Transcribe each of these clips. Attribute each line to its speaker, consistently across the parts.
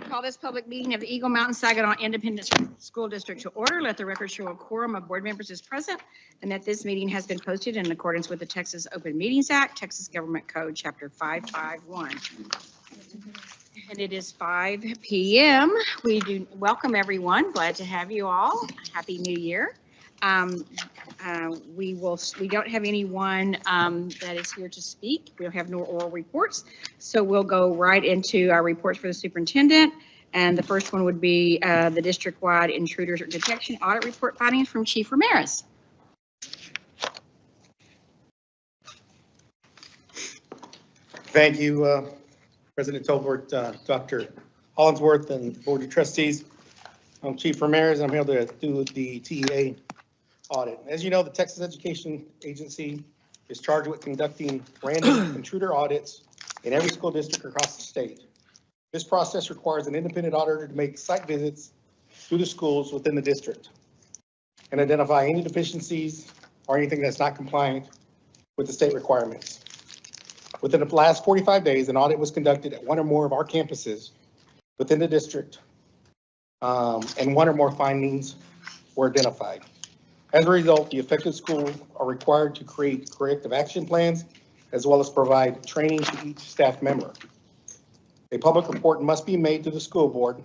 Speaker 1: call this public meeting of the Eagle Mountain Saginaw Independent School District to order. Let the record show a quorum of board members is present and that this meeting has been posted in accordance with the Texas Open Meetings Act, Texas Government Code, Chapter 551. And it is 5 p.m. We do welcome everyone. Glad to have you all. Happy New Year. We don't have anyone that is here to speak. We don't have no oral reports. So we'll go right into our reports for the superintendent. And the first one would be the district-wide intruder detection audit report findings from Chief Ramirez.
Speaker 2: Thank you, President Tolbert, Dr. Hollingsworth, and Board of Trustees. I'm Chief Ramirez. I'm here to do the TEA audit. As you know, the Texas Education Agency is charged with conducting random intruder audits in every school district across the state. This process requires an independent auditor to make site visits to the schools within the district and identify any deficiencies or anything that's not compliant with the state requirements. Within the last 45 days, an audit was conducted at one or more of our campuses within the district, and one or more findings were identified. As a result, the affected schools are required to create corrective action plans as well as provide training to each staff member. A public report must be made to the school board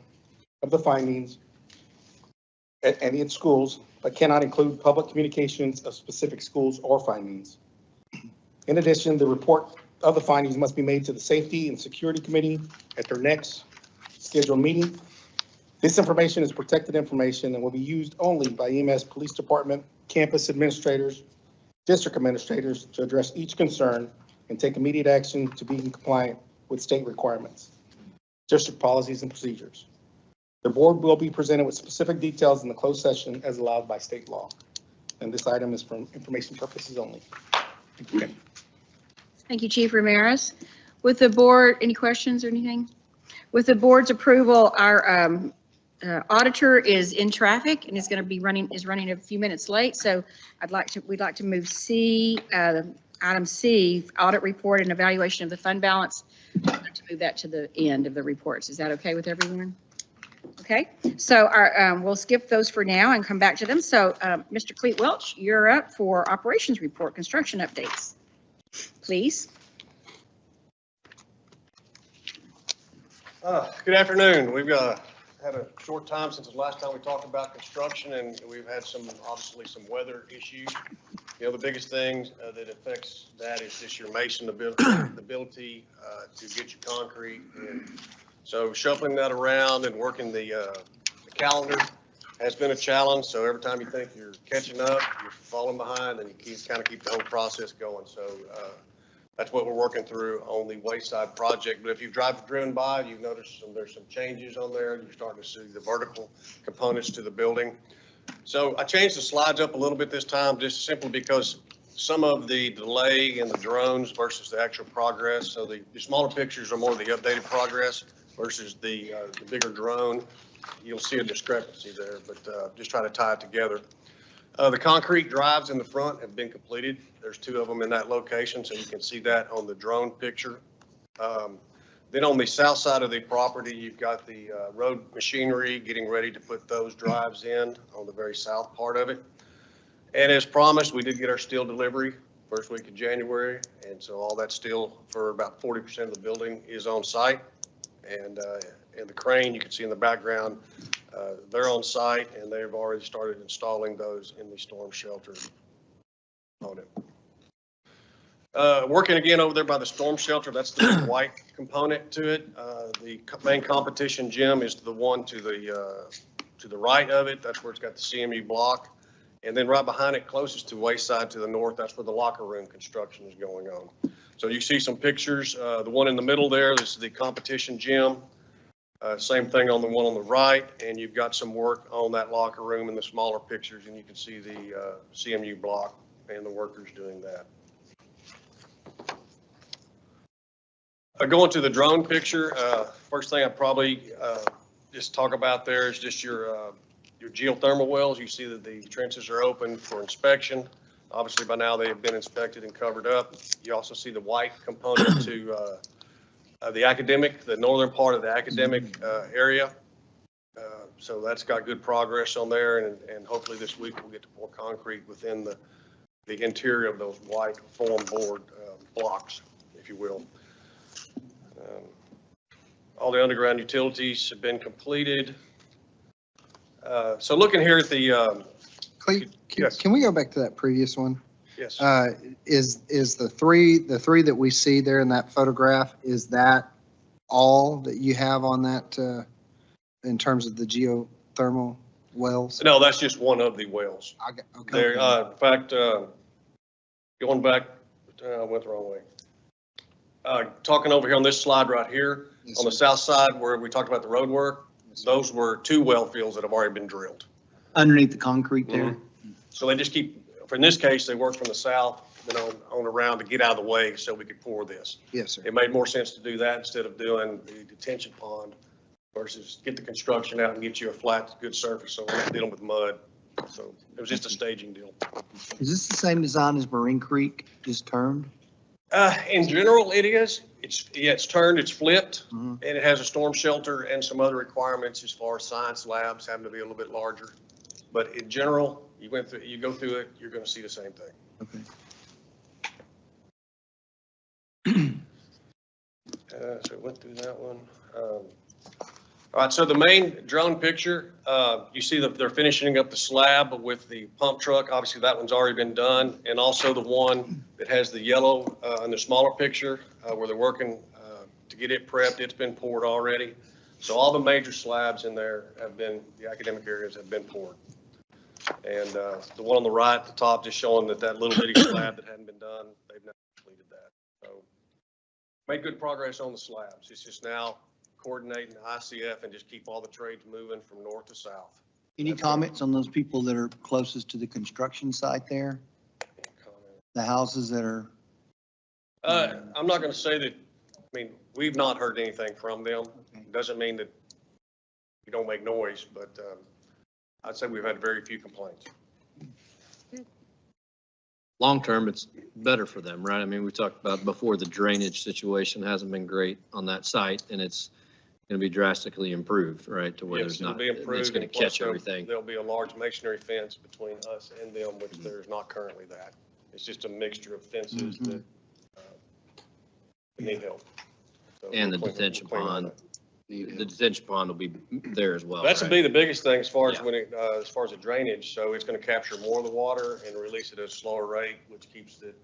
Speaker 2: of the findings at its schools, but cannot include public communications of specific schools or findings. In addition, the report of the findings must be made to the Safety and Security Committee at their next scheduled meeting. This information is protected information and will be used only by EMS Police Department, campus administrators, district administrators to address each concern and take immediate action to be compliant with state requirements, district policies and procedures. The board will be presented with specific details in the closed session as allowed by state law. And this item is for information purposes only. Okay.
Speaker 1: Thank you, Chief Ramirez. With the board, any questions or anything? With the board's approval, our auditor is in traffic and is running a few minutes late. So we'd like to move C, item C, audit report and evaluation of the fund balance. I'd like to move that to the end of the reports. Is that okay with everyone? Okay, so we'll skip those for now and come back to them. So Mr. Cleet Welch, you're up for operations report, construction updates, please.
Speaker 3: Good afternoon. We've had a short time since the last time we talked about construction, and we've had obviously some weather issues. You know, the biggest thing that affects that is just your mason ability to get your concrete. And so shuffling that around and working the calendar has been a challenge. So every time you think you're catching up, you're falling behind, and you kind of keep the whole process going. So that's what we're working through on the Wayside project. But if you've driven by, you've noticed there's some changes on there. You're starting to see the vertical components to the building. So I changed the slides up a little bit this time, just simply because some of the delay in the drones versus the actual progress. So the smaller pictures are more the updated progress versus the bigger drone. You'll see a discrepancy there, but just try to tie it together. The concrete drives in the front have been completed. There's 2 of them in that location, so you can see that on the drone picture. Then on the south side of the property, you've got the road machinery getting ready to put those drives in on the very south part of it. And as promised, we did get our steel delivery first week of January. And so all that steel for about 40% of the building is on site. And the crane you can see in the background, they're on site and they've already started installing those in the storm shelter component. Working again over there by the storm shelter, that's the white component to it. The main competition gym is the one to the right of it. That's where it's got the CMU block. And then right behind it, closest to Wayside to the north, that's where the locker room construction is going on. So you see some pictures. The one in the middle there, this is the competition gym. Same thing on the one on the right, and you've got some work on that locker room in the smaller pictures, and you can see the CMU block and the workers doing that. Going to the drone picture, first thing I probably just talk about there is just your geothermal wells. You see that the trenches are open for inspection. Obviously, by now they have been inspected and covered up. You also see the white component to the northern part of the academic area. So that's got good progress on there, and hopefully this week we'll get to pour concrete within the interior of those white form board blocks, if you will. All the underground utilities have been completed. So looking here at the,
Speaker 4: Clay,
Speaker 3: Yes.
Speaker 4: can we go back to that previous one?
Speaker 3: yes,
Speaker 4: Is the three that we see there in that photograph, is that all that you have on that, in terms of the geothermal wells?
Speaker 3: no, that's just one of the wells.
Speaker 4: Okay.
Speaker 3: There, in fact, going back, I went the wrong way. Talking over here on this slide right here,
Speaker 4: Yes,
Speaker 3: on the
Speaker 4: sir.
Speaker 3: south side where we talked about the road work, those were 2 well fields that have already been drilled.
Speaker 5: Underneath the concrete there?
Speaker 3: Mm-hmm. So they just keep, for in this case, they worked from the south, on around to get out of the way so we could pour this.
Speaker 4: Yes, sir.
Speaker 3: It made more sense to do that instead of doing the detention pond versus get the construction out and get you a flat, good surface, so we're not dealing with mud. So it was just a staging deal.
Speaker 5: Is this the same design as Marine Creek, just turned?
Speaker 3: In general, it is. It's turned, it's flipped,
Speaker 5: Mhm.
Speaker 3: and it has a storm shelter and some other requirements as far as science labs having to be a little bit larger. But in general, you go through it, you're going to see the same thing.
Speaker 5: Okay.
Speaker 3: So we went through that one. All right, so the main drone picture, you see that they're finishing up the slab with the pump truck. Obviously, that one's already been done. And also the one that has the yellow in the smaller picture where they're working to get it prepped. It's been poured already. So all the major slabs in there have been, the academic areas have been poured. And the one on the right at the top just showing that little bitty slab that hadn't been done, they've now completed that. So made good progress on the slabs. It's just now coordinating ICF and just keep all the trades moving from north to south.
Speaker 5: Any comments on those people that are closest to the construction site there? The houses that are,
Speaker 3: I'm not going to say that, I mean, we've not heard anything from them.
Speaker 5: Okay.
Speaker 3: Doesn't mean that you don't make noise, but I'd say we've had very few complaints.
Speaker 6: Long-term, it's better for them, right? I mean, we talked about before, the drainage situation hasn't been great on that site, and it's going to be drastically improved, right? To where
Speaker 3: Yes,
Speaker 6: there's
Speaker 3: it'll
Speaker 6: not,
Speaker 3: be improved.
Speaker 6: it's going
Speaker 3: and
Speaker 6: to
Speaker 3: plus
Speaker 6: catch everything.
Speaker 3: There'll be a large masonry fence between us and them, which there's not currently that. It's just a mixture of fences
Speaker 5: Mhm.
Speaker 3: that need help. So
Speaker 6: And
Speaker 3: we're
Speaker 6: the
Speaker 3: cleaning-
Speaker 6: detention
Speaker 3: we're cleaning
Speaker 6: pond.
Speaker 3: that.
Speaker 6: The detention pond will be there as well.
Speaker 3: That's to
Speaker 6: right?
Speaker 3: be the biggest thing as far as
Speaker 6: Yeah.
Speaker 3: when it, as far as the drainage. So it's going to capture more of the water and release it at a slower rate, which keeps it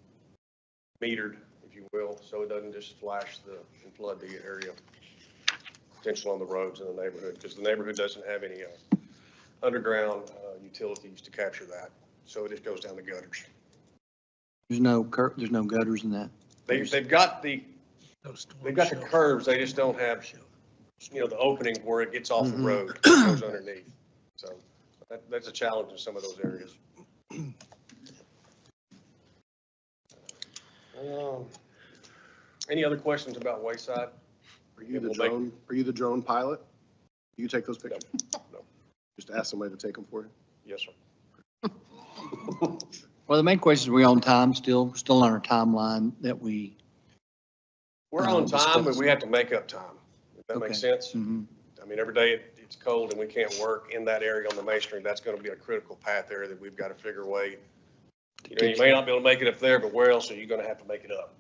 Speaker 3: metered, if you will, so it doesn't just flash and flood the area. Potential on the roads in the neighborhood, because the neighborhood doesn't have any underground utilities to capture that. So it just goes down the gutters.
Speaker 5: there's no gutters in that?
Speaker 3: They've got the curves, they just don't have, the opening where it gets off the
Speaker 5: Mhm.
Speaker 3: road, it goes underneath. So that's a challenge in some of those areas. Any other questions about Wayside?
Speaker 7: Are you the
Speaker 3: We'll make-
Speaker 7: drone, are you the drone pilot? You take those pictures?
Speaker 3: No.
Speaker 7: Just ask somebody to take them for you?
Speaker 3: Yes, sir.
Speaker 5: Well, the main question is, we on time still on our timeline that we?
Speaker 3: We're on time, but
Speaker 5: discuss.
Speaker 3: we have to make up time, if that makes
Speaker 5: Okay.
Speaker 3: sense.
Speaker 5: Mhm.
Speaker 3: I mean, every day it's cold and we can't work in that area on the masonry. That's going to be a critical path area that we've got to figure a way. You may not be able to make it up there, but where else are you going to have to make it up?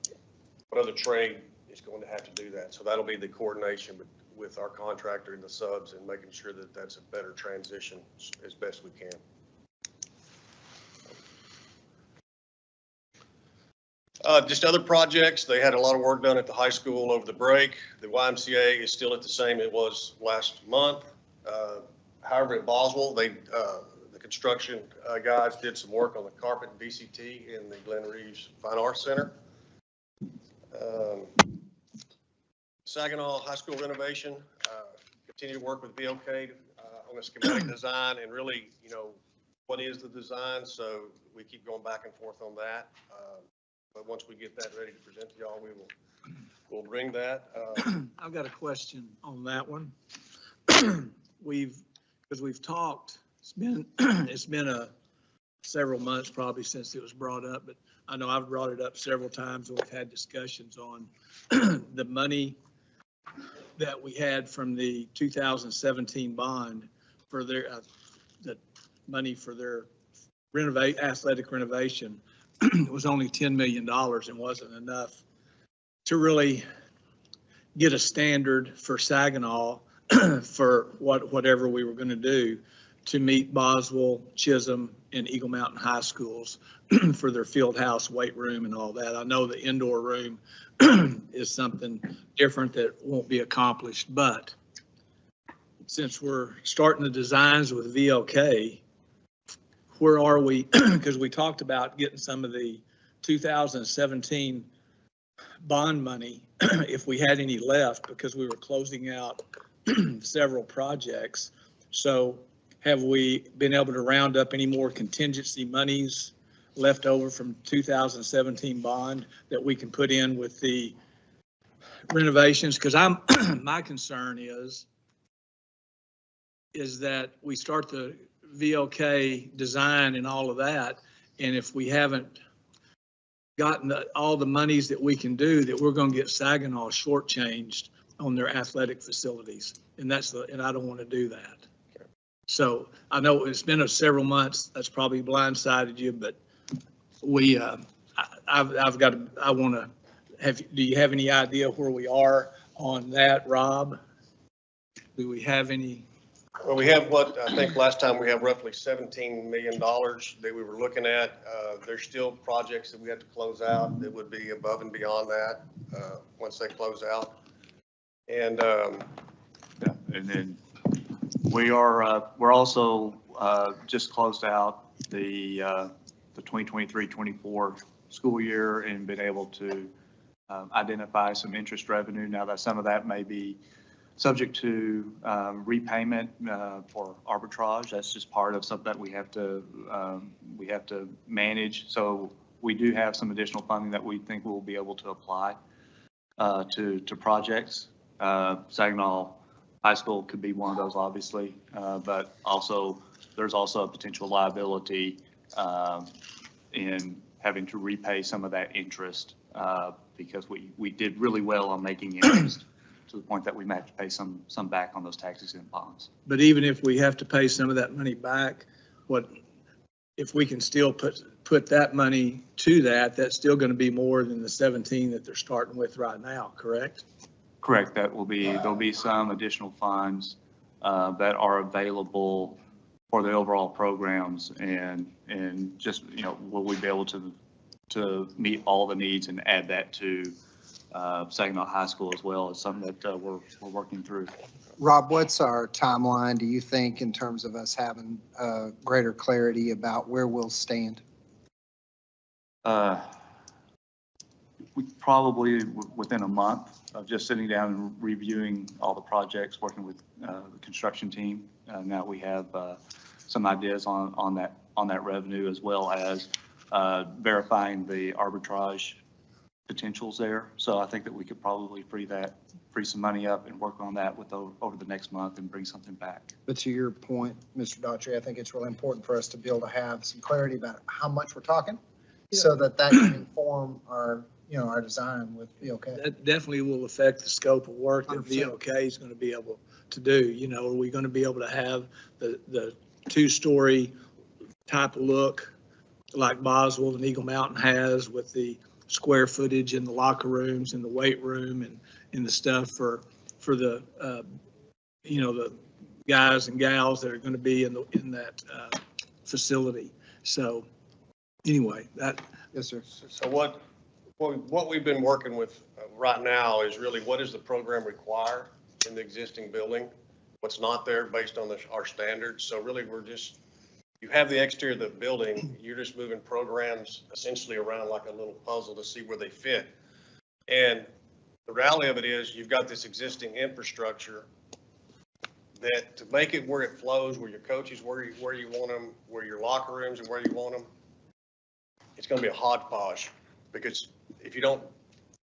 Speaker 3: What other trade is going to have to do that? So that'll be the coordination with our contractor and the subs and making sure that that's a better transition as best we can. Just other projects, they had a lot of work done at the high school over the break. The YMCA is still at the same it was last month. However, at Boswell, the construction guys did some work on the carpet and VCT in the Glen Reeves Fine Arts Center. Saginaw High School renovation, continue to work with BOK on the schematic design and really, what is the design? So we keep going back and forth on that. But once we get that ready to present to y'all, we'll bring that.
Speaker 8: I've got a question on that one. Because we've talked, it's been several months probably since it was brought up, but I know I've brought it up several times and we've had discussions on the money that we had from the 2017 bond for their, the money for their athletic renovation was only $10 million and wasn't enough to really get a standard for Saginaw for whatever we were going to do to meet Boswell, Chisholm, and Eagle Mountain High Schools for their field house, weight room, and all that. I know the indoor room is something different that won't be accomplished, but since we're starting the designs with VLK, where are we? Because we talked about getting some of the 2017 bond money, if we had any left, because we were closing out several projects. So have we been able to round up any more contingency monies left over from 2017 bond that we can put in with the renovations? Because my concern is that we start the VLK design and all of that, and if we haven't gotten all the monies that we can do, that we're going to get Saginaw shortchanged on their athletic facilities, and I don't want to do that. So I know it's been several months. That's probably blindsided you, but we, I want to have. Do you have any idea where we are on that, Rob? Do we have any?
Speaker 3: Well, we have what, I think last time we have roughly $17 million that we were looking at. There's still projects that we have to close out that would be above and beyond that once they close out. And
Speaker 9: Yeah, and then we're also just closed out the 2023-24 school year and been able to identify some interest revenue. Now that some of that may be subject to repayment for arbitrage. That's just part of something that we have to manage. So we do have some additional funding that we think we'll be able to apply to projects. Saginaw High School could be one of those, obviously, but also there's also a potential liability in having to repay some of that interest because we did really well on making interest to the point that we may have to pay some back on those taxes and bonds.
Speaker 8: But even if we have to pay some of that money back, if we can still put that money to that, that's still going to be more than the 17 that they're starting with right now, correct?
Speaker 9: Correct. There'll be some additional funds that are available for the overall programs and just, will we be able to meet all the needs and add that to Saginaw High School as well as something that we're working through.
Speaker 4: Rob, what's our timeline, do you think, in terms of us having greater clarity about where we'll stand?
Speaker 9: We probably within a month of just sitting down and reviewing all the projects, working with the construction team. Now we have some ideas on that revenue, as well as verifying the arbitrage potentials there. So I think that we could probably free some money up and work on that over the next month and bring something back.
Speaker 4: But to your point, Mr. Daughtry, I think it's really important for us to be able to have some clarity about how much we're talking, so that can inform our design with VLK.
Speaker 8: That definitely will affect the scope of work that
Speaker 4: 100%.
Speaker 8: VLK is going to be able to do. Are we going to be able to have the two-story type of look like Boswell and Eagle Mountain has, with the square footage in the locker rooms and the weight room and the stuff for the the guys and gals that are going to be in that facility. So anyway, that.
Speaker 4: Yes, sir.
Speaker 3: so what we've been working with right now is really what does the program require in the existing building? What's not there based on our standards. So really you have the exterior of the building, you're just moving programs essentially around like a little puzzle to see where they fit. And the reality of it is you've got this existing infrastructure that to make it where it flows, where your coaches, where you want them, where your locker rooms and where you want them, it's going to be a hodgepodge, because if you don't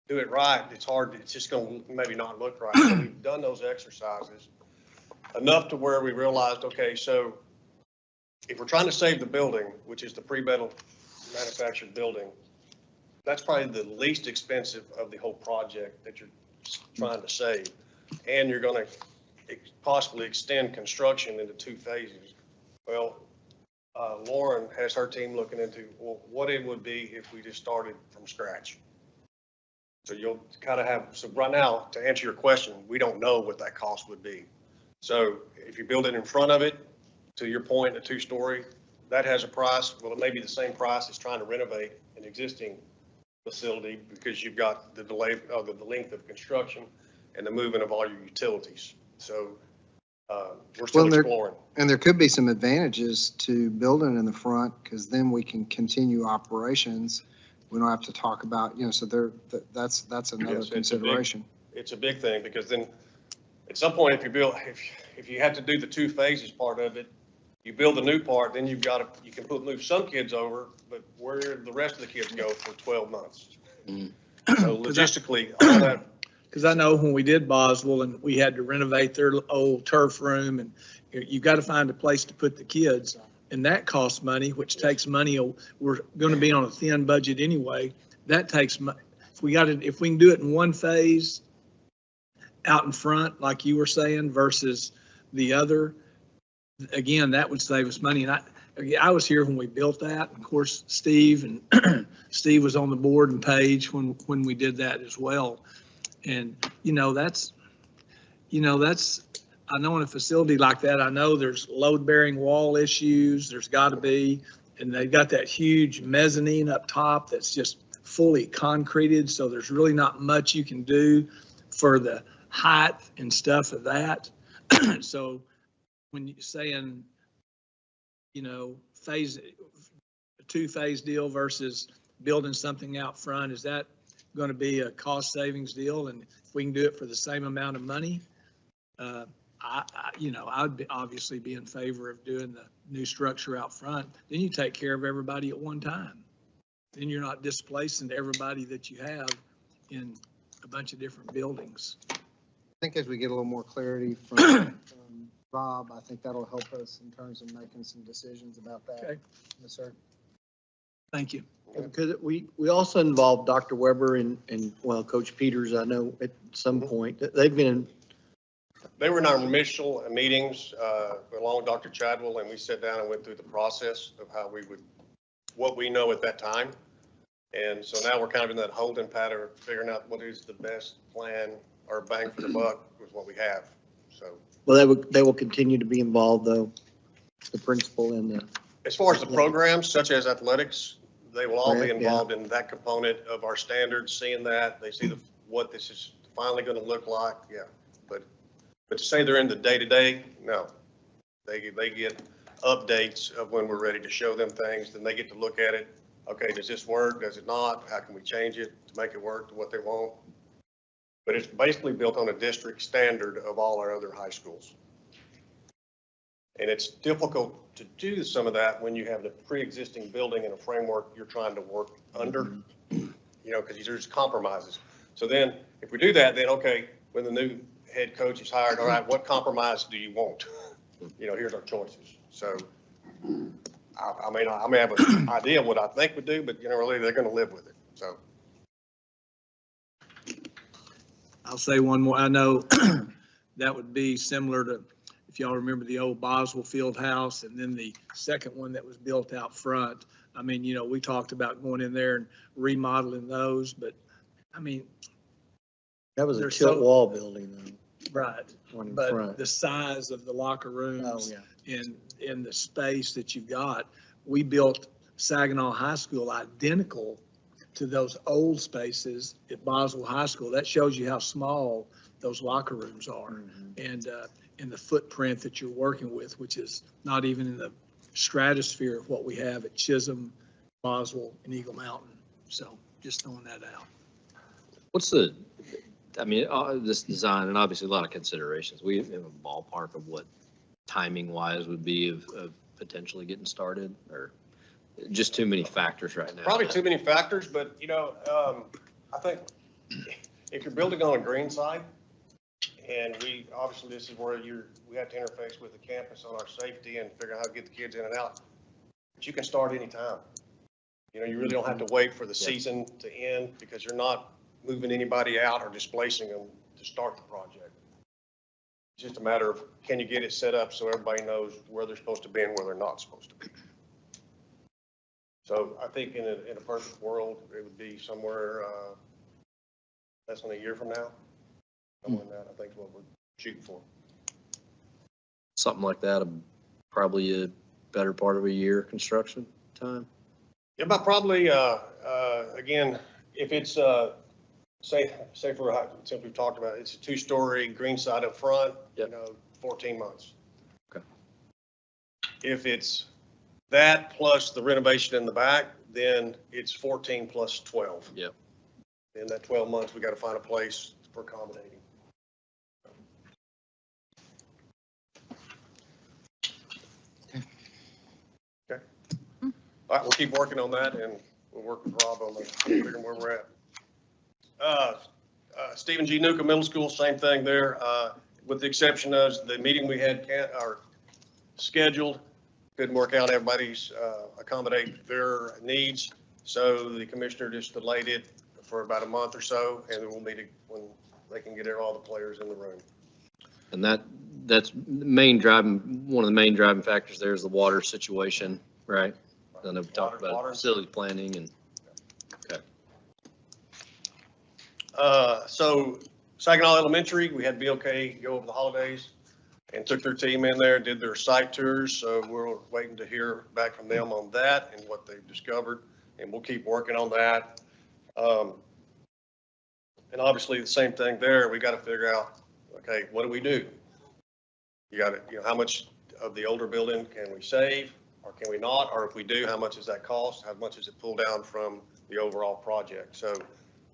Speaker 3: do it right, it's just going to maybe not look right. So we've done those exercises enough to where we realized, okay, so if we're trying to save the building, which is the pre-metal manufactured building, that's probably the least expensive of the whole project that you're trying to save. and you're going to possibly extend construction into 2 phases. Well, Lauren has her team looking into, well, what it would be if we just started from scratch. So you'll kind of have, so right now, to answer your question, we don't know what that cost would be. So if you build it in front of it, to your point, a 2-story, that has a price. Well, it may be the same price as trying to renovate an existing facility because you've got the delay of the length of construction and the movement of all your utilities. So we're still exploring.
Speaker 4: And there could be some advantages to building in the front, because then we can continue operations. We don't have to talk about, so that's another
Speaker 3: Yes,
Speaker 4: consideration.
Speaker 3: It's a big thing, because then at some point, if you had to do the 2 phases part of it, you build the new part, then you can move some kids over, but where the rest of the kids go for 12 months. So logistically, all that.
Speaker 8: Because I know when we did Boswell and we had to renovate their old turf room, and you got to find a place to put the kids, and that costs money, which takes money. We're going to be on a thin budget anyway. That takes money. If we can do it in 1 phase out in front, like you were saying, versus the other, again, that would save us money. And I was here when we built that. Of course, Steve was on the board, and Paige when we did that as well. And, that's I know in a facility like that, I know there's load-bearing wall issues, there's got to be, and they've got that huge mezzanine up top that's just fully concreted, so there's really not much you can do for the height and stuff of that. So when you're saying, a 2-phase deal versus building something out front, is that going to be a cost savings deal? And if we can do it for the same amount of money, I'd obviously be in favor of doing the new structure out front. Then you take care of everybody at one time. Then you're not displacing everybody that you have in a bunch of different buildings.
Speaker 4: I think as we get a little more clarity from Rob, I think that'll help us in terms of making some decisions about that.
Speaker 8: Okay.
Speaker 4: Yes, sir.
Speaker 8: Thank you.
Speaker 10: Because we also involved Dr. Weber and Coach Peters, I know at some point, they've been
Speaker 3: They were in our initial meetings along with Dr. Chadwell, and we sat down and went through the process of what we know at that time. And so now we're kind of in that holding pattern, figuring out what is the best plan or bang for the buck with what we have. So.
Speaker 10: Well, they will continue to be involved, though, the principal and the.
Speaker 3: As far as the programs such as athletics, they will all be
Speaker 10: Correct, yeah.
Speaker 3: involved in that component of our standards, seeing that, they see what this is finally going to look like, yeah. But to say they're in the day-to-day, no. They get updates of when we're ready to show them things, then they get to look at it. Okay, does this work? Does it not? How can we change it to make it work to what they want? But it's basically built on a district standard of all our other high schools. And it's difficult to do some of that when you have the pre-existing building and a framework you're trying to work under, because there's compromises. So then if we do that, then okay, when the new head coach is hired, all right, what compromise do you want? Here's our choices. So I may have an idea of what I think would do, but really they're going to live with it. So.
Speaker 8: I'll say one more. I know that would be similar to, if y'all remember the old Boswell Field House, and then the second one that was built out front. I mean, we talked about going in there and remodeling those, but I mean.
Speaker 10: That was a tilt wall building, though.
Speaker 8: Right.
Speaker 10: One in
Speaker 8: But
Speaker 10: front.
Speaker 8: the size of the locker rooms.
Speaker 10: Oh, yeah.
Speaker 8: And the space that you've got, we built Saginaw High School identical to those old spaces at Boswell High School. That shows you how small those locker rooms are, and the footprint that you're working with, which is not even in the stratosphere of what we have at Chisholm, Boswell, and Eagle Mountain. So just throwing that out.
Speaker 6: What's this design, and obviously a lot of considerations. We have a ballpark of what timing wise would be of potentially getting started, or just too many factors right now?
Speaker 3: Probably too many factors, but I think if you're building on a green side, and obviously this is where we have to interface with the campus on our safety and figure out how to get the kids in and out, but you can start anytime. You really don't have to wait for the season to end, because you're not moving anybody out or displacing them to start the project. just a matter of, can you get it set up so everybody knows where they're supposed to be and where they're not supposed to be? So I think in a perfect world, it would be somewhere, less than a year from now. Somewhere in that, I think is what we're shooting for.
Speaker 6: Something like that, probably a better part of a year construction time.
Speaker 3: Yeah, but probably, again, if it's, say for, since we've talked about it, it's a 2-story green side up front,
Speaker 6: Yep.
Speaker 3: 14 months.
Speaker 6: Okay.
Speaker 3: If it's that plus the renovation in the back, then it's 14 plus 12.
Speaker 6: Yep.
Speaker 3: In that 12 months, we got to find a place for accommodating. Okay. All right, we'll keep working on that, and we'll work with Rob on figuring where we're at. Stephen G. Newcomb Middle School, same thing there, with the exception of the meeting we had scheduled. Couldn't work out everybody's, accommodate their needs. So the commissioner just delayed it for about a month or so, and we'll meet it when they can get all the players in the room.
Speaker 6: And that's one of the main driving factors there is the water situation, right? I know we talked about facility planning and, okay.
Speaker 3: So Saginaw Elementary, we had BOK go over the holidays and took their team in there, did their site tours. So we're waiting to hear back from them on that and what they've discovered, and we'll keep working on that. And obviously the same thing there, we got to figure out, okay, what do we do? You got to, how much of the older building can we save, or can we not? Or if we do, how much does that cost? How much does it pull down from the overall project? So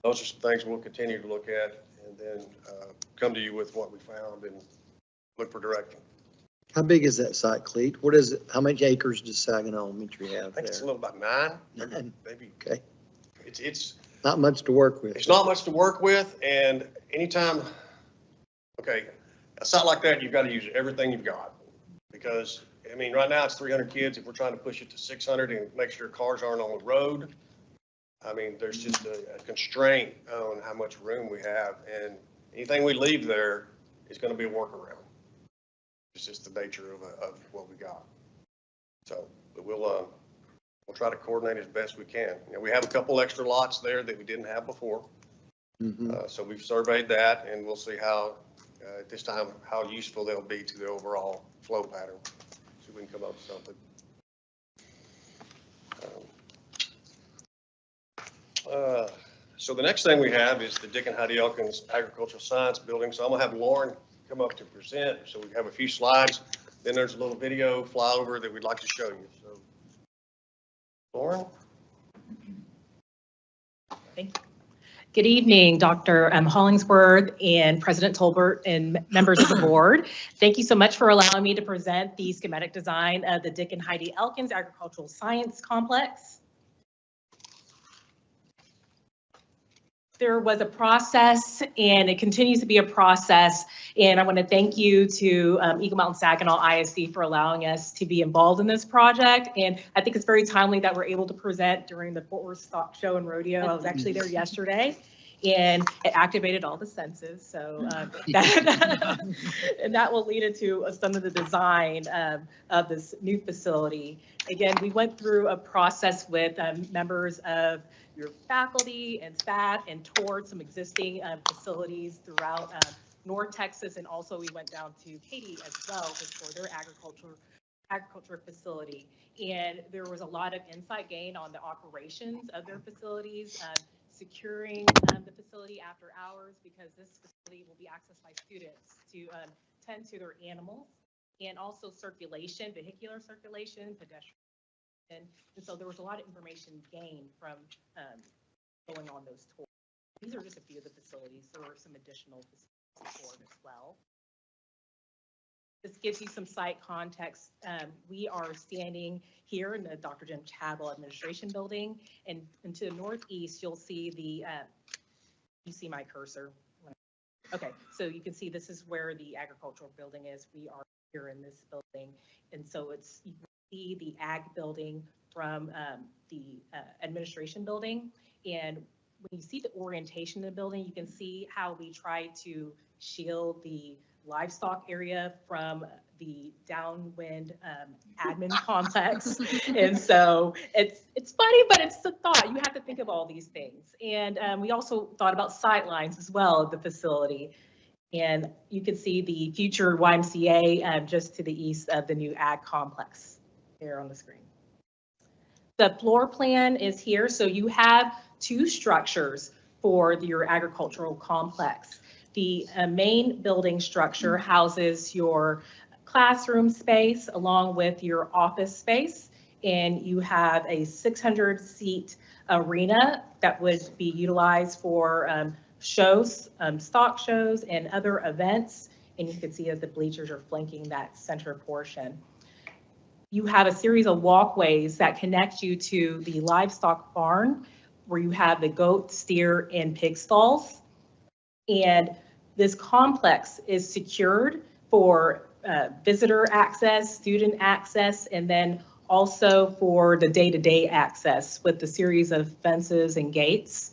Speaker 3: those are some things we'll continue to look at, and then come to you with what we found and look for direction.
Speaker 10: How big is that site, Clete? What is it? How many acres does Saginaw Elementary have
Speaker 3: I think it's a
Speaker 10: there?
Speaker 3: little about 9,
Speaker 10: Nine.
Speaker 3: maybe.
Speaker 10: Okay,
Speaker 3: It's
Speaker 10: not much to work with.
Speaker 3: It's not much to work with, and anytime, okay, a site like that, you've got to use everything you've got. Because, I mean, right now it's 300 kids. If we're trying to push it to 600 and make sure cars aren't on the road, I mean, there's just a constraint on how much room we have. And anything we leave there is going to be a workaround. It's just the nature of what we got. So, but we'll try to coordinate as best we can. We have a couple extra lots there that we didn't have before.
Speaker 10: Mhm.
Speaker 3: So we've surveyed that, and we'll see how, at this time, how useful they'll be to the overall flow pattern. See if we can come up with something. So the next thing we have is the Dick and Heidi Elkins Agricultural Science Building. So I'm gonna have Lauren come up to present. So we have a few slides. Then there's a little video flyover that we'd like to show you. So Lauren?
Speaker 11: Good evening, Dr. Hollingsworth and President Tolbert and members of the board. Thank you so much for allowing me to present the schematic design of the Dick and Heidi Elkins Agricultural Science Complex. There was a process, and it continues to be a process, and I want to thank you to Eagle Mountain Saginaw ISD for allowing us to be involved in this project. And I think it's very timely that we're able to present during the Fort Worth Stock Show and Rodeo. I was actually there yesterday, and it activated all the senses. So and that will lead into some of the design of this new facility. Again, we went through a process with members of your faculty and staff and toured some existing facilities throughout North Texas, and also we went down to Katy as well for their agriculture facility. And there was a lot of insight gained on the operations of their facilities, securing the facility after hours, because this facility will be accessed by students to tend to their animals, and also circulation, vehicular circulation, pedestrian. And so there was a lot of information gained from going on those tours. These are just a few of the facilities. There were some additional facilities toured as well. This gives you some site context. We are standing here in the Dr. Jim Chadwell Administration Building, and to the northeast, you'll see the, you see my cursor? Okay, so you can see this is where the agricultural building is. We are here in this building, and so it's, you can see the ag building from the administration building. And when you see the orientation of the building, you can see how we try to shield the livestock area from the downwind admin complex. And so it's funny, but it's the thought. You have to think of all these things. And we also thought about sight lines as well at the facility. And you can see the future YMCA just to the east of the new ag complex here on the screen. The floor plan is here. So you have two structures for your agricultural complex. The main building structure houses your classroom space along with your office space. And you have a 600-seat arena that would be utilized for shows, stock shows and other events. And you can see that the bleachers are flanking that center portion. You have a series of walkways that connect you to the livestock barn where you have the goat, steer, and pig stalls. And this complex is secured for visitor access, student access, and then also for the day-to-day access with the series of fences and gates.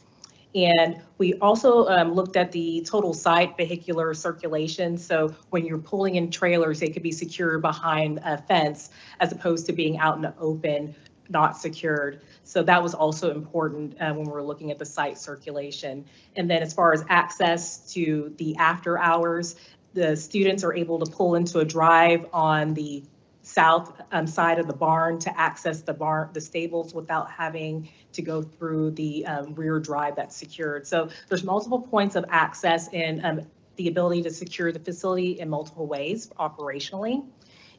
Speaker 11: And we also looked at the total site vehicular circulation. So when you're pulling in trailers, they could be secured behind a fence as opposed to being out in the open, not secured. So that was also important when we were looking at the site circulation. And then as far as access to the after hours, the students are able to pull into a drive on the south side of the barn to access the stables without having to go through the rear drive that's secured. So there's multiple points of access and the ability to secure the facility in multiple ways operationally.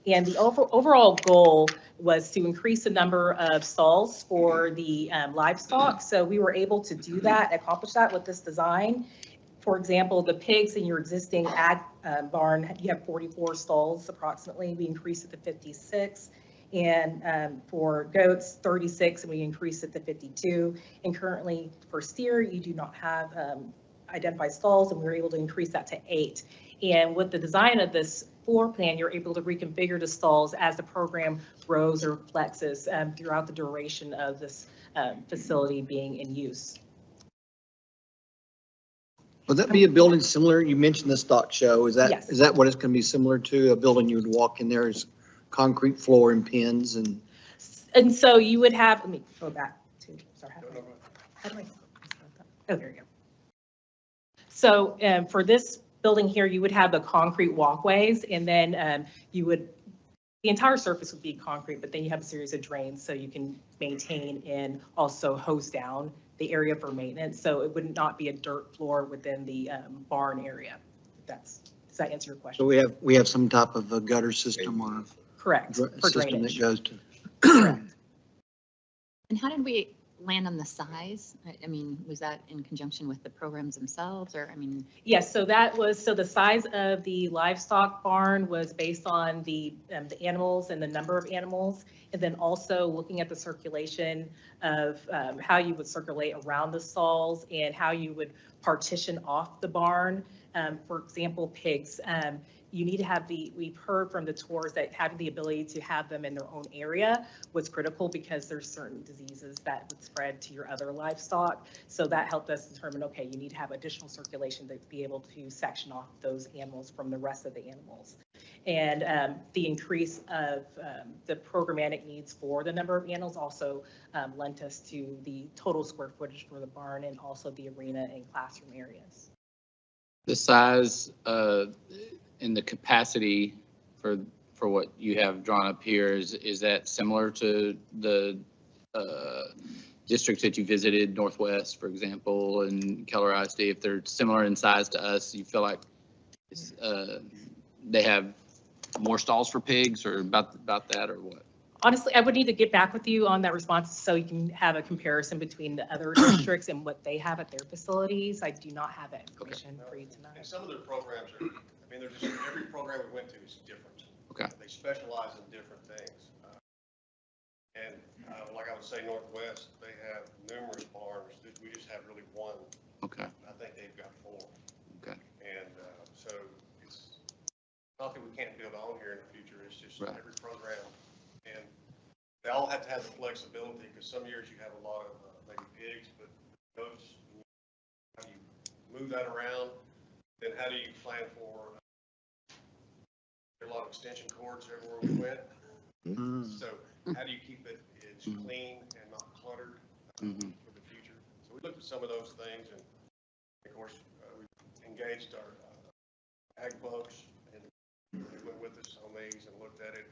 Speaker 11: And the overall goal was to increase the number of stalls for the livestock. So we were able to do that, accomplish that with this design. For example, the pigs in your existing ag barn, you have 44 stalls approximately. We increased it to 56. And for goats, 36, and we increased it to 52. And currently for steer, you do not have identified stalls, and we were able to increase that to 8. And with the design of this floor plan, you're able to reconfigure the stalls as the program grows or flexes throughout the duration of this facility being in use.
Speaker 10: Would that be a building similar? You mentioned the stock show. Is that,
Speaker 11: Yes.
Speaker 10: is that what it's going to be similar to? A building you would walk in there is concrete floor and pins and?
Speaker 11: And so you would have, let me go back to, sorry. How do I, oh, there you go. So for this building here, you would have the concrete walkways, and then you would, the entire surface would be concrete, but then you have a series of drains so you can maintain and also hose down the area for maintenance. So it would not be a dirt floor within the barn area. Does that answer your question?
Speaker 10: So we have some type of a gutter system or
Speaker 11: Correct, for
Speaker 10: system that
Speaker 11: drainage.
Speaker 10: goes to.
Speaker 11: Correct.
Speaker 12: And how did we land on the size? I mean, was that in conjunction with the programs themselves, or, I mean?
Speaker 11: Yes, so that was, so the size of the livestock barn was based on the animals and the number of animals, and then also looking at the circulation of how you would circulate around the stalls and how you would partition off the barn. For example, pigs. You need to have we've heard from the tours that having the ability to have them in their own area was critical because there's certain diseases that would spread to your other livestock. So that helped us determine, okay, you need to have additional circulation to be able to section off those animals from the rest of the animals. And the increase of the programmatic needs for the number of animals also lent us to the total square footage for the barn and also the arena and classroom areas.
Speaker 13: The size and the capacity for what you have drawn up here, is that similar to the districts that you visited, Northwest, for example, and Keller ISD? If they're similar in size to us, you feel like they have more stalls for pigs, or about that, or what?
Speaker 11: Honestly, I would need to get back with you on that response so you can have a comparison between the other districts and what they have at their facilities. I do not have that information for you
Speaker 3: And
Speaker 11: tonight.
Speaker 3: some of their programs are, I mean, they're just, every program we went to is different.
Speaker 13: Okay.
Speaker 3: They specialize in different things. And like I would say, Northwest, they have numerous barns. We just have really one.
Speaker 13: Okay.
Speaker 3: I think they've got 4.
Speaker 13: Okay.
Speaker 3: And so it's nothing we can't build on here in the future. It's just
Speaker 13: Right.
Speaker 3: every program. And they all have to have the flexibility, because some years you have a lot of maybe pigs, but goats, how do you move that around? Then how do you plan for extension cords everywhere we went.
Speaker 10: Mm.
Speaker 3: So how do you keep it as clean and not cluttered
Speaker 13: Mhm.
Speaker 3: for the future? So we looked at some of those things, and of course, we engaged our ag folks, and they went with us on these and looked at it.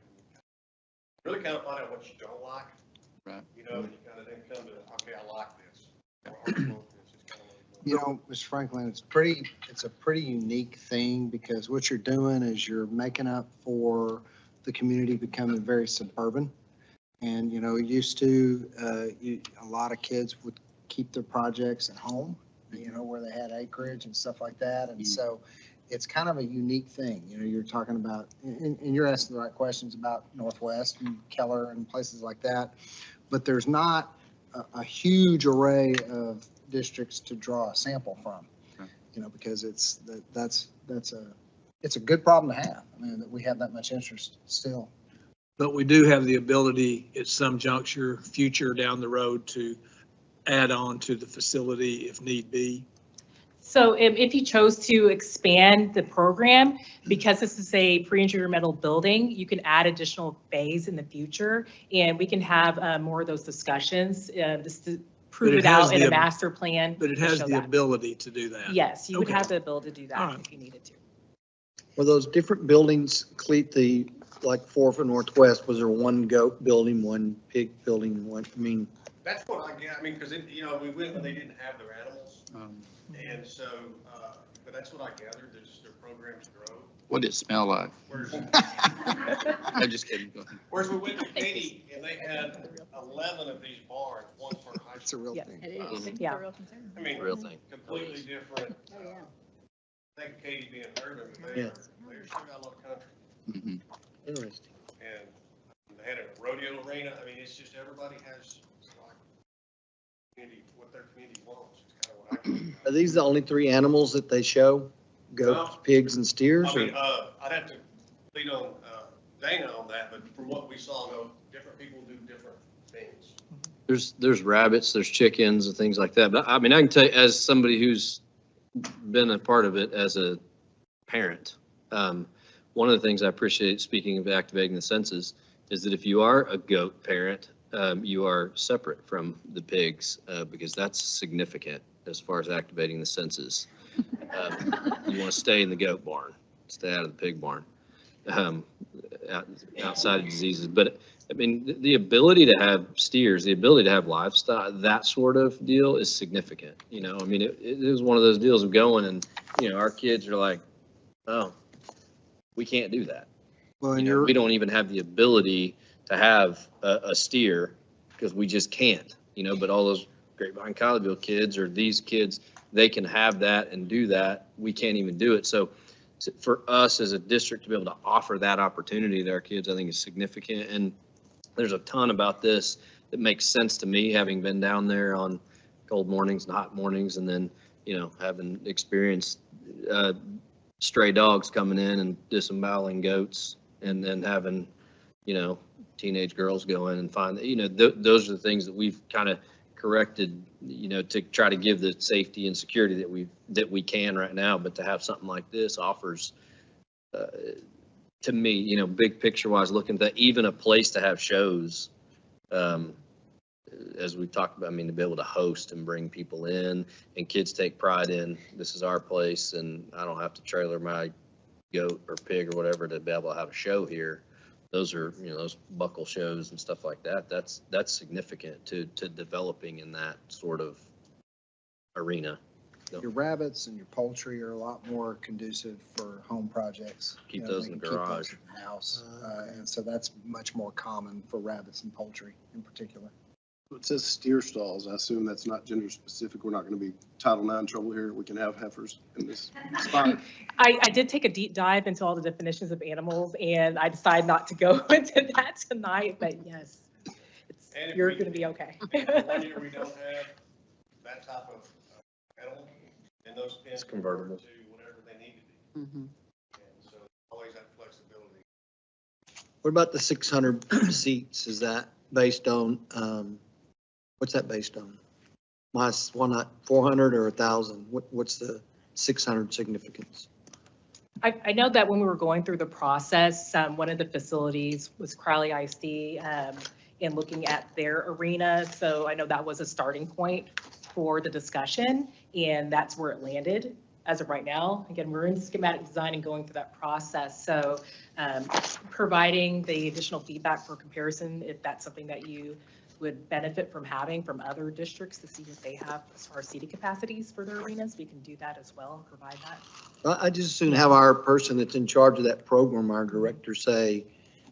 Speaker 3: Really kind of find out what you don't like.
Speaker 13: Right.
Speaker 3: You know, and you kind of then come to, okay, I like this. Or I don't like this. It's kind of like,
Speaker 4: You know, Mr. Franklin, it's a pretty unique thing because what you're doing is you're making up for the community becoming very suburban. And, you know, used to, a lot of kids would keep their projects at home, you know, where they had acreage and stuff like that. And so it's kind of a unique thing. You know, you're talking about, and you're asking the right questions about Northwest and Keller and places like that. But there's not a huge array of districts to draw a sample from, you know, because it's a good problem to have. I mean, that we have that much interest still.
Speaker 8: But we do have the ability at some juncture, future down the road, to add on to the facility if need be.
Speaker 11: So if you chose to expand the program, because this is a pre-engineered building, you can add additional bays in the future, and we can have more of those discussions, just to prove
Speaker 8: it
Speaker 11: it
Speaker 8: has
Speaker 11: out in
Speaker 8: the
Speaker 11: a master plan.
Speaker 8: But it
Speaker 11: to
Speaker 8: has
Speaker 11: show
Speaker 8: the
Speaker 11: that.
Speaker 8: ability to do that.
Speaker 11: Yes, you would
Speaker 8: Okay.
Speaker 11: have the ability to do
Speaker 8: All
Speaker 11: that
Speaker 8: right.
Speaker 11: if you needed to.
Speaker 10: Were those different buildings, Clete, like 4 for Northwest, was there one goat building, one pig building, one, I mean,
Speaker 3: that's what I get. I mean, because you know, we went when they didn't have their animals. And so, but that's what I gathered, their programs grow.
Speaker 13: What did it smell like?
Speaker 3: Whereas,
Speaker 13: I'm just kidding. Go ahead.
Speaker 3: whereas we went to Katy and they had 11 of these barns, one for high
Speaker 4: It's a
Speaker 3: school.
Speaker 4: real
Speaker 11: Yeah.
Speaker 4: thing.
Speaker 12: It is. It's
Speaker 11: Yeah.
Speaker 12: a real concern.
Speaker 3: I mean,
Speaker 6: Real thing.
Speaker 3: completely different. I think Katy being urban, but they're still got a lot of country.
Speaker 13: Mhm.
Speaker 10: interesting.
Speaker 3: And they had a rodeo arena. I mean, it's just everybody has like community, what their community wants. It's kind of what I.
Speaker 10: Are these the only 3 animals that they show? Goats,
Speaker 3: No.
Speaker 10: pigs, and steers?
Speaker 3: I mean,
Speaker 10: or-
Speaker 3: I'd have to lead on Dana on that, but from what we saw, no, different people do different things.
Speaker 6: There's rabbits, there's chickens and things like that. But I mean, I can tell you as somebody who's been a part of it as a parent, one of the things I appreciate, speaking of activating the senses, is that if you are a goat parent, you are separate from the pigs, because that's significant as far as activating the senses. You want to stay in the goat barn, stay out of the pig barn, outside of diseases. But I mean, the ability to have steers, the ability to have livestock, that sort of deal is significant. You know, I mean, it is one of those deals of going and, you know, our kids are like, oh, we can't do that.
Speaker 4: Well,
Speaker 6: You
Speaker 4: and
Speaker 6: know,
Speaker 4: you're,
Speaker 6: we don't even have the ability to have a steer because we just can't, you know, but all those Grapevine Colleyville kids or these kids, they can have that and do that. We can't even do it. So for us as a district to be able to offer that opportunity to our kids, I think is significant. And there's a ton about this that makes sense to me, having been down there on cold mornings and hot mornings, and then, you know, having experienced stray dogs coming in and disemboweling goats, and then having, you know, teenage girls go in and find, you know, those are the things that we've kind of corrected, you know, to try to give the safety and security that we can right now. But to have something like this offers, to me, you know, big picture wise, looking at that, even a place to have shows, as we talked about, I mean, to be able to host and bring people in, and kids take pride in, this is our place and I don't have to trailer my goat or pig or whatever to be able to have a show here. Those are, you know, those buckle shows and stuff like that. That's significant to developing in that sort of arena.
Speaker 4: your rabbits and your poultry are a lot more conducive for home projects.
Speaker 6: Keep
Speaker 4: You know,
Speaker 6: those
Speaker 4: they
Speaker 6: in the
Speaker 4: can keep those
Speaker 6: garage.
Speaker 4: in the house. And so that's much more common for rabbits and poultry in particular.
Speaker 7: It says steer stalls. I assume that's not gender specific. We're not going to be Title IX trouble here. We can have heifers in this spot.
Speaker 11: I did take a deep dive into all the definitions of animals, and I decided not to go into that tonight, but yes,
Speaker 3: And if
Speaker 11: you're
Speaker 3: we-
Speaker 11: going to be okay.
Speaker 3: One year we don't have that type of animal, and those pens
Speaker 6: It's convertible.
Speaker 3: convert to whatever they need to be. And so always that flexibility.
Speaker 10: What about the 600 seats? Is that based on, what's that based on? Why not 400 or 1,000? What's the 600 significance?
Speaker 11: I know that when we were going through the process, one of the facilities was Crowley ISD, in looking at their arena. So I know that was a starting point for the discussion, and that's where it landed as of right now. Again, we're in schematic design and going through that process. So providing the additional feedback for comparison, if that's something that you would benefit from having from other districts to see what they have as far as seating capacities for their arenas, we can do that as well and provide that.
Speaker 10: I just soon have our person that's in charge of that program, our director, say,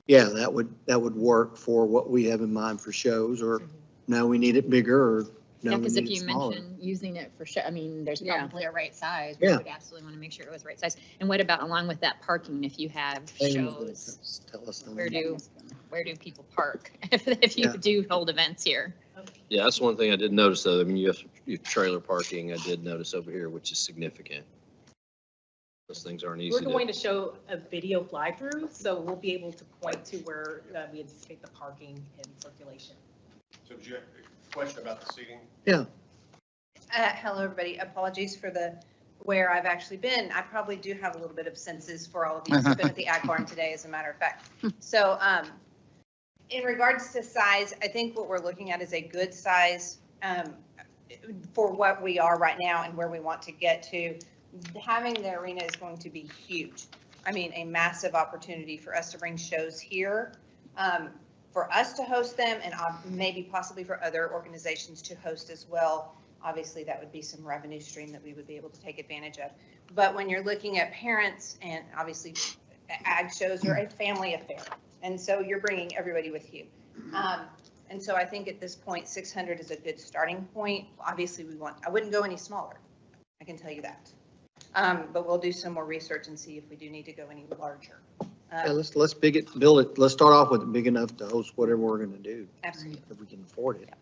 Speaker 10: yeah, that would work for what we have in mind for shows, or no, we need it bigger, or no,
Speaker 12: Yeah,
Speaker 10: we
Speaker 12: because if
Speaker 10: need it
Speaker 12: you
Speaker 10: smaller.
Speaker 12: mention using it for show, I mean, there's
Speaker 1: Yeah.
Speaker 12: probably a right size. We
Speaker 10: Yeah.
Speaker 12: would absolutely want to make sure it was right size. And what about along with that parking, if you have shows,
Speaker 10: Tell us.
Speaker 12: where do people park if you
Speaker 10: Yeah.
Speaker 12: do hold events here?
Speaker 6: Yeah, that's one thing I did notice though. I mean, you have trailer parking, I did notice over here, which is significant. Those things aren't
Speaker 11: We're
Speaker 6: easy
Speaker 11: going
Speaker 6: to,
Speaker 11: to show a video fly-through, so we'll be able to point to where we anticipate the parking and circulation.
Speaker 3: So did you have a question about the seating?
Speaker 14: Hello, everybody. Apologies for where I've actually been. I probably do have a little bit of senses for all of you. I've been at the Ag Barn today, as a matter of fact. So in regards to size, I think what we're looking at is a good size for what we are right now and where we want to get to. Having the arena is going to be huge. I mean, a massive opportunity for us to bring shows here, for us to host them, and maybe possibly for other organizations to host as well. Obviously, that would be some revenue stream that we would be able to take advantage of. But when you're looking at parents, and obviously ag shows are a family affair, and so you're bringing everybody with you. And so I think at this point, 600 is a good starting point. Obviously, I wouldn't go any smaller. I can tell you that. But we'll do some more research and see if we do need to go any larger.
Speaker 10: Yeah, let's build it. Let's start off with it big enough to host whatever we're gonna do,
Speaker 14: Absolutely.
Speaker 10: if we can afford it.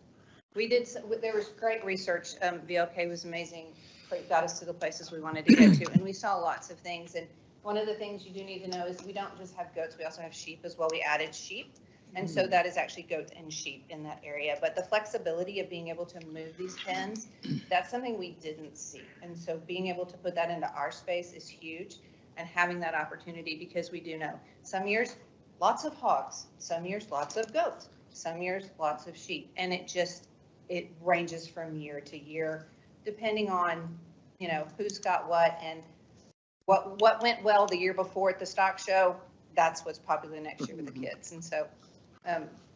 Speaker 14: We did, there was great research. VLK was amazing. It got us to the places we wanted to get to, and we saw lots of things. And one of the things you do need to know is we don't just have goats, we also have sheep as well. We added sheep. And so that is actually goats and sheep in that area. But the flexibility of being able to move these pens, that's something we didn't see. And so being able to put that into our space is huge, and having that opportunity, because we do know some years, lots of hogs, some years, lots of goats, some years, lots of sheep. And it ranges from year to year, depending on, who's got what and what went well the year before at the stock show. That's what's popular next year with the kids. And so,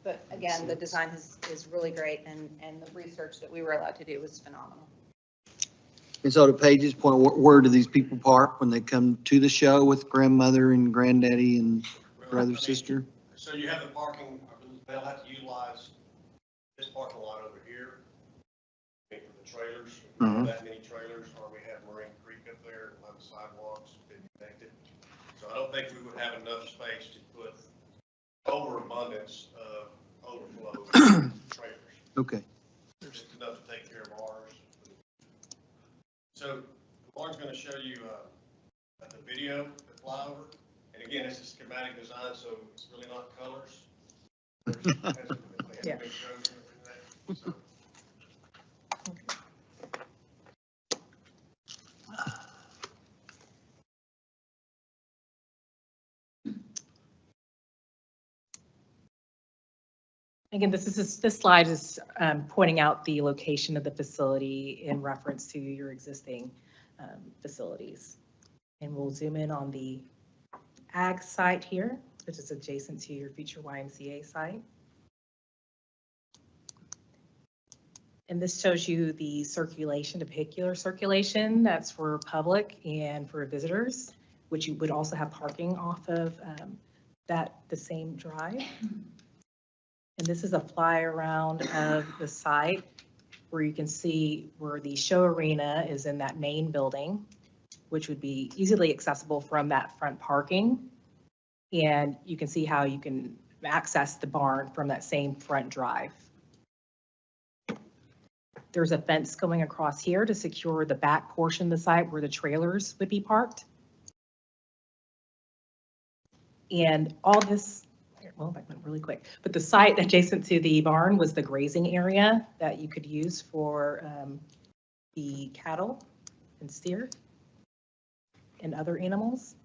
Speaker 14: but again, the design is really great, and the research that we were allowed to do was phenomenal.
Speaker 10: And so to Paige's point, where do these people park when they come to the show with grandmother and granddaddy and brother, sister?
Speaker 3: So you have the parking, they'll have to utilize this parking lot over here for the trailers. If we have that many trailers, or we have Marine Creek up there, a lot of sidewalks been connected. So I don't think we would have enough space to put overabundance of overflow trailers.
Speaker 10: Okay.
Speaker 3: Just enough to take care of ours. So Lauren's going to show you the video, the flyover. And again, it's a schematic design, so it's really not colors.
Speaker 11: Yeah.
Speaker 3: So.
Speaker 11: Again, this slide is pointing out the location of the facility in reference to your existing facilities. And we'll zoom in on the ag site here, which is adjacent to your future YMCA site. And this shows you the circulation, the vehicular circulation. That's for public and for visitors, which you would also have parking off of the same drive. And this is a fly around of the site where you can see where the show arena is in that main building, which would be easily accessible from that front parking. And you can see how you can access the barn from that same front drive. There's a fence going across here to secure the back portion of the site where the trailers would be parked. And all this, well, that went really quick, but the site adjacent to the barn was the grazing area that you could use for the cattle and steer and other animals.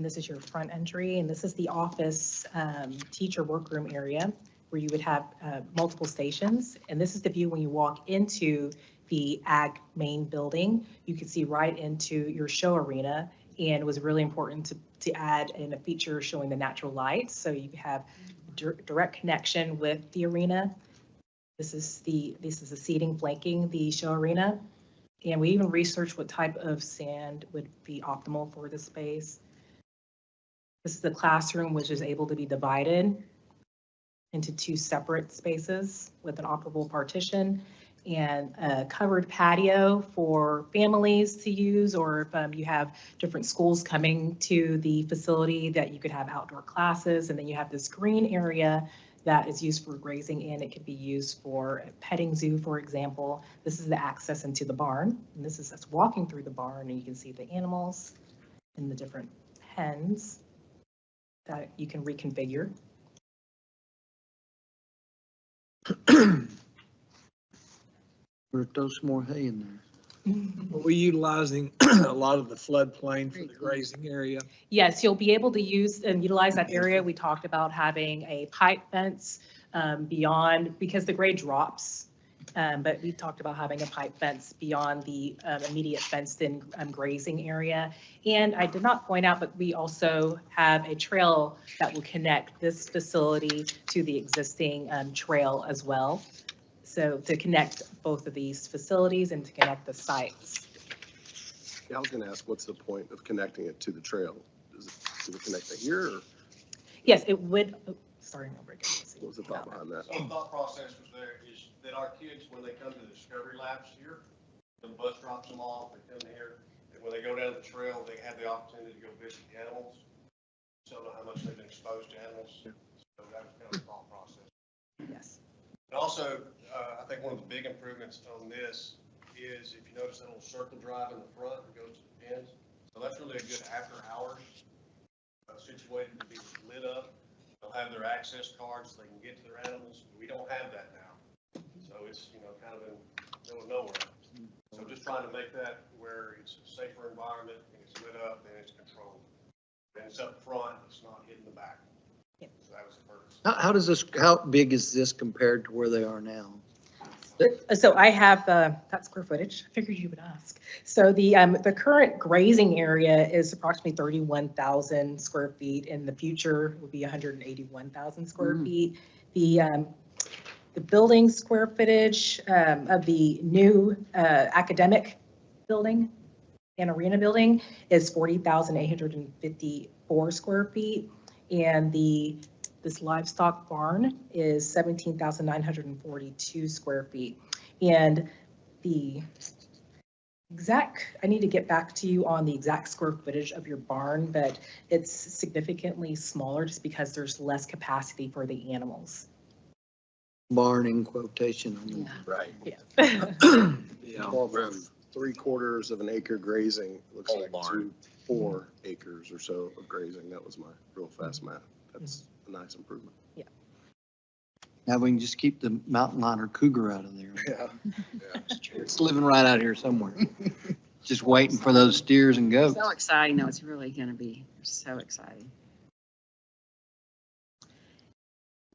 Speaker 11: And this is your front entry, and this is the office teacher workroom area where you would have multiple stations. And this is the view when you walk into the Ag main building. You can see right into your show arena, and it was really important to add in a feature showing the natural lights. So you have direct connection with the arena. This is the seating flanking the show arena. And we even researched what type of sand would be optimal for the space. This is the classroom, which is able to be divided into 2 separate spaces with an operable partition and a covered patio for families to use, or if you have different schools coming to the facility, that you could have outdoor classes. And then you have this green area that is used for grazing, and it could be used for a petting zoo, for example. This is the access into the barn, and this is us walking through the barn, and you can see the animals and the different pens that you can reconfigure.
Speaker 10: Or throw some more hay in there.
Speaker 8: Are we utilizing a lot of the floodplain for the grazing area?
Speaker 11: Yes, you'll be able to use and utilize that area. We talked about having a pipe fence beyond, because the grade drops. But we talked about having a pipe fence beyond the immediate fenced-in grazing area. And I did not point out, but we also have a trail that will connect this facility to the existing trail as well. So to connect both of these facilities and to connect the sites.
Speaker 7: Yeah, I was gonna ask, what's the point of connecting it to the trail? Does it connect it here, or
Speaker 11: Yes, it would, oh, sorry, no break.
Speaker 7: what was the thought behind that?
Speaker 3: So the thought process was there is that our kids, when they come to the Discovery Labs here, the bus drops them off, they come here, and when they go down the trail, they have the opportunity to go visit the animals. So I don't know how much they've been exposed to animals, so that was kind of the thought process.
Speaker 11: Yes.
Speaker 3: And also, I think one of the big improvements on this is, if you notice that little circle drive in the front that goes to the pens, so that's really a good after hours situated to be lit up. They'll have their access cards, so they can get to their animals. We don't have that now. So it's, kind of in the middle of nowhere. So just trying to make that where it's a safer environment, and it's lit up, and it's controlled. And it's up front, it's not hitting the back. So that was the purpose.
Speaker 10: How big is this compared to where they are now?
Speaker 11: So I have that square footage. I figured you would ask. So the current grazing area is approximately 31,000 square feet. In the future would be 181,000 square feet. The building square footage of the new academic building and arena building is 40,854 square feet. And this livestock barn is 17,942 square feet. And the exact, I need to get back to you on the exact square footage of your barn, but it's significantly smaller just because there's less capacity for the animals.
Speaker 10: Barn in quotation.
Speaker 7: Right.
Speaker 11: Yeah.
Speaker 7: Well, from 3/4 of an acre grazing, it looks
Speaker 6: Whole
Speaker 7: like
Speaker 6: barn.
Speaker 7: 4 acres or so of grazing. That was my real fast math. That's a nice improvement.
Speaker 10: Now we can just keep the mountain lion or cougar out of there.
Speaker 7: Yeah.
Speaker 10: It's living right out here somewhere. Just waiting for those steers and goats.
Speaker 1: So exciting, though. It's really going to be so exciting.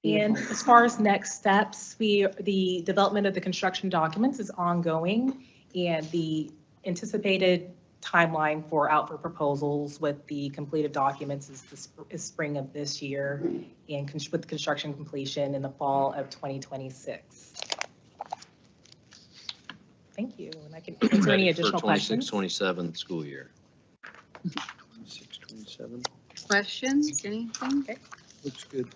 Speaker 11: And as far as next steps, the development of the construction documents is ongoing, and the anticipated timeline out for proposals with the completed documents is spring of this year, and with construction completion in the fall of 2026. Thank you, and I can answer any additional questions.
Speaker 6: 26-27 school year.
Speaker 10: 26, 27.
Speaker 1: Questions, anything?
Speaker 11: Okay.
Speaker 10: Looks good.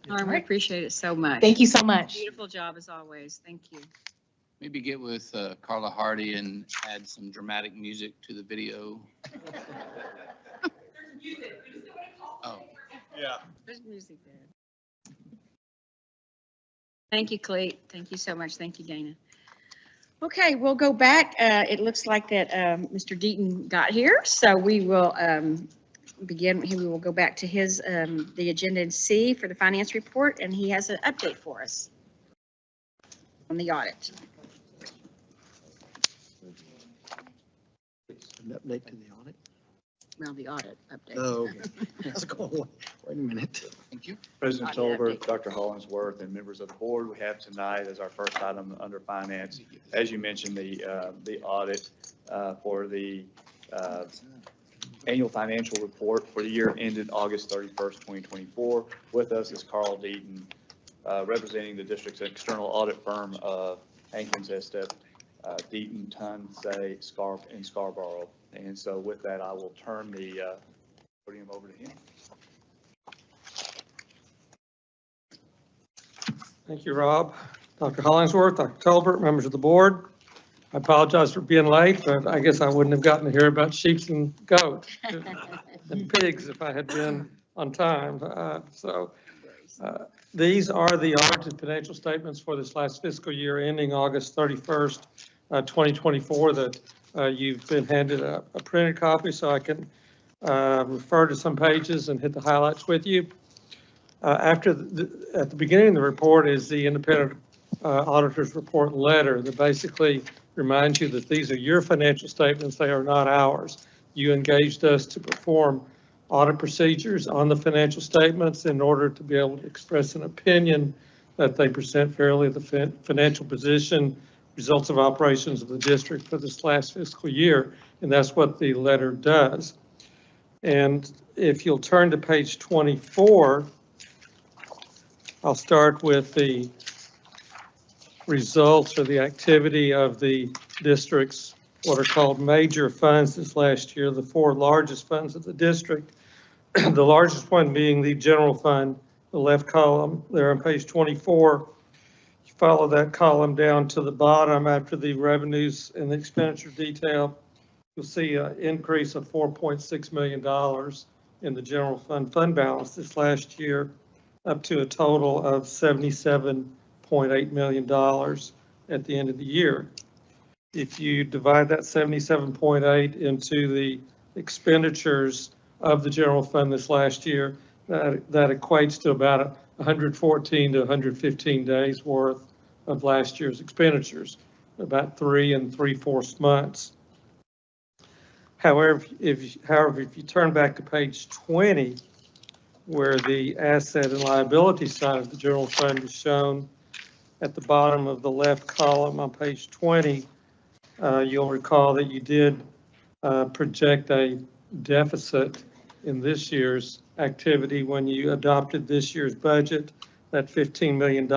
Speaker 1: We appreciate it so much.
Speaker 11: Thank you so much.
Speaker 1: Beautiful job as always. Thank you.
Speaker 13: Maybe get with Carla Hardy and add some dramatic music to the video. Oh,
Speaker 8: Yeah.
Speaker 1: There's music there. Thank you, Cleet. Thank you so much. Thank you, Dana. Okay, we'll go back. It looks like that Mr. Deaton got here, so we will begin. We will go back to his the agenda in C for the finance report, and he has an update for us on the audit.
Speaker 10: An update to the audit.
Speaker 1: around the audit update.
Speaker 10: Oh, okay. Let's go. Wait a minute.
Speaker 13: Thank you.
Speaker 9: President
Speaker 1: Audit
Speaker 9: Tolbert,
Speaker 1: update.
Speaker 9: Dr. Hollingsworth, and members of the board, we have tonight as our first item under finance, as you mentioned, the audit for the annual financial report for the year ended August 31st, 2024. With us is Carl Deaton, representing the district's external audit firm of Hankins Estep, Deaton, Tunn, Say, in Scarborough. And so with that, I will turn the podium over to him.
Speaker 15: Thank you, Rob. Dr. Hollingsworth, Dr. Tolbert, members of the board. I apologize for being late, but I guess I wouldn't have gotten to hear about sheep and goats and pigs if I had been on time. These are the audited financial statements for this last fiscal year ending August 31st, 2024 that you've been handed a printed copy, so I can refer to some pages and hit the highlights with you. At the beginning of the report is the independent auditor's report letter that basically reminds you that these are your financial statements, they are not ours. You engaged us to perform audit procedures on the financial statements in order to be able to express an opinion that they present fairly the financial position, results of operations of the district for this last fiscal year, and that's what the letter does. And if you'll turn to page 24, I'll start with the results or the activity of the district's what are called major funds this last year, the four largest funds of the district. The largest one being the general fund, the left column there on page 24. You follow that column down to the bottom after the revenues and the expenditure detail. You'll see an increase of $4.6 million in the general fund balance this last year, up to a total of $77.8 million at the end of the year. If you divide that 77.8 into the expenditures of the general fund this last year, that equates to about 114 to 115 days worth of last year's expenditures, about 3 3/4 months. However, if you turn back to page 20, where the asset and liability side of the general fund is shown at the bottom of the left column on page 20, you'll recall that you did project a deficit in this year's activity when you adopted this year's budget. That $15 million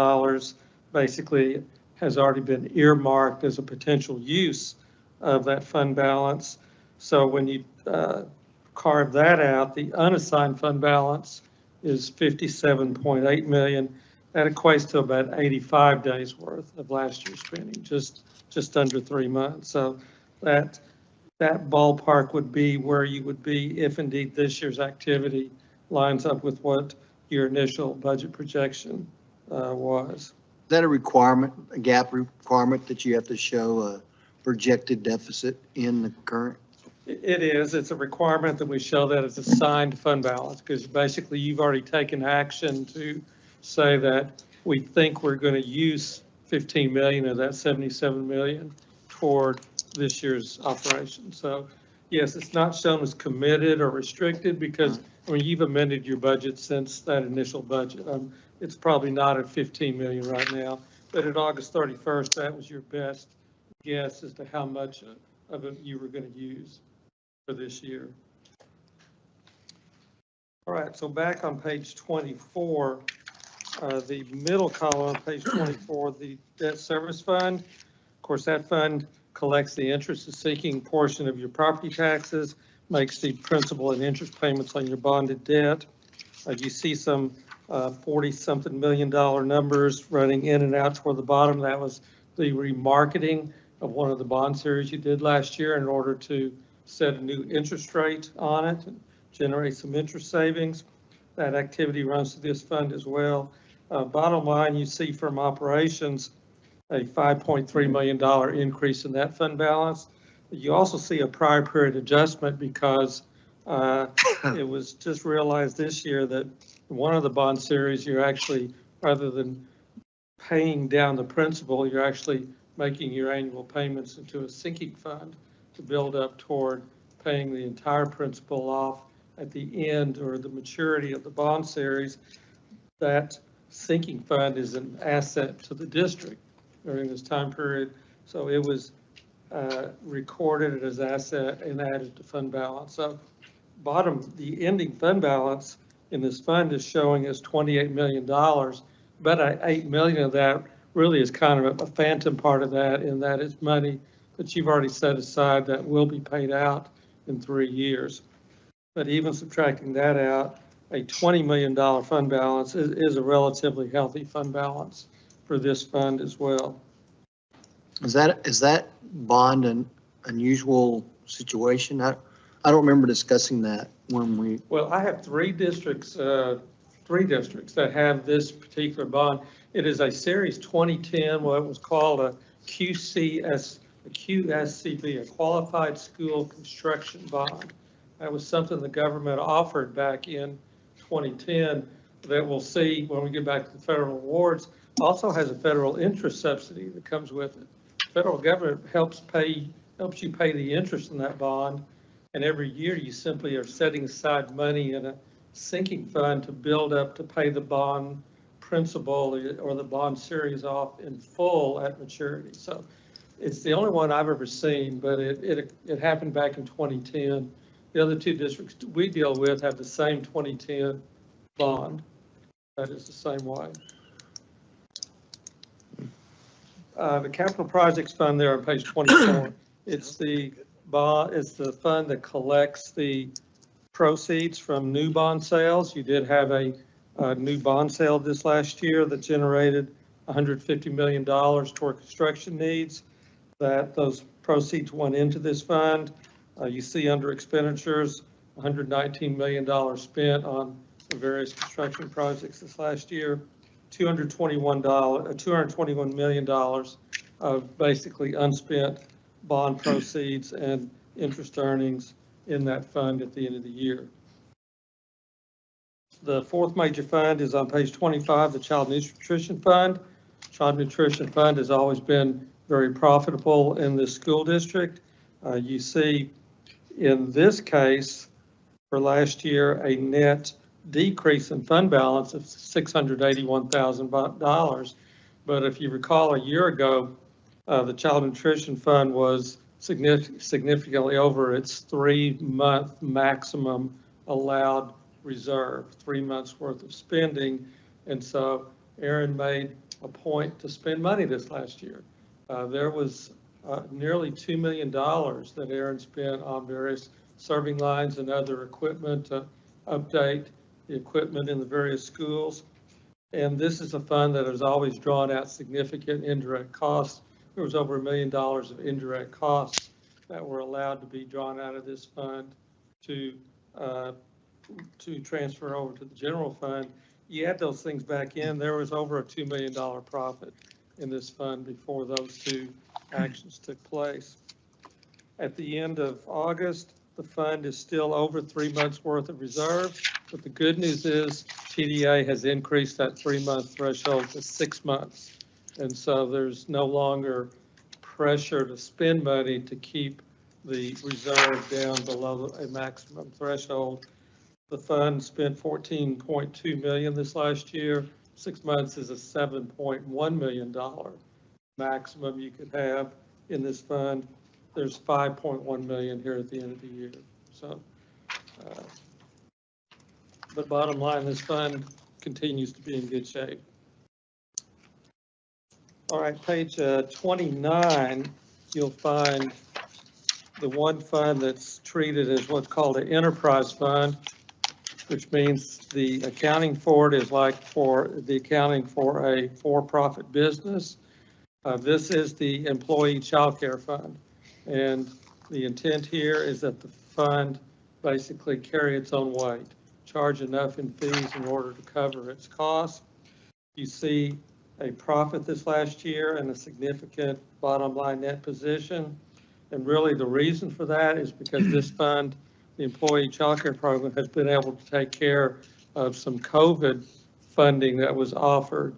Speaker 15: basically has already been earmarked as a potential use of that fund balance. So when you carve that out, the unassigned fund balance is $57.8 million. That equates to about 85 days worth of last year's spending, just under 3 months. So that ballpark would be where you would be if indeed this year's activity lines up with what your initial budget projection was.
Speaker 10: Is that a requirement, a gap requirement that you have to show a projected deficit in the current?
Speaker 15: It is. It's a requirement that we show that it's assigned fund balance, because basically you've already taken action to say that we think we're going to use 15 million of that 77 million toward this year's operation. So yes, it's not shown as committed or restricted because you've amended your budget since that initial budget. It's probably not at 15 million right now, but at August 31st, that was your best guess as to how much of it you were going to use for this year. All right, so back on page 24, the middle column on page 24, the debt service fund. Of course, that fund collects the interest-seeking portion of your property taxes, makes the principal and interest payments on your bonded debt. You see some 40-something million dollar numbers running in and out toward the bottom. That was the remarketing of one of the bond series you did last year in order to set a new interest rate on it and generate some interest savings. That activity runs to this fund as well. Bottom line, you see from operations a $5.3 million increase in that fund balance. You also see a prior period adjustment because it was just realized this year that one of the bond series, you're actually, rather than paying down the principal, you're actually making your annual payments into a sinking fund to build up toward paying the entire principal off at the end or the maturity of the bond series, that sinking fund is an asset to the district during this time period. So it was recorded as asset and added to fund balance. So the ending fund balance in this fund is showing as $28 million. About 8 million of that really is kind of a phantom part of that, in that it's money that you've already set aside that will be paid out in 3 years. But even subtracting that out, a $20 million fund balance is a relatively healthy fund balance for this fund as well.
Speaker 10: Is that bond an unusual situation? I don't remember discussing that when we.
Speaker 15: Well, I have three districts that have this particular bond. It is a Series 2010, what was called a QSCB, a Qualified School Construction Bond. That was something the government offered back in 2010 that we'll see when we get back to the federal awards. Also has a federal interest subsidy that comes with it. The federal government helps you pay the interest in that bond, and every year you simply are setting aside money in a sinking fund to build up to pay the bond principal or the bond series off in full at maturity. So it's the only one I've ever seen, but it happened back in 2010. The other two districts we deal with have the same 2010 bond. That is the same way. The capital projects fund there on page 24. It's the fund that collects the proceeds from new bond sales. You did have a new bond sale this last year that generated $150 million toward construction needs. Those proceeds went into this fund. You see under expenditures, $119 million spent on the various construction projects this last year. $221 million of basically unspent bond proceeds and interest earnings in that fund at the end of the year. The fourth major fund is on page 25, the Child Nutrition Fund. Child Nutrition Fund has always been very profitable in this school district. You see in this case for last year a net decrease in fund balance of $681,000. But if you recall, a year ago, the Child Nutrition Fund was significantly over its 3-month maximum allowed reserve, 3 months worth of spending. And so Aaron made a point to spend money this last year. There was nearly $2 million that Aaron spent on various serving lines and other equipment to update the equipment in the various schools. And this is a fund that has always drawn out significant indirect costs. There was over $1 million of indirect costs that were allowed to be drawn out of this fund to transfer over to the general fund. You add those things back in, there was over a $2 million profit in this fund before those two actions took place. At the end of August, the fund is still over 3 months worth of reserve, but the good news is TDA has increased that 3-month threshold to 6 months. And so there's no longer pressure to spend money to keep the reserve down below a maximum threshold. The fund spent $14.2 million this last year. 6 months is a $7.1 million maximum you could have in this fund. There's $5.1 million here at the end of the year. So, but bottom line, this fund continues to be in good shape. All right, page 29, you'll find the one fund that's treated as what's called an enterprise fund, which means the accounting for it is like for the accounting for a for-profit business. This is the employee child care fund. And the intent here is that the fund basically carry its own weight, charge enough in fees in order to cover its costs. You see a profit this last year and a significant bottom line net position. And really the reason for that is because this fund, the employee child care program, has been able to take care of some COVID funding that was offered,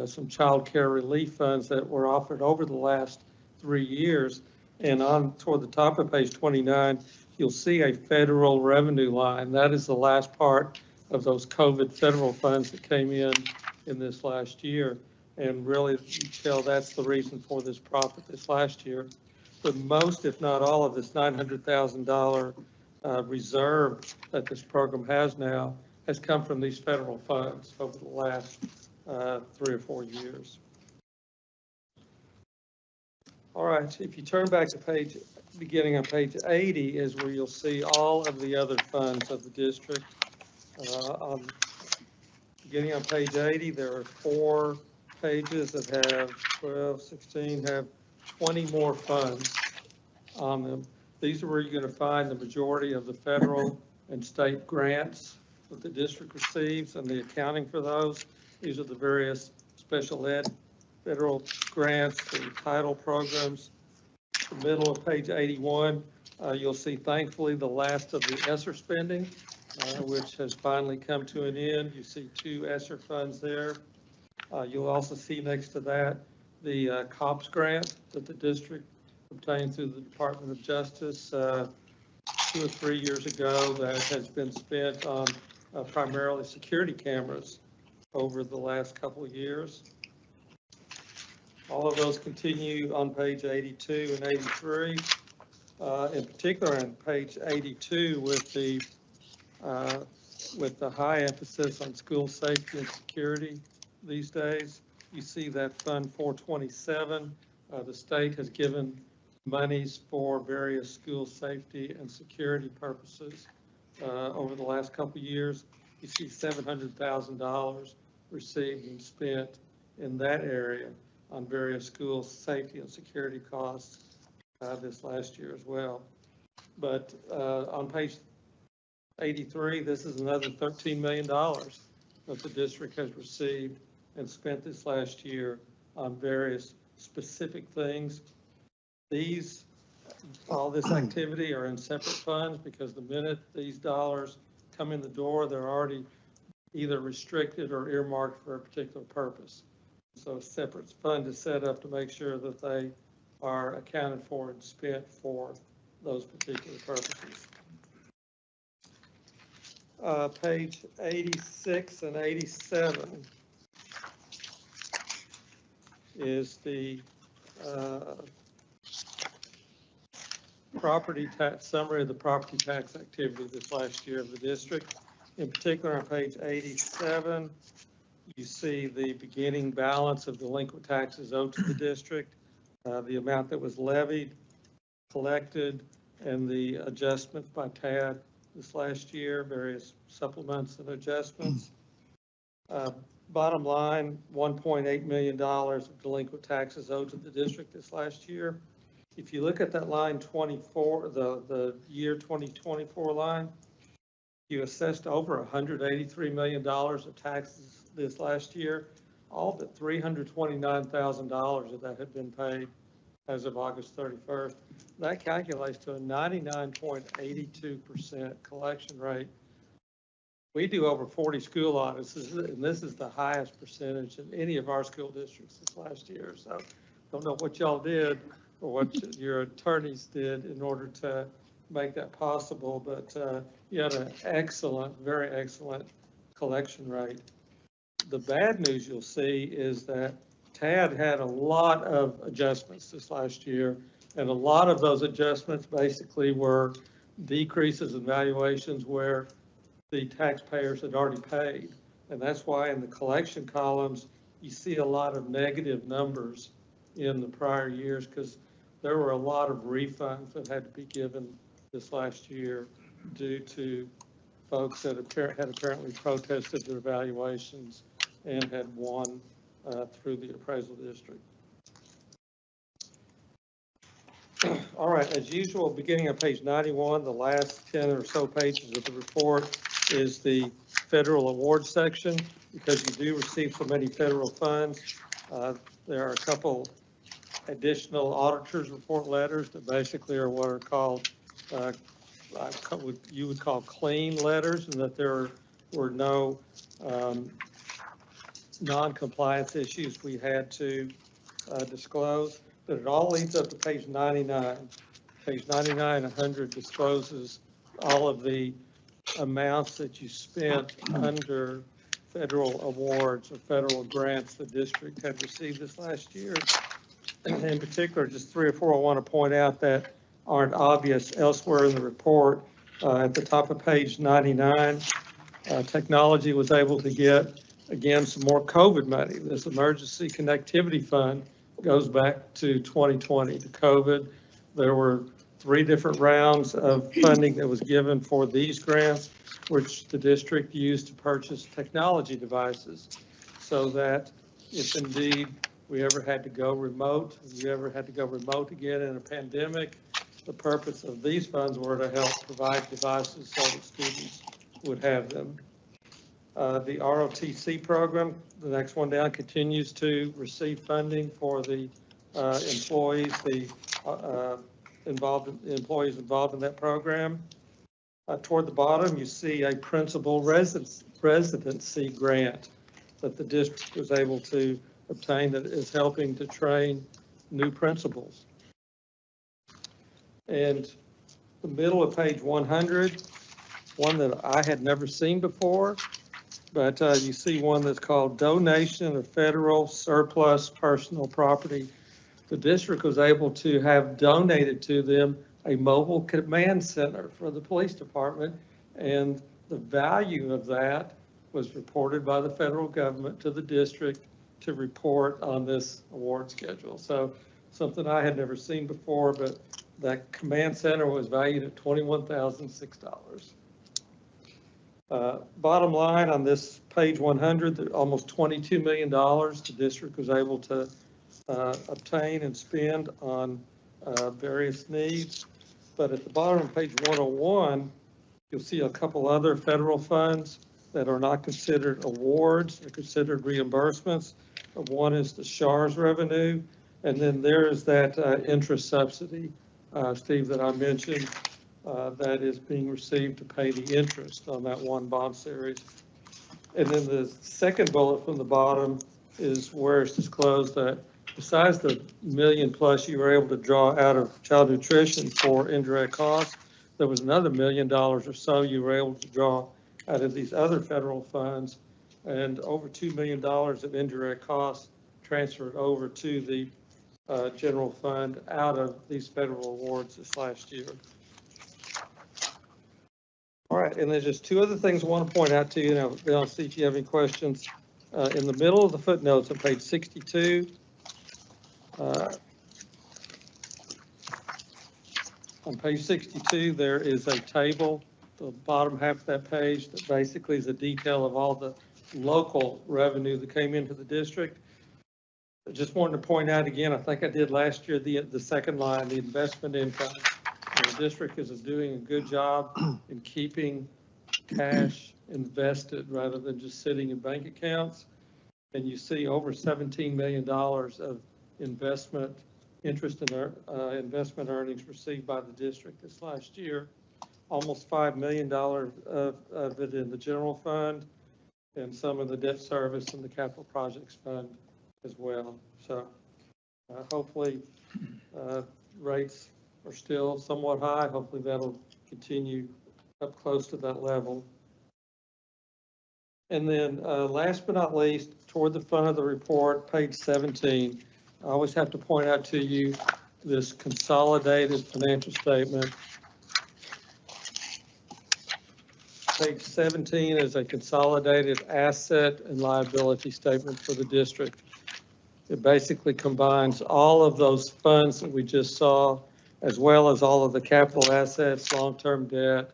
Speaker 15: some child care relief funds that were offered over the last 3 years. And on toward the top of page 29, you'll see a federal revenue line. That is the last part of those COVID federal funds that came in this last year. And really, you tell that's the reason for this profit this last year. But most, if not all of this $900,000 reserve that this program has now has come from these federal funds over the last 3 or 4 years. All right, if you turn back to beginning on page 80 is where you'll see all of the other funds of the district. Beginning on page 80, there are 4 pages that have 12, 16, have 20 more funds on them. These are where you're going to find the majority of the federal and state grants that the district receives and the accounting for those. These are the various special ed federal grants, the title programs. The middle of page 81, you'll see thankfully the last of the ESSER spending, which has finally come to an end. You see 2 ESSER funds there. You'll also see next to that the COPS grant that the district obtained through the Department of Justice 2 or 3 years ago that has been spent on primarily security cameras over the last couple of years. All of those continue on page 82 and 83. In particular on page 82 with the high emphasis on school safety and security these days. You see that Fund 427, the state has given monies for various school safety and security purposes over the last couple of years. You see $700,000 received and spent in that area on various school safety and security costs this last year as well. But on page 83, this is another $13 million that the district has received and spent this last year on various specific things. All this activity are in separate funds because the minute these dollars come in the door, they're already either restricted or earmarked for a particular purpose. So a separate fund is set up to make sure that they are accounted for and spent for those particular purposes. Page 86 and 87 is the property tax summary of the property tax activity this last year of the district. In particular, on page 87, you see the beginning balance of delinquent taxes owed to the district, the amount that was levied, collected, and the adjustments by TAD this last year, various supplements and adjustments. Bottom line, $1.8 million of delinquent taxes owed to the district this last year. If you look at that line 24, the year 2024 line, you assessed over $183 million of taxes this last year. All but $329,000 of that had been paid as of August 31st. That calculates to a 99.82% collection rate. We do over 40 school audits, and this is the highest percentage in any of our school districts this last year. So don't know what y'all did or what your attorneys did in order to make that possible, but you had an excellent, very excellent collection rate. The bad news you'll see is that TAD had a lot of adjustments this last year, and a lot of those adjustments basically were decreases in valuations where the taxpayers had already paid. And that's why in the collection columns, you see a lot of negative numbers in the prior years because there were a lot of refunds that had to be given this last year due to folks that had apparently protested their valuations and had won through the appraisal district. All right, as usual, beginning on page 91, the last 10 or so pages of the report is the federal award section. Because you do receive so many federal funds, there are a couple additional auditors report letters that basically are what are called, you would call clean letters, and that there were no non-compliance issues we had to disclose. But it all leads up to page 99. page 99, 100 discloses all of the amounts that you spent under federal awards or federal grants the district had received this last year. In particular, just 3 or 4 I want to point out that aren't obvious elsewhere in the report. At the top of page 99, technology was able to get, again, some more COVID money. This emergency connectivity fund goes back to 2020 to COVID. There were 3 different rounds of funding that was given for these grants, which the district used to purchase technology devices, so that if indeed we ever had to go remote, again in a pandemic, the purpose of these funds were to help provide devices so that students would have them. The ROTC program, the next one down, continues to receive funding for the employees, employees involved in that program. Toward the bottom, you see a principal residency grant that the district was able to obtain that is helping to train new principals. And the middle of page 100, one that I had never seen before, but you see one that's called Donation of Federal Surplus Personal Property. The district was able to have donated to them a mobile command center for the police department, and the value of that was reported by the federal government to the district to report on this award schedule. So something I had never seen before, but that command center was valued at $21,006. Bottom line on this page 100, almost $22 million the district was able to obtain and spend on various needs. But at the bottom of page 101, you'll see a couple other federal funds that are not considered awards, they're considered reimbursements. One is the SHARS revenue, and then there is that interest subsidy, Steve, that I mentioned, that is being received to pay the interest on that one bond series. And then the second bullet from the bottom is where it's disclosed that besides the $1 million plus you were able to draw out of child nutrition for indirect costs, there was another $1 million or so you were able to draw out of these other federal funds, and over $2 million of indirect costs transferred over to the general fund out of these federal awards this last year. All right, and there's just 2 other things I want to point out to you, and I'll see if you have any questions. In the middle of the footnotes on page 62, on page 62, there is a table, the bottom half of that page, that basically is a detail of all the local revenue that came into the district. I just wanted to point out again, I think I did last year, the second line, the investment income. The district is doing a good job in keeping cash invested rather than just sitting in bank accounts. And you see over $17 million of investment interest in investment earnings received by the district this last year. Almost $5 million of it in the general fund, and some of the debt service and the capital projects fund as well. So hopefully rates are still somewhat high. Hopefully that'll continue up close to that level. And then last but not least, toward the front of the report, page 17, I always have to point out to you this consolidated financial statement. Page 17 is a consolidated asset and liability statement for the district. It basically combines all of those funds that we just saw, as well as all of the capital assets, long-term debt,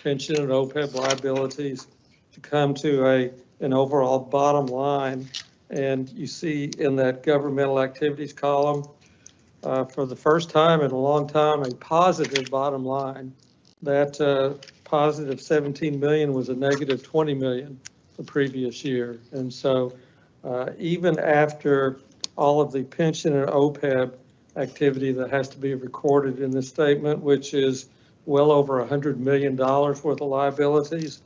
Speaker 15: pension and OPEB liabilities, to come to an overall bottom line. And you see in that governmental activities column, for the first time in a long time, a positive bottom line. That positive 17 million was a negative 20 million the previous year. And so even after all of the pension and OPEB activity that has to be recorded in this statement, which is well over $100 million worth of liabilities,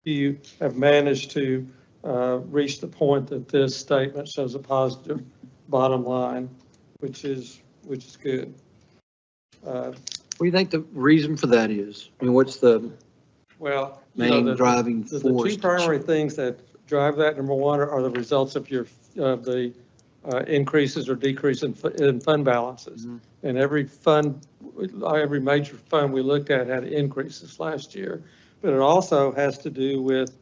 Speaker 15: you have managed to reach the point that this statement shows a positive bottom line, which is good.
Speaker 10: What do you think the reason for that is? I mean, what's the
Speaker 15: Well, you know,
Speaker 10: main driving
Speaker 15: the
Speaker 10: force?
Speaker 15: two primary things that drive that, number one, are the results of the increases or decrease in fund balances.
Speaker 10: Mhm.
Speaker 15: And every major fund we looked at had increases last year. But it also has to do with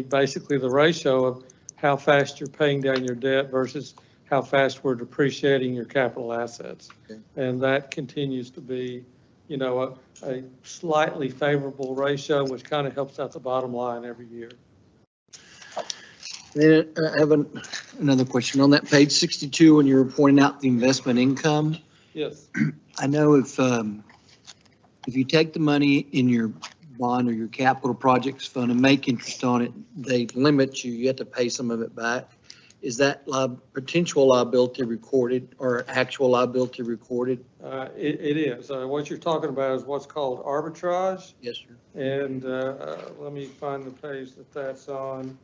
Speaker 15: basically the ratio of how fast you're paying down your debt versus how fast we're depreciating your capital assets.
Speaker 10: Okay.
Speaker 15: And that continues to be, you know, a slightly favorable ratio, which kind of helps out the bottom line every year.
Speaker 10: Then I have another question. On that page 62, when you were pointing out the investment income,
Speaker 15: Yes.
Speaker 10: I know if you take the money in your bond or your capital projects fund and make interest on it, they limit you, you have to pay some of it back. Is that potential liability recorded or actual liability recorded?
Speaker 15: It is. What you're talking about is what's called arbitrage.
Speaker 10: Yes, sir.
Speaker 15: And let me find the page that's on.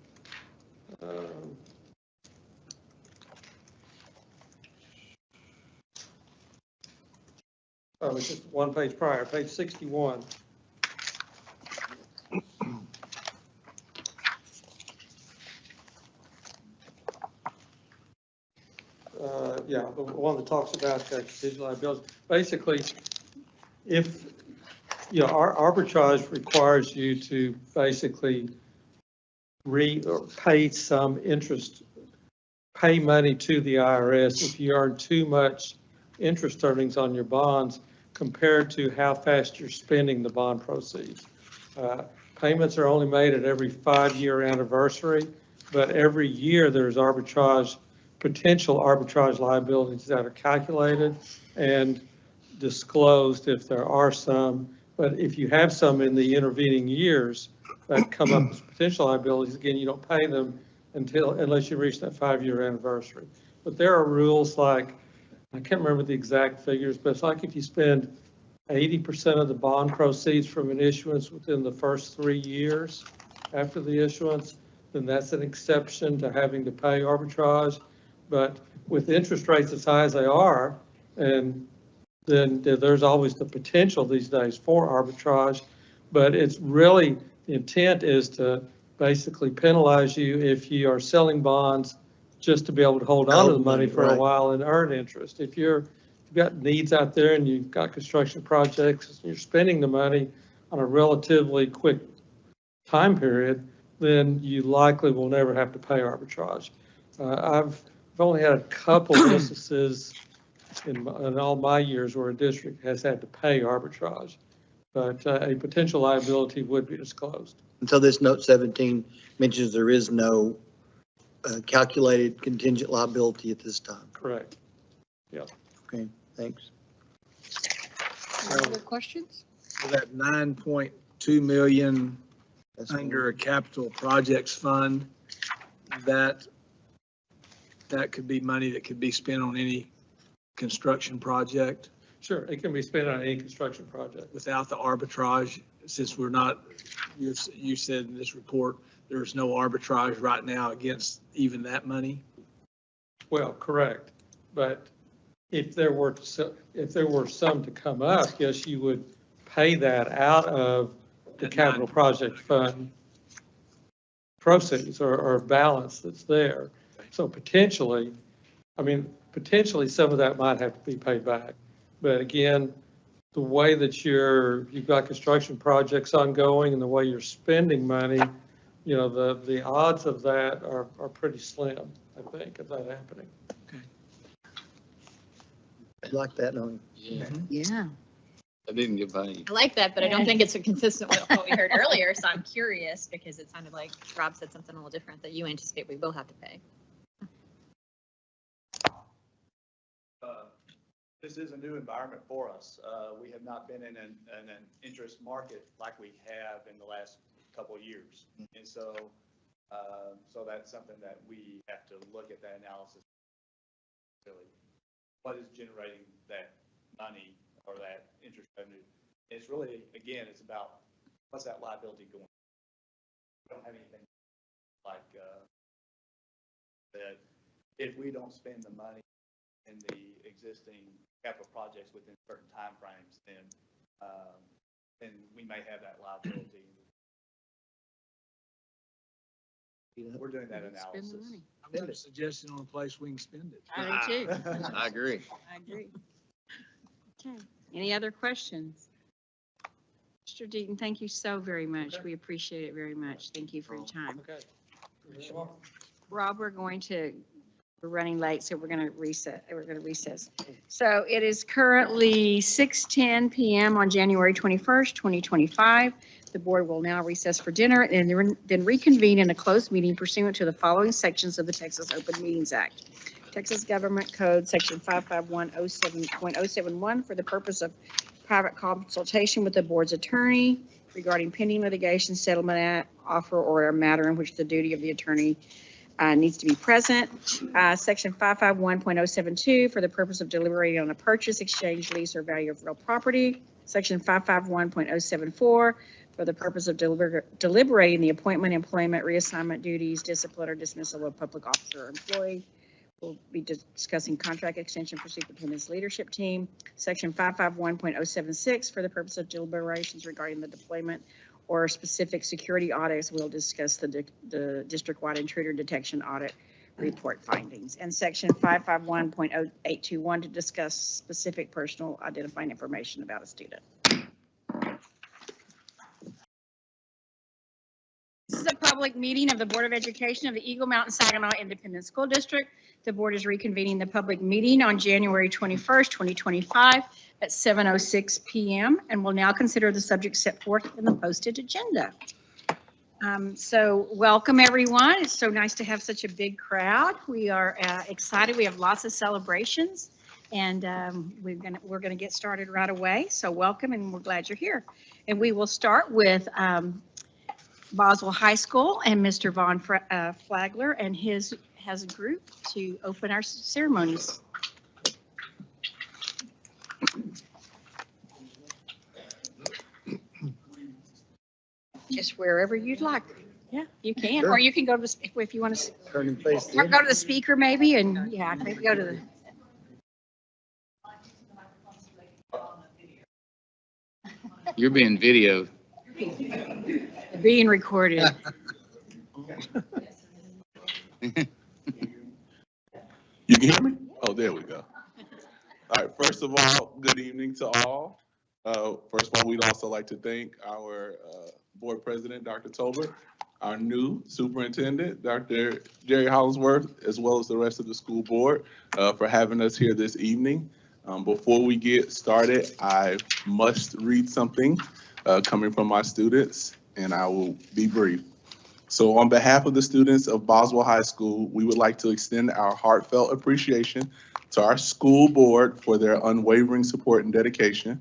Speaker 15: Oh, it's just one page prior, page 61. Yeah, the one that talks about contingent liabilities. Basically, if, you know, our arbitrage requires you to basically or pay some interest, pay money to the IRS if you earn too much interest earnings on your bonds compared to how fast you're spending the bond proceeds. Payments are only made at every 5-year anniversary, but every year there's potential arbitrage liabilities that are calculated and disclosed if there are some. But if you have some in the intervening years that come up as potential liabilities, again, you don't pay them unless you reach that 5-year anniversary. But there are rules like, I can't remember the exact figures, but it's like if you spend 80% of the bond proceeds from an issuance within the first 3 years after the issuance, then that's an exception to having to pay arbitrage. But with interest rates as high as they are, and then there's always the potential these days for arbitrage. But it's really, the intent is to basically penalize you if you are selling bonds just to be able to hold on to the money for a while and earn interest. If you've got needs out there and you've got construction projects, and you're spending the money on a relatively quick time period, then you likely will never have to pay arbitrage. I've only had a couple instances in all my years where a district has had to pay arbitrage, but a potential liability would be disclosed.
Speaker 10: Until this note 17 mentions there is no calculated contingent liability at this time.
Speaker 15: Correct. Yeah.
Speaker 10: Okay, thanks.
Speaker 1: Any other questions?
Speaker 16: For that 9.2 million under a capital projects fund, that could be money that could be spent on any construction project
Speaker 15: Sure, it can be spent on any construction project.
Speaker 16: without the arbitrage, since we're not, you said in this report, there's no arbitrage right now against even that money?
Speaker 15: Well, correct. But if there were some to come up, yes, you would pay that out of the capital project fund proceeds or balance that's there. So potentially some of that might have to be paid back. But again, the way that you've got construction projects ongoing and the way you're spending money, you know, the odds of that are pretty slim, I think, of that happening.
Speaker 10: I like that, don't
Speaker 13: Yeah,
Speaker 12: Yeah,
Speaker 13: I didn't get paid.
Speaker 12: I like that, but I don't think it's consistent with what we heard earlier, so I'm curious because it sounded like Rob said something a little different that you anticipate we will have to pay.
Speaker 9: This is a new environment for us. We have not been in an interest market like we have in the last couple of years. And so that's something that we have to look at that analysis. Really, what is generating that money or that interest revenue? It's really, again, it's about what's that liability going? We don't have anything like that. If we don't spend the money in the existing capital projects within certain timeframes, then And we may have that liability. We're doing that
Speaker 1: Spend the
Speaker 9: analysis.
Speaker 1: money.
Speaker 16: I've got a suggestion on a place we can spend it.
Speaker 1: I do too.
Speaker 6: I agree.
Speaker 1: I agree. Okay, any other questions? Mr. Deaton, thank you so very much. We appreciate it very much. Thank you for your time. Rob, we're running late, so we're going to recess. So it is currently 6:10 PM on January 21st, 2025. The board will now recess for dinner and then reconvene in a closed meeting pursuant to the following sections of the Texas Open Meetings Act. Texas Government Code, Section 55107.071, for the purpose of private consultation with the board's attorney regarding pending litigation, settlement, offer, or a matter in which the duty of the attorney needs to be present. Section 551.072, for the purpose of deliberating on a purchase, exchange, lease, or value of real property. Section 551.074, for the purpose of deliberating the appointment, employment, reassignment duties, discipline, or dismissal of a public officer or employee. We'll be discussing contract extension for superintendent's leadership team. Section 551.076, for the purpose of deliberations regarding the deployment or specific security audits. We'll discuss the district-wide intruder detection audit report findings. And section 551.0821, to discuss specific personal identifying information about a student. This is a public meeting of the Board of Education of the Eagle Mountain Saginaw Independent School District. The board is reconvening the public meeting on January 21st, 2025 at 7:06 PM and will now consider the subject set forth in the posted agenda. So welcome everyone. It's so nice to have such a big crowd. We are excited. We have lots of celebrations and we're gonna get started right away. So welcome and we're glad you're here. And we will start with Boswell High School and Mr. Vaughn Flagler and has a group to open our ceremonies. Just wherever you'd like. Yeah, you can,
Speaker 10: Sure.
Speaker 1: or you can go to the, if you want to,
Speaker 10: Turn and face
Speaker 1: or
Speaker 10: the
Speaker 1: go to the speaker maybe, and yeah, maybe go to the.
Speaker 13: You're being videoed.
Speaker 1: Being recorded.
Speaker 17: You can hear me? Oh, there we go. All right, first of all, good evening to all. First of all, we'd also like to thank our board president, Dr. Tolbert, our new superintendent, Dr. Jerry Hollingsworth, as well as the rest of the school board for having us here this evening. Before we get started, I must read something coming from my students, and I will be brief. So on behalf of the students of Boswell High School, we would like to extend our heartfelt appreciation to our school board for their unwavering support and dedication.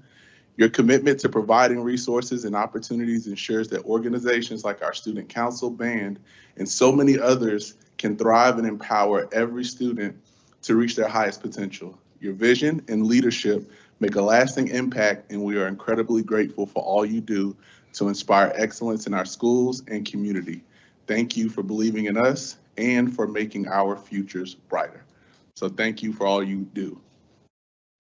Speaker 17: Your commitment to providing resources and opportunities ensures that organizations like our student council, band, and so many others can thrive and empower every student to reach their highest potential. Your vision and leadership make a lasting impact, and we are incredibly grateful for all you do to inspire excellence in our schools and community. Thank you for believing in us and for making our futures brighter. So thank you for all you do.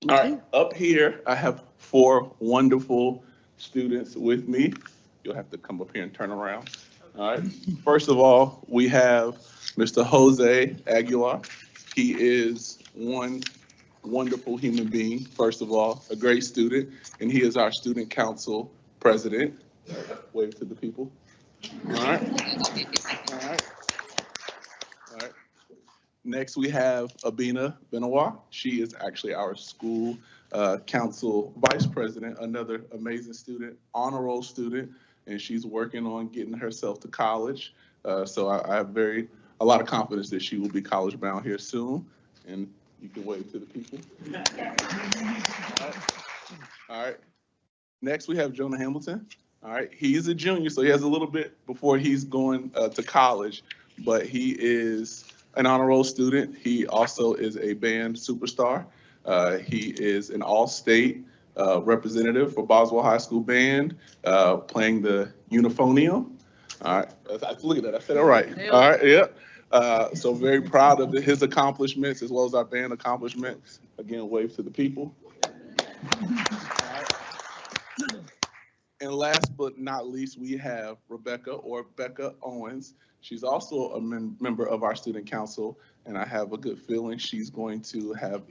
Speaker 17: All right, up here, I have 4 wonderful students with me. You'll have to come up here and turn around. All right, first of all, we have Mr. Jose Aguilar. He is one wonderful human being, first of all, a great student, and he is our student council president. Wave to the people. All right. All right. All right. Next, we have Abina Benoit. She is actually our school council vice president, another amazing student, honor roll student, and she's working on getting herself to college. So I have a lot of confidence that she will be college bound here soon, and you can wave to the people. All right. Next, we have Jonah Hamilton. All right, he's a junior, so he has a little bit before he's going to college, but he is an honor roll student. He also is a band superstar. He is an all-state representative for Boswell High School Band, playing the euphonium. All right, look at that, I said it right. All right, yeah. So very proud of his accomplishments as well as our band accomplishments. Again, wave to the people. And last but not least, we have Rebecca or Becca Owens. She's also a member of our student council, and I have a good feeling she's going to have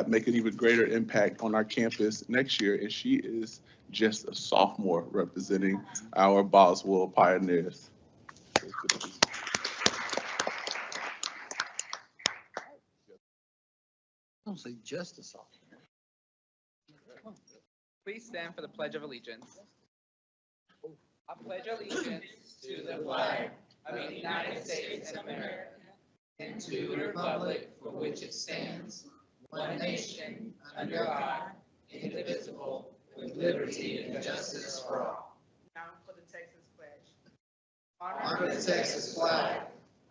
Speaker 17: make an even greater impact on our campus next year. And she is just a sophomore representing our Boswell Pioneers.
Speaker 10: Don't say just a sophomore.
Speaker 18: Please stand for the Pledge of Allegiance. I pledge allegiance to the flag of the United States of America and to the republic for which it stands, one nation, under God, indivisible, with liberty and justice for all. Now for the Texas pledge.
Speaker 4: Honor the Texas flag.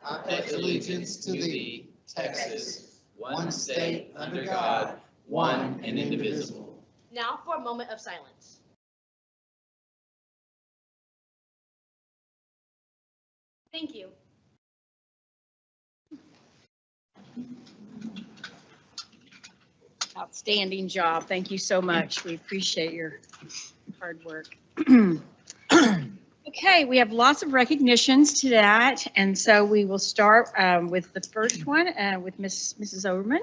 Speaker 4: I pledge allegiance to thee, Texas, one state under God, one and indivisible.
Speaker 19: Now for a moment of silence. Thank you.
Speaker 1: Outstanding job. Thank you so much. We appreciate your hard work. Okay, we have lots of recognitions to that, and so we will start with the first one with Mrs. Overman.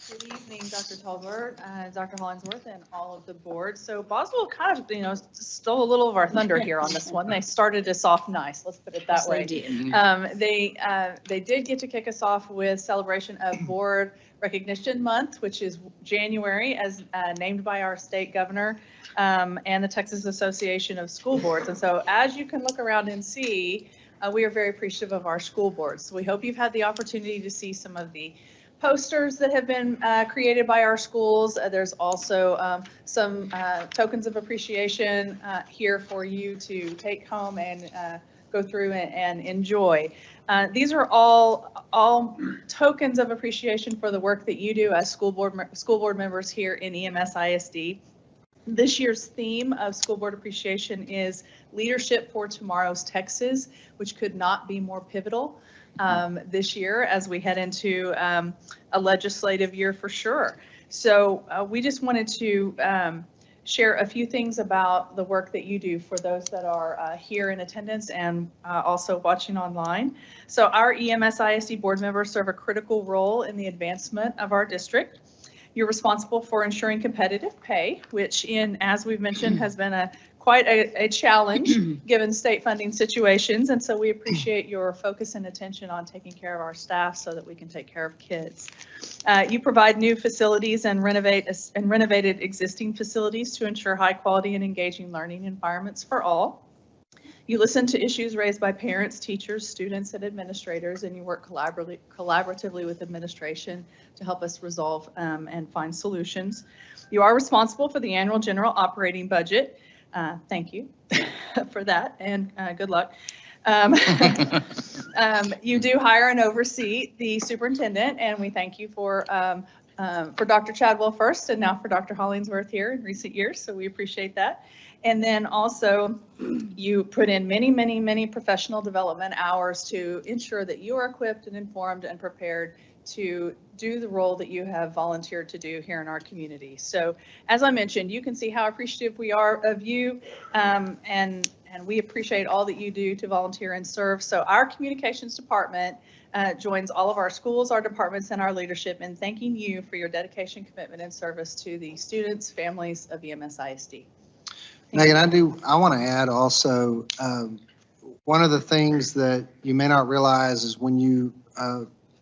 Speaker 20: Good evening, Dr. Tolbert, Dr. Hollingsworth, and all of the board. So Boswell kind of, stole a little of our thunder here on this one. They started us off nice, let's put it that
Speaker 1: Yes,
Speaker 20: way.
Speaker 1: they did.
Speaker 20: They did get to kick us off with celebration of Board Recognition Month, which is January, as named by our state governor and the Texas Association of School Boards. And so as you can look around and see, we are very appreciative of our school boards. So we hope you've had the opportunity to see some of the posters that have been created by our schools. There's also some tokens of appreciation here for you to take home and go through and enjoy. These are all tokens of appreciation for the work that you do as school board members here in EMS ISD. This year's theme of School Board Appreciation is Leadership for Tomorrow's Texas, which could not be more pivotal this year as we head into a legislative year for sure. So we just wanted to share a few things about the work that you do for those that are here in attendance and also watching online. So our EMS ISD board members serve a critical role in the advancement of our district. You're responsible for ensuring competitive pay, which as we've mentioned, has been quite a challenge given state funding situations. And so we appreciate your focus and attention on taking care of our staff so that we can take care of kids. You provide new facilities and renovated existing facilities to ensure high quality and engaging learning environments for all. You listen to issues raised by parents, teachers, students, and administrators, and you work collaboratively with administration to help us resolve and find solutions. You are responsible for the annual general operating budget. Thank you for that, and good luck. You do hire and oversee the superintendent, and we thank you for Dr. Chadwell first, and now for Dr. Hollingsworth here in recent years, so we appreciate that. And then also, you put in many, many, many professional development hours to ensure that you are equipped and informed and prepared to do the role that you have volunteered to do here in our community. So as I mentioned, you can see how appreciative we are of you, and we appreciate all that you do to volunteer and serve. So our communications department joins all of our schools, our departments, and our leadership in thanking you for your dedication, commitment, and service to the students, families of EMS ISD.
Speaker 4: Megan, I want to add also, one of the things that you may not realize is when you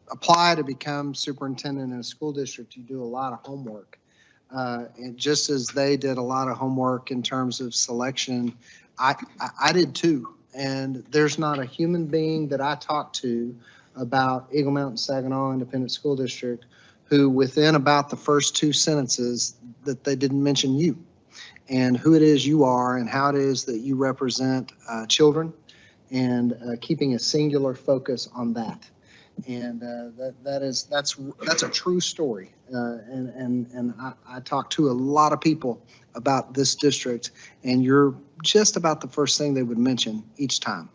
Speaker 4: apply to become superintendent in a school district, you do a lot of homework. And just as they did a lot of homework in terms of selection, I did too. And there's not a human being that I talked to about Eagle Mountain Saginaw Independent School District who within about the first two sentences that they didn't mention you and who it is you are and how it is that you represent children and keeping a singular focus on that. And that's a true story. And I talked to a lot of people about this district, and you're just about the first thing they would mention each time.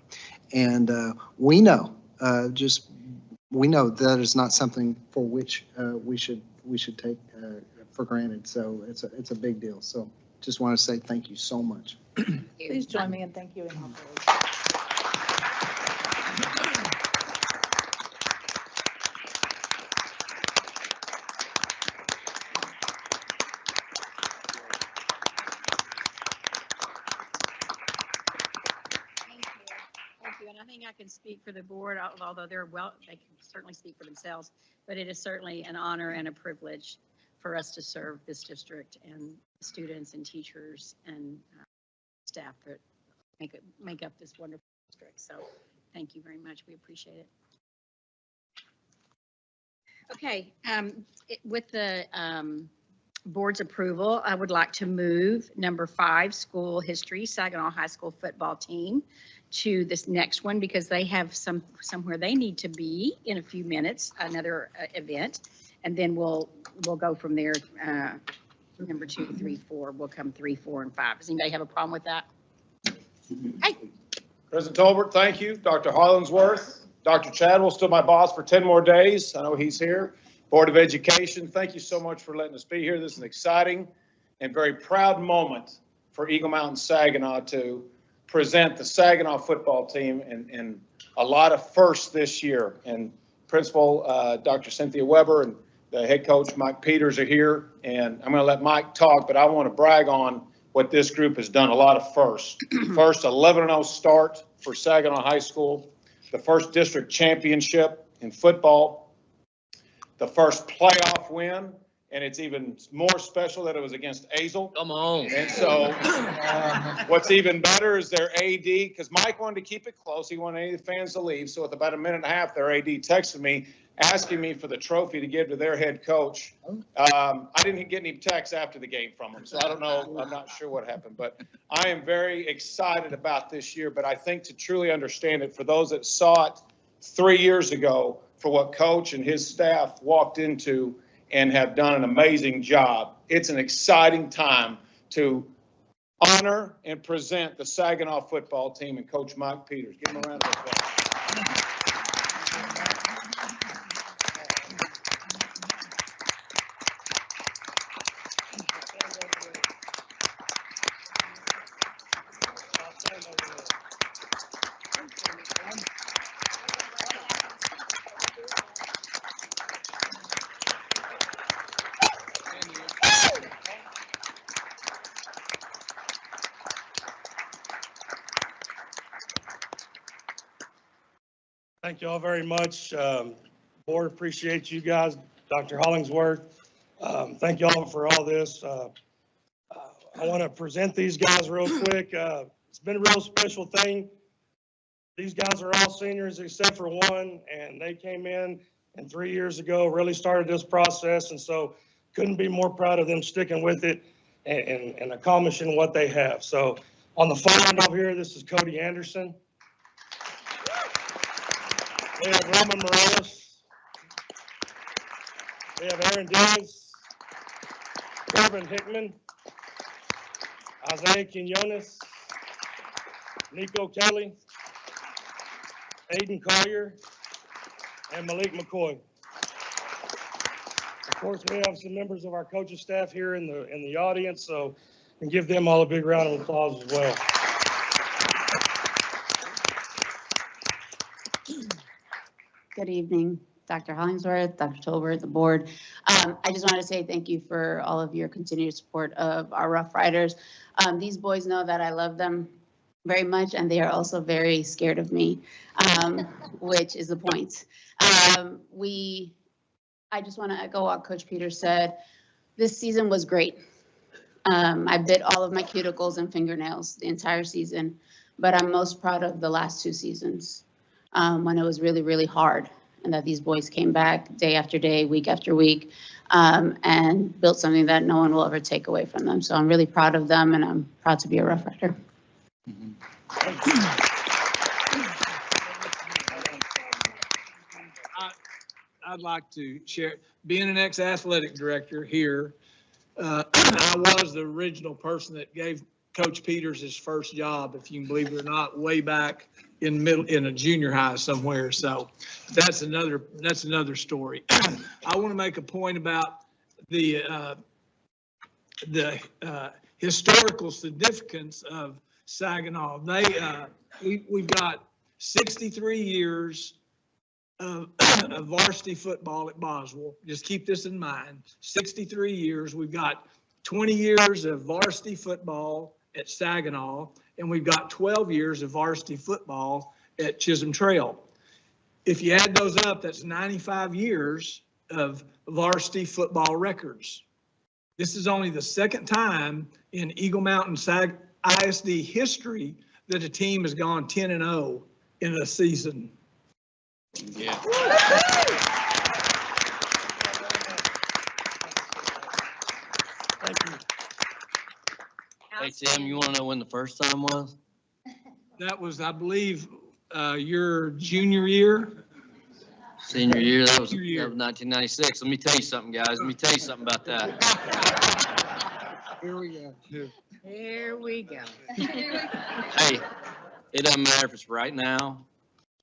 Speaker 4: And we know that is not something for which we should take for granted. So it's a big deal. So just want to say thank you so much.
Speaker 20: Please join me in thank you.
Speaker 1: Thank you, and I think I can speak for the board, although they can certainly speak for themselves, but it is certainly an honor and a privilege for us to serve this district and students and teachers and staff that make up this wonderful district. So thank you very much. We appreciate it. Okay, with the board's approval, I would like to move number 5, school history, Saginaw High School football team, to this next one because they have somewhere they need to be in a few minutes, another event, and then we'll go from there. Number 2, 3, 4, we'll come 3, 4, and 5. Does anybody have a problem with that? Hey.
Speaker 21: President Tolbert, thank you. Dr. Hollingsworth, Dr. Chadwell, still my boss for 10 more days. I know he's here. Board of Education, thank you so much for letting us be here. This is an exciting and very proud moment for Eagle Mountain Saginaw to present the Saginaw football team and a lot of firsts this year. And Principal Dr. Cynthia Weber and the head coach Mike Peters are here. And I'm going to let Mike talk, but I want to brag on what this group has done. A lot of firsts. First 11-0 start for Saginaw High School, the first district championship in football, the first playoff win, and it's even more special that it was against Azle.
Speaker 6: Come on.
Speaker 21: And so what's even better is their AD, because Mike wanted to keep it close. He wanted any of the fans to leave. So with about a minute and a half, their AD texted me, asking me for the trophy to give to their head coach. I didn't get any texts after the game from him, so I don't know. I'm not sure what happened, but I am very excited about this year. But I think to truly understand it, for those that saw it 3 years ago, for what coach and his staff walked into and have done an amazing job, it's an exciting time to honor and present the Saginaw football team and Coach Mike Peters. Give him a round of applause.
Speaker 22: Thank you all very much. Board, appreciate you guys. Dr. Hollingsworth, thank you all for all this. I want to present these guys real quick. It's been a real special thing. These guys are all seniors except for one, and they came in and 3 years ago really started this process, and so couldn't be more proud of them sticking with it and accomplishing what they have. So on the far end over here, this is Cody Anderson. We have Roman Morales. We have Aaron Diaz, Corbin Hickman, Isaiah Quinones, Nico Kelly, Aiden Collier, and Malik McCoy. Of course, we have some members of our coaching staff here in the audience, so we can give them all a big round of applause as well.
Speaker 23: Good evening, Dr. Hollingsworth, Dr. Tolbert, the board. I just want to say thank you for all of your continued support of our Rough Riders. These boys know that I love them very much, and they are also very scared of me, which is the point. I just want to echo what Coach Peters said. This season was great. I bit all of my cuticles and fingernails the entire season, but I'm most proud of the last 2 seasons. When it was really, really hard, and that these boys came back day after day, week after week, and built something that no one will ever take away from them. So I'm really proud of them, and I'm proud to be a Rough Rider.
Speaker 16: I'd like to share, being an ex-athletic director here, I was the original person that gave Coach Peters his first job, if you can believe it or not, way back in a junior high somewhere. So that's another story. I want to make a point about the the historical significance of Saginaw. We've got 63 years of varsity football at Boswell. Just keep this in mind. 63 years. We've got 20 years of varsity football at Saginaw, and we've got 12 years of varsity football at Chisholm Trail. If you add those up, that's 95 years of varsity football records. This is only the second time in Eagle Mountain ISD history that a team has gone 10-0 in a season.
Speaker 13: Yeah.
Speaker 16: Thank you.
Speaker 2: Hey, Tim, you want to know when the first time was?
Speaker 16: That was, I believe, your junior year.
Speaker 2: Senior year, that was
Speaker 16: Senior year.
Speaker 2: 1996. Let me tell you something, guys. Let me tell you something about that.
Speaker 15: Here we go.
Speaker 1: Here we go.
Speaker 2: Hey, it doesn't matter if it's right now.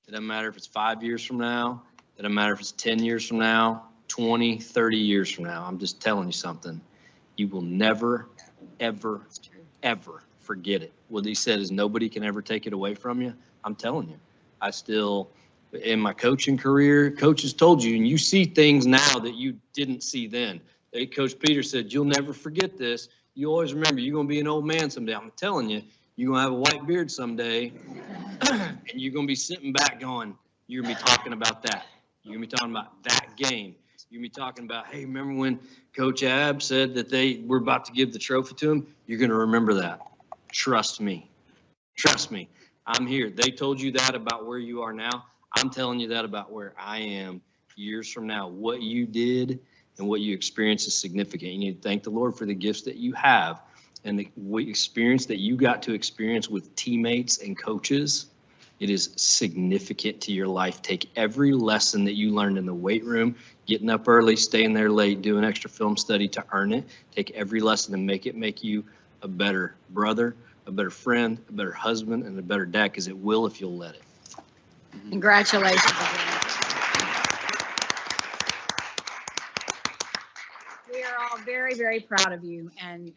Speaker 2: It doesn't matter if it's 5 years from now. It doesn't matter if it's 10 years from now, 20, 30 years from now. I'm just telling you something. You will never, ever, ever forget it. What he said is nobody can ever take it away from you. I'm telling you, I still, in my coaching career, coaches told you, and you see things now that you didn't see then. Coach Peter said, you'll never forget this. You always remember, you're going to be an old man someday. I'm telling you, you're going to have a white beard someday, and you're going to be sitting back going, you're going to be talking about that. You're going to be talking about that game. You're going to be talking about, hey, remember when Coach Ab said that they were about to give the trophy to him? You're going to remember that. Trust me. Trust me. I'm here. They told you that about where you are now. I'm telling you that about where I am years from now. What you did and what you experienced is significant. You need to thank the Lord for the gifts that you have and the experience that you got to experience with teammates and coaches. It is significant to your life. Take every lesson that you learned in the weight room, getting up early, staying there late, doing extra film study to earn it. Take every lesson and make you a better brother, a better friend, a better husband, and a better dad, because it will if you'll let it.
Speaker 1: Congratulations. We are all very, very proud of you, and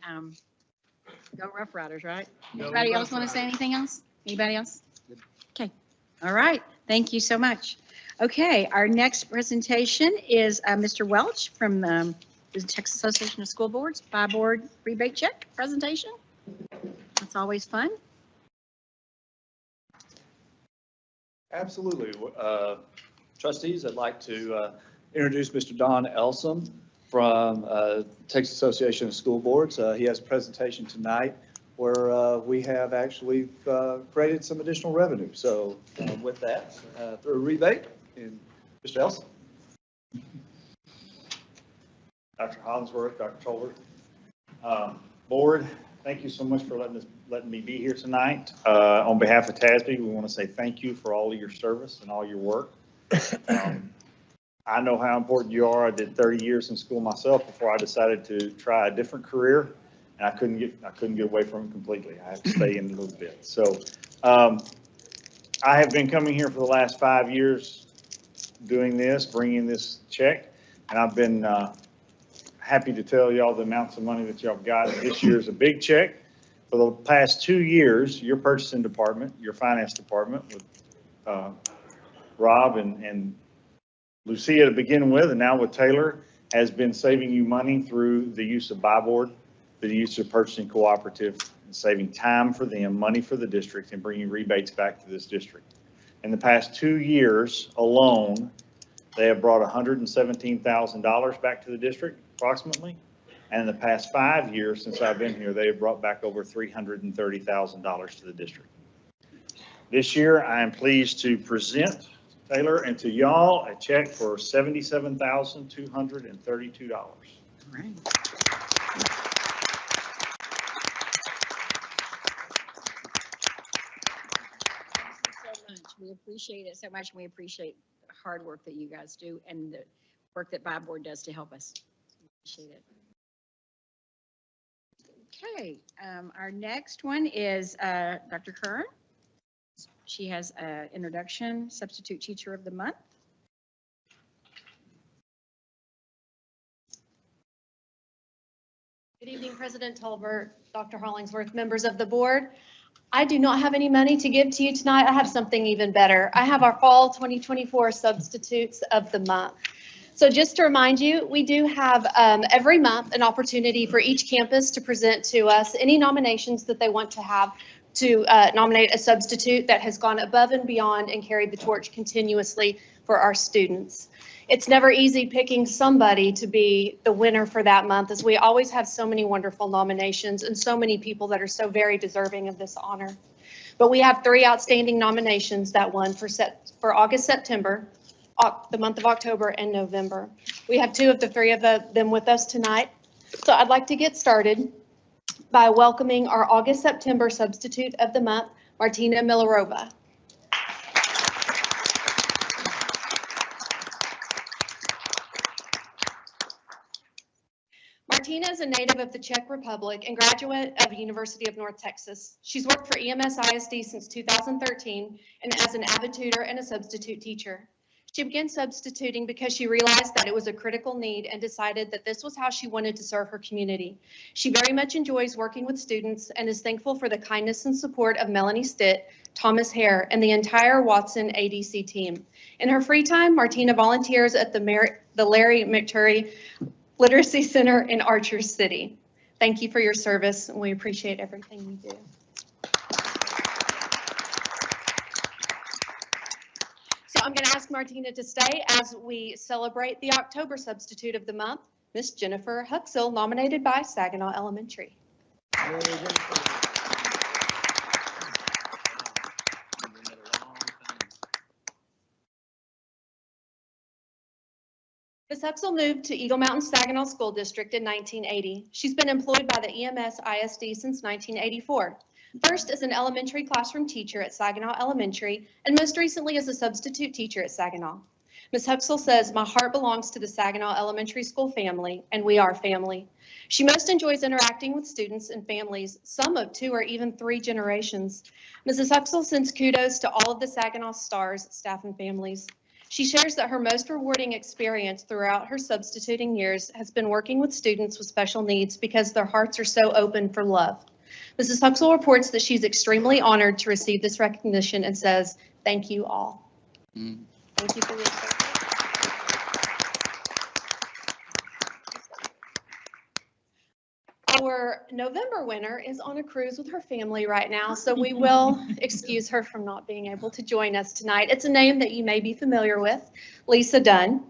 Speaker 1: go Rough Riders, right? Anybody else want to say anything else? Anybody else? Okay, all right, thank you so much. Okay, our next presentation is Mr. Welch from the Texas Association of School Boards, by-board rebate check presentation. That's always fun.
Speaker 9: Absolutely. Trustees, I'd like to introduce Mr. Don Elsom from Texas Association of School Boards. He has a presentation tonight where we have actually created some additional revenue. So with that, through a rebate, and Mr. Elsom.
Speaker 5: Dr. Hollingsworth, Dr. Tolbert. Board, thank you so much for letting me be here tonight. On behalf of TASB, we want to say thank you for all of your service and all your work. I know how important you are. I did 30 years in school myself before I decided to try a different career, and I couldn't get away from it completely. I have to stay in a little bit. So I have been coming here for the last 5 years doing this, bringing this check, and I've been happy to tell y'all the amounts of money that y'all got. This year is a big check. For the past 2 years, your purchasing department, your finance department with Rob and Lucia to begin with, and now with Taylor, has been saving you money through the use of by-board, the use of purchasing cooperative, and saving time for them, money for the district, and bringing rebates back to this district. In the past 2 years alone, they have brought $117,000 back to the district, approximately. And in the past 5 years since I've been here, they have brought back over $330,000 to the district. This year, I am pleased to present Taylor and to y'all a check for $77,232.
Speaker 1: Right. We appreciate it so much, and we appreciate the hard work that you guys do and the work that by-board does to help us. Appreciate it. Okay, our next one is Dr. Kern. She has an introduction, substitute teacher of the month.
Speaker 14: Good
Speaker 3: evening, President Tolbert, Dr. Hollingsworth, members of the board. I do not have any money to give to you tonight. I have something even better. I have our fall 2024 substitutes of the month. So just to remind you, we do have every month an opportunity for each campus to present to us any nominations that they want to have to nominate a substitute that has gone above and beyond and carried the torch continuously for our students. It's never easy picking somebody to be the winner for that month, as we always have so many wonderful nominations and so many people that are so very deserving of this honor. But we have 3 outstanding nominations that won for August, September, the month of October, and November. We have 2 of the 3 of them with us tonight. So I'd like to get started by welcoming our August, September substitute of the month, Martina Milarova. Martina is a native of the Czech Republic and graduate of the University of North Texas. She's worked for EMS ISD since 2013 and as an avid tutor and a substitute teacher. She began substituting because she realized that it was a critical need and decided that this was how she wanted to serve her community. She very much enjoys working with students and is thankful for the kindness and support of Melanie Stitt, Thomas Hare, and the entire Watson ADC team. In her free time, Martina volunteers at the Larry McTurry Literacy Center in Archer City. Thank you for your service, and we appreciate everything you do. So I'm going to ask Martina to stay as we celebrate the October substitute of the month, Miss Jennifer Huxell, nominated by Saginaw Elementary. Ms. Huxell moved to Eagle Mountain Saginaw School District in 1980. She's been employed by the EMS ISD since 1984. First as an elementary classroom teacher at Saginaw Elementary, and most recently as a substitute teacher at Saginaw. Ms. Huxell says, "My heart belongs to the Saginaw Elementary School family, and we are family." She most enjoys interacting with students and families, some of 2 or even 3 generations. Mrs. Huxell sends kudos to all of the Saginaw stars, staff, and families. She shares that her most rewarding experience throughout her substituting years has been working with students with special needs because their hearts are so open for love. Mrs. Huxell reports that she's extremely honored to receive this recognition and says, "Thank you all." Thank you for your service. Our November winner is on a cruise with her family right now, so we will excuse her from not being able to join us tonight. It's a name that you may be familiar with, Lisa Dunn.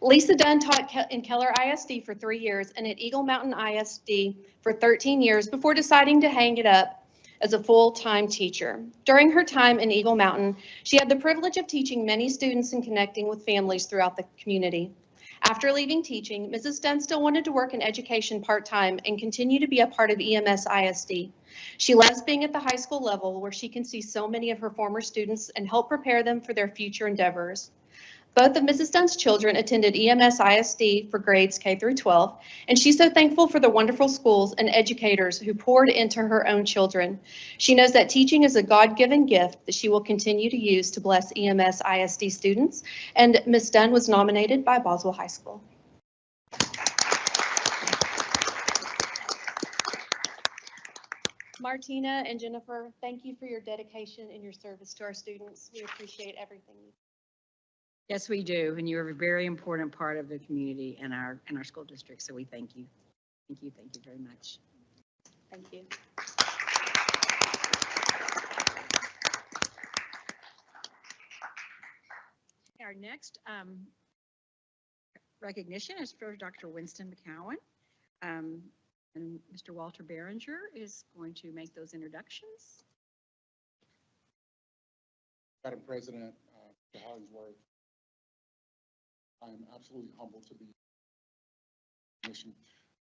Speaker 3: Lisa Dunn taught in Keller ISD for 3 years and at Eagle Mountain ISD for 13 years before deciding to hang it up as a full-time teacher. During her time in Eagle Mountain, she had the privilege of teaching many students and connecting with families throughout the community. After leaving teaching, Mrs. Dunn still wanted to work in education part-time and continue to be a part of EMS ISD. She loves being at the high school level where she can see so many of her former students and help prepare them for their future endeavors. Both of Mrs. Dunn's children attended EMS ISD for grades K through 12, and she's so thankful for the wonderful schools and educators who poured into her own children. She knows that teaching is a God-given gift that she will continue to use to bless EMS ISD students, and Ms. Dunn was nominated by Boswell High School. Martina and Jennifer, thank you for your dedication and your service to our students. We appreciate everything you do.
Speaker 1: Yes, we do, and you're a very important part of the community and our school district, so we thank you. Thank you very much.
Speaker 3: Thank you.
Speaker 1: Our next recognition is for Dr. Winston McCowan, and Mr. Walter Behringer is going to make those introductions.
Speaker 7: Madam President, Mr. Hollingsworth, I am absolutely humbled to be mission,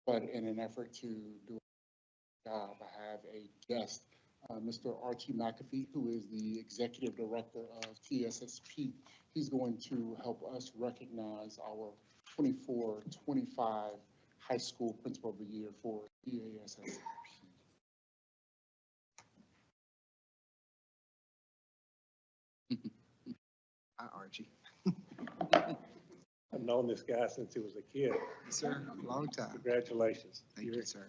Speaker 7: but in an effort to do a job, I have a guest, Mr. Archie McAfee, who is the Executive Director of TSSP. He's going to help us recognize our 24-25 High School Principal of the Year for TSSP.
Speaker 4: Hi, Archie.
Speaker 14: I've known this guy since he was a kid.
Speaker 4: Yes, sir. Long time.
Speaker 14: Congratulations.
Speaker 4: Thank you, sir.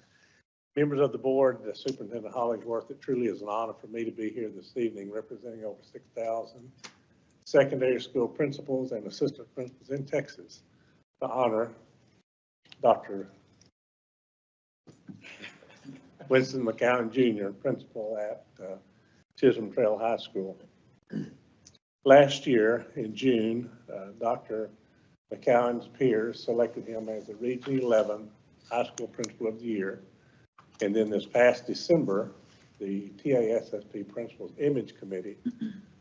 Speaker 8: Members of the board, the Superintendent Hollingsworth, it truly is an honor for me to be here this evening representing over 6,000 secondary school principals and assistant principals in Texas to honor Dr. Winston McCowan Jr., principal at Chisholm Trail High School. Last year in June, Dr. McCowan's peers selected him as the Region 11 High School Principal of the Year. And then this past December, the TASSP Principals Image Committee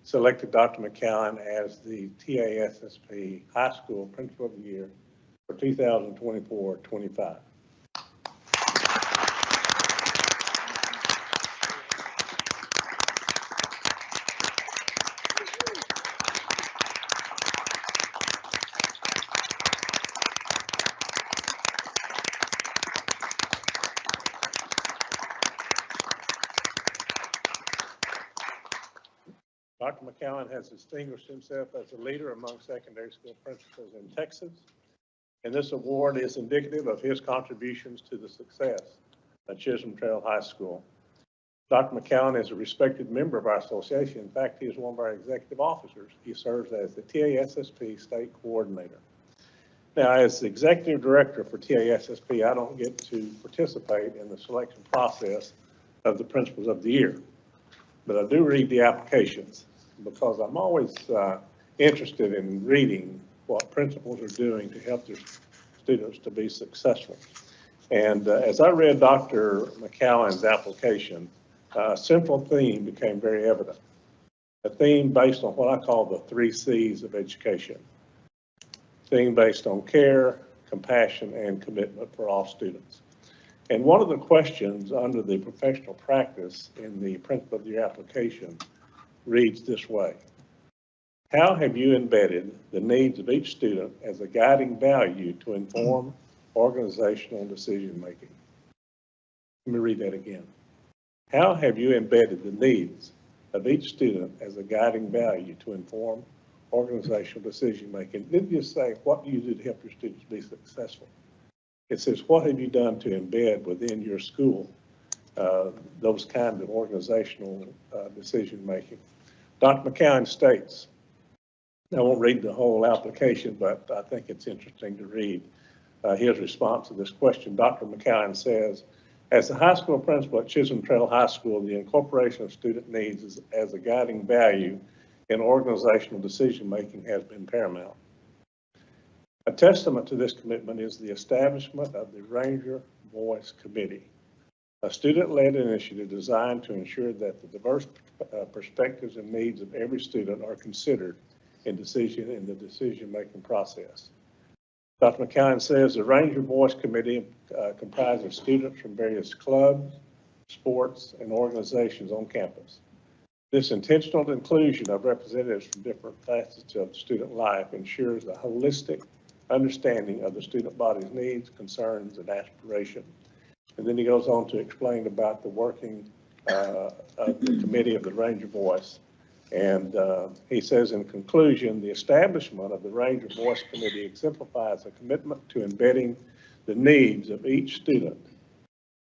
Speaker 8: selected Dr. McCowan as the TASSP High School Principal of the Year for 2024-25. Dr. McCowan has distinguished himself as a leader among secondary school principals in Texas, and this award is indicative of his contributions to the success at Chisholm Trail High School. Dr. McCowan is a respected member of our association. In fact, he is one of our executive officers. He serves as the TASSP State Coordinator. Now, as the Executive Director for TASSP, I don't get to participate in the selection process of the Principals of the Year, but I do read the applications because I'm always interested in reading what principals are doing to help their students to be successful. And as I read Dr. McCowan's application, a central theme became very evident. A theme based on what I call the 3 C's of education. Theme based on care, compassion, and commitment for all students. And one of the questions under the professional practice in the Principal of the Year application reads this way: how have you embedded the needs of each student as a guiding value to inform organizational decision-making? Let me read that again. How have you embedded the needs of each student as a guiding value to inform organizational decision-making? It didn't just say, what do you do to help your students be successful? It says, what have you done to embed within your school those kinds of organizational decision-making? Dr. McCowan states, I won't read the whole application, but I think it's interesting to read his response to this question. Dr. McCowan says, as the high school principal at Chisholm Trail High School, the incorporation of student needs as a guiding value in organizational decision-making has been paramount. A testament to this commitment is the establishment of the Ranger Voice Committee, a student-led initiative designed to ensure that the diverse perspectives and needs of every student are considered in the decision-making process. Dr. McCowan says the Ranger Voice Committee comprises of students from various clubs, sports, and organizations on campus. This intentional inclusion of representatives from different facets of student life ensures a holistic understanding of the student body's needs, concerns, and aspirations. And then he goes on to explain about the working of the committee of the Ranger Voice. And he says, in conclusion, the establishment of the Ranger Voice Committee exemplifies a commitment to embedding the needs of each student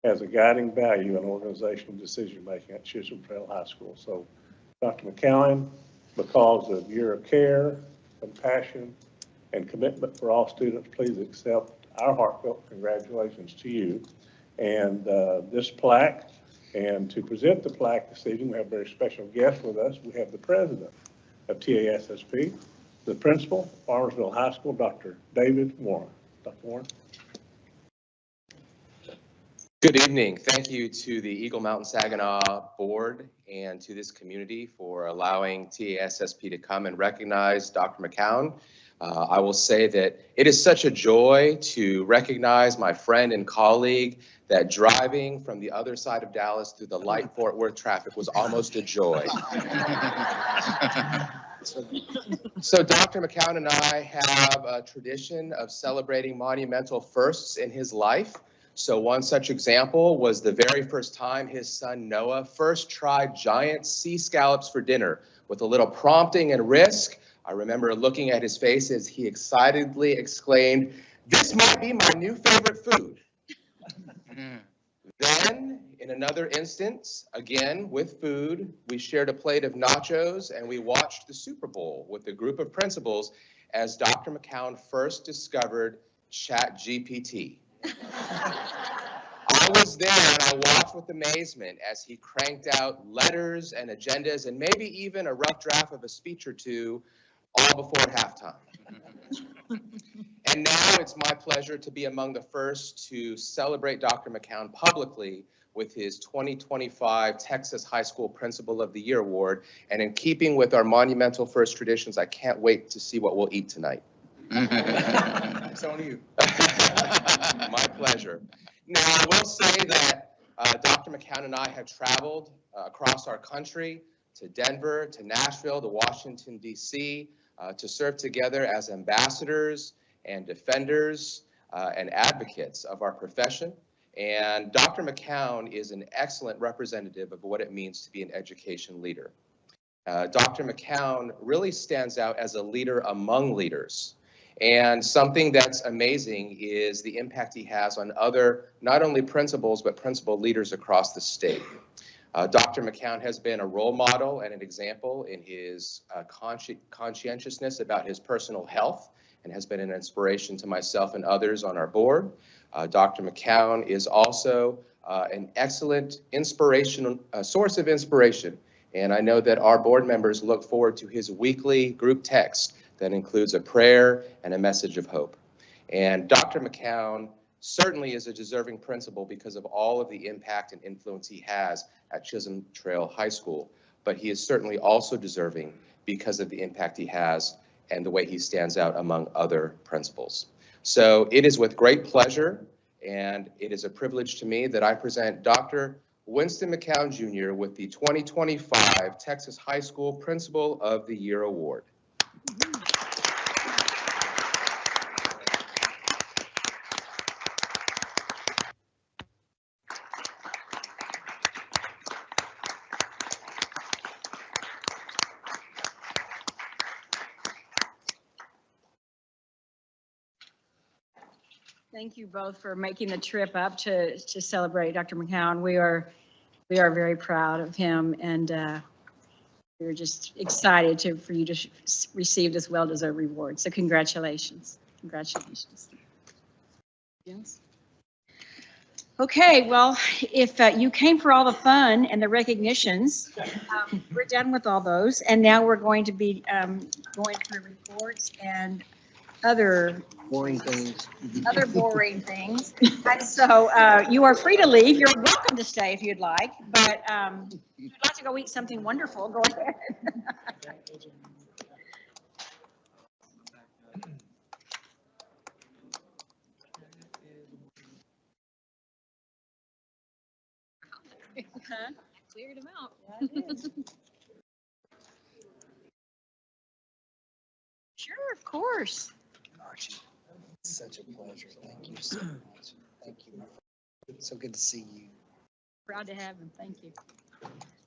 Speaker 8: as a guiding value in organizational decision-making at Chisholm Trail High School. So, Dr. McCowan, because of your care, compassion, and commitment for all students, please accept our heartfelt congratulations to you. And this plaque, and to present the plaque this evening, we have a very special guest with us. We have the president of TASSP, the principal, Farmersville High School, Dr. David Warren. Dr. Warren.
Speaker 11: Good evening. Thank you to the Eagle Mountain Saginaw Board and to this community for allowing TASSP to come and recognize Dr. McCowan. I will say that it is such a joy to recognize my friend and colleague that driving from the other side of Dallas through the light Fort Worth traffic was almost a joy. So Dr. McCowan and I have a tradition of celebrating monumental firsts in his life. So one such example was the very first time his son Noah first tried giant sea scallops for dinner. With a little prompting and risk, I remember looking at his face as he excitedly exclaimed, "This might be my new favorite food." Then, in another instance, again with food, we shared a plate of nachos and we watched the Super Bowl with a group of principals as Dr. McCown first discovered ChatGPT. I was there and I watched with amazement as he cranked out letters and agendas and maybe even a rough draft of a speech or two all before halftime. And now it's my pleasure to be among the first to celebrate Dr. McCown publicly with his 2025 Texas High School Principal of the Year Award. And in keeping with our monumental first traditions, I can't wait to see what we'll eat tonight.
Speaker 4: It's on you.
Speaker 11: My pleasure. Now, I will say that Dr. McCown and I have traveled across our country to Denver, to Nashville, to Washington, D.C., to serve together as ambassadors and defenders and advocates of our profession. And Dr. McCown is an excellent representative of what it means to be an education leader. Dr. McCown really stands out as a leader among leaders. And something that's amazing is the impact he has on other, not only principals, but principal leaders across the state. Dr. McCown has been a role model and an example in his conscientiousness about his personal health and has been an inspiration to myself and others on our board. Dr. McCown is also an excellent source of inspiration. And I know that our board members look forward to his weekly group text that includes a prayer and a message of hope. And Dr. McCown certainly is a deserving principal because of all of the impact and influence he has at Chisholm Trail High School. But he is certainly also deserving because of the impact he has and the way he stands out among other principals. So it is with great pleasure and it is a privilege to me that I present Dr. Winston McCown Jr. with the 2025 Texas High School Principal of the Year Award.
Speaker 1: Thank you both for making the trip up to celebrate Dr. McCown. We are very proud of him, and we're just excited for you to receive this well-deserved reward. So congratulations. Congratulations. Yes. Okay, well, if you came for all the fun and the recognitions, we're done with all those. And now we're going to be going through reports and other
Speaker 10: Boring things.
Speaker 1: other boring things. And so you are free to leave. You're welcome to stay if you'd like, but if you'd like to go eat something wonderful, go ahead. Cleared them out. Sure, of course.
Speaker 4: Archie, it's such a pleasure. Thank you so much. Thank you. It's so good to see you.
Speaker 1: Proud to have him. Thank you.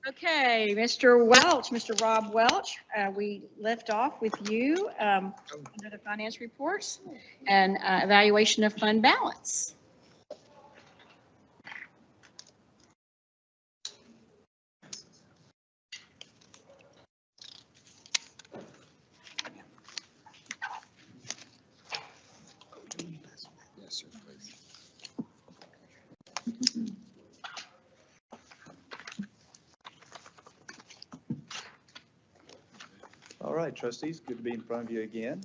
Speaker 1: Okay, Mr. Welch, Mr. Rob Welch, we left off with you under the finance reports and evaluation of fund balance.
Speaker 4: Yes, sir, please.
Speaker 5: All right, trustees, good to be in front of you again.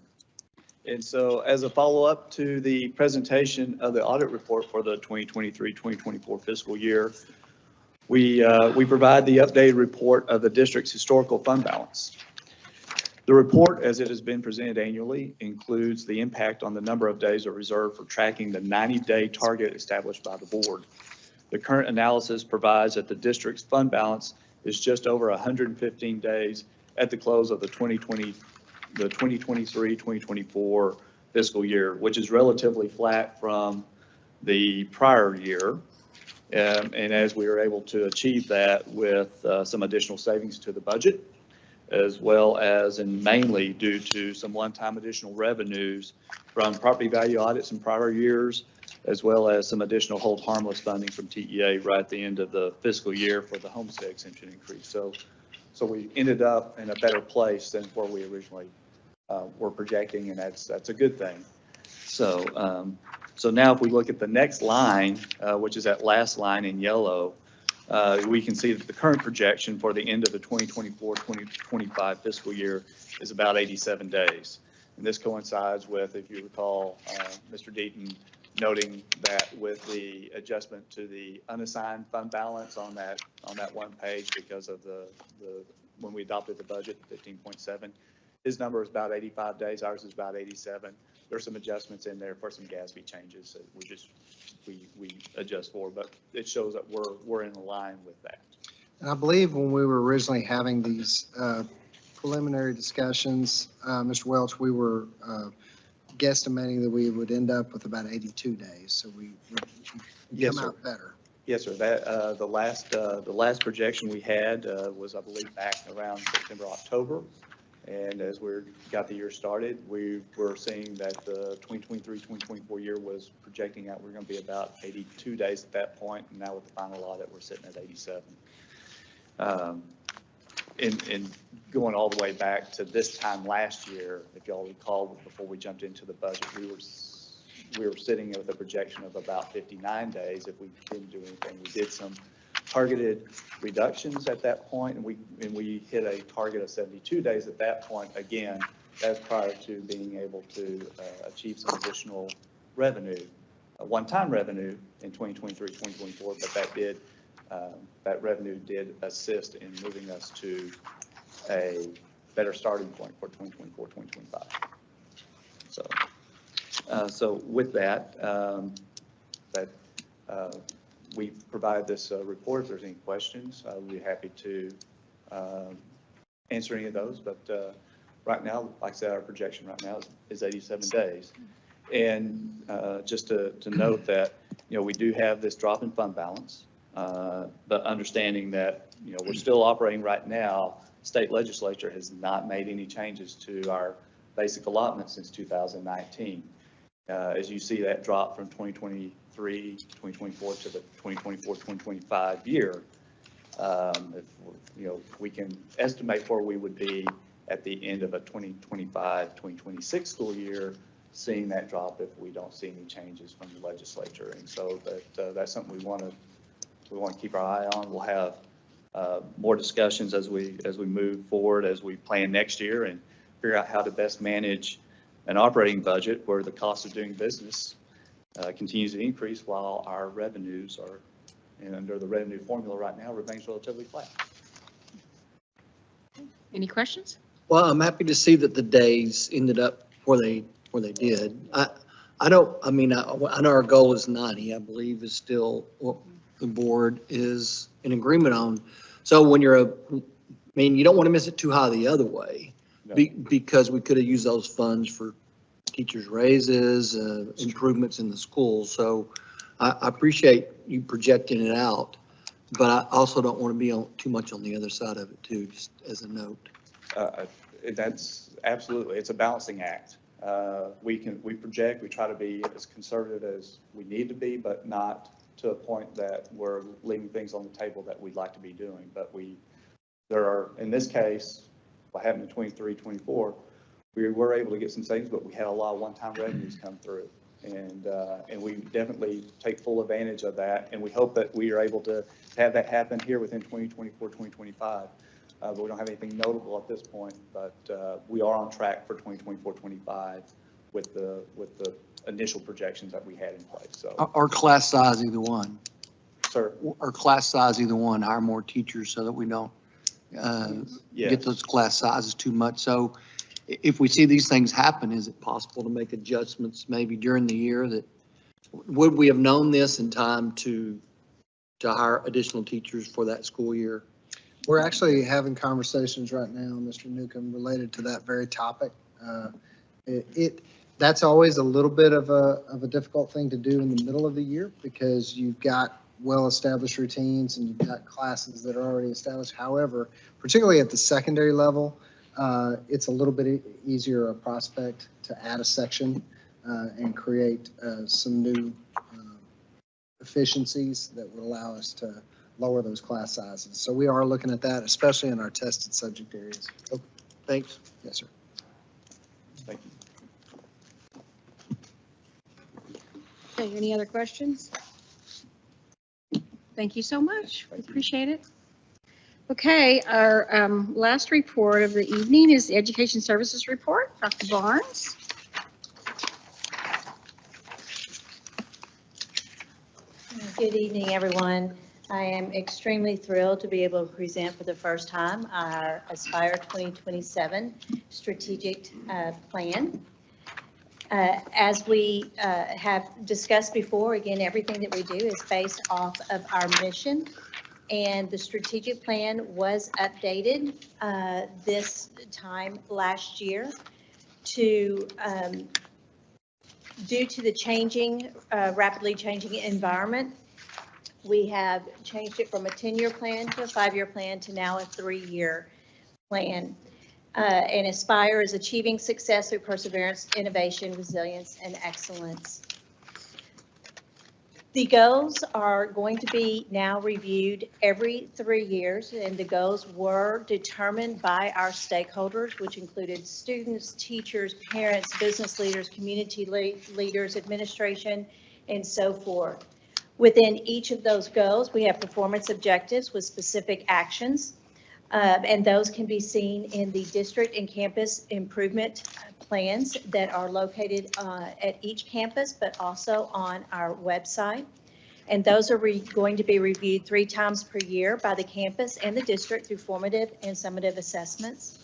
Speaker 5: And so as a follow-up to the presentation of the audit report for the 2023-2024 fiscal year, we provide the updated report of the district's historical fund balance. The report, as it has been presented annually, includes the impact on the number of days of reserve for tracking the 90-day target established by the board. The current analysis provides that the district's fund balance is just over 115 days at the close of the 2023-2024 fiscal year, which is relatively flat from the prior year. And as we were able to achieve that with some additional savings to the budget, as well as and mainly due to some one-time additional revenues from property value audits in prior years,
Speaker 9: as well as some additional hold harmless funding from TEA right at the end of the fiscal year for the homestead exemption increase. So we ended up in a better place than where we originally were projecting, and that's a good thing. So now if we look at the next line, which is that last line in yellow, we can see that the current projection for the end of the 2024-2025 fiscal year is about 87 days. And this coincides with, if you recall, Mr. Deaton noting that with the adjustment to the unassigned fund balance on that one page because of the when we adopted the budget, 15.7, his number is about 85 days. Ours is about 87. There's some adjustments in there for some GASB changes that we adjust for, but it shows that we're in line with that.
Speaker 4: And I believe when we were originally having these preliminary discussions, Mr. Welch, we were guesstimating that we would end up with about 82 days. So we
Speaker 9: Yes,
Speaker 4: come
Speaker 9: sir.
Speaker 4: out better.
Speaker 9: Yes, sir. That the last projection we had was, I believe, back around September, October. And as we got the year started, we were seeing that the 2023-2024 year was projecting out we're going to be about 82 days at that point. And now with the final audit, we're sitting at 87. And going all the way back to this time last year, if y'all recall, before we jumped into the budget, we were sitting with a projection of about 59 days if we didn't do anything. We did some targeted reductions at that point, and we hit a target of 72 days at that point. Again, that's prior to being able to achieve some additional revenue, one-time revenue in 2023, 2024, but that revenue did assist in moving us to a better starting point for 2024, 2025. So with that, we provide this report. If there's any questions, I'll be happy to answer any of those. But right now, like I said, our projection right now is 87 days. And just to note that, we do have this drop in fund balance, but understanding that, we're still operating right now. State legislature has not made any changes to our basic allotment since 2019. As you see that drop from 2023, 2024 to the 2024, 2025 year, we can estimate where we would be at the end of a 2025, 2026 school year, seeing that drop if we don't see any changes from the legislature. And so that's something we want to keep our eye on. We'll have more discussions as we move forward, as we plan next year and figure out how to best manage an operating budget where the cost of doing business continues to increase while our revenues are, and under the revenue formula right now, remains relatively flat.
Speaker 1: Any questions?
Speaker 10: Well, I'm happy to see that the days ended up where they did. I know our goal is 90, I believe is still what the board is in agreement on. So when you don't want to miss it too high the other way. No. Because we could have used those funds for teachers' raises, improvements in the schools. So I appreciate you projecting it out, but I also don't want to be too much on the other side of it too, just as a note.
Speaker 9: That's absolutely, it's a balancing act. We project, we try to be as conservative as we need to be, but not to a point that we're leaving things on the table that we'd like to be doing. But there are, in this case, what happened in 23, 24, we were able to get some savings, but we had a lot of one-time revenues come through. And we definitely take full advantage of that. And we hope that we are able to have that happen here within 2024, 2025. But we don't have anything notable at this point, but we are on track for 2024, 25 with the initial projections that we had in place. So
Speaker 10: our class size, either one.
Speaker 9: Sir?
Speaker 10: Our class size, either one, hire more teachers so that we don't get those class sizes too much. So if we see these things happen, is it possible to make adjustments maybe during the year? That would we have known this in time to hire additional teachers for that school year?
Speaker 4: We're actually having conversations right now, Mr. Newcomb, related to that very topic. That's always a little bit of a difficult thing to do in the middle of the year because you've got well-established routines and you've got classes that are already established. However, particularly at the secondary level, it's a little bit easier a prospect to add a section and create some new efficiencies that would allow us to lower those class sizes. So we are looking at that, especially in our tested subject areas.
Speaker 10: Oh, thanks.
Speaker 4: Yes, sir.
Speaker 9: Thank you.
Speaker 1: Okay, any other questions? Thank you so much. We appreciate it. Okay, our last report of the evening is the Education Services Report. Dr. Barnes.
Speaker 12: Good evening, everyone. I am extremely thrilled to be able to present for the first time our Aspire 2027 strategic plan. As we have discussed before, again, everything that we do is based off of our mission. And the strategic plan was updated this time last year to, due to the changing, rapidly changing environment, we have changed it from a 10-year plan to a 5-year plan to now a 3-year plan. And Aspire is achieving success through perseverance, innovation, resilience, and excellence. The goals are going to be now reviewed every 3 years, and the goals were determined by our stakeholders, which included students, teachers, parents, business leaders, community leaders, administration, and so forth. Within each of those goals, we have performance objectives with specific actions. And those can be seen in the district and campus improvement plans that are located at each campus, but also on our website. And those are going to be reviewed 3 times per year by the campus and the district through formative and summative assessments.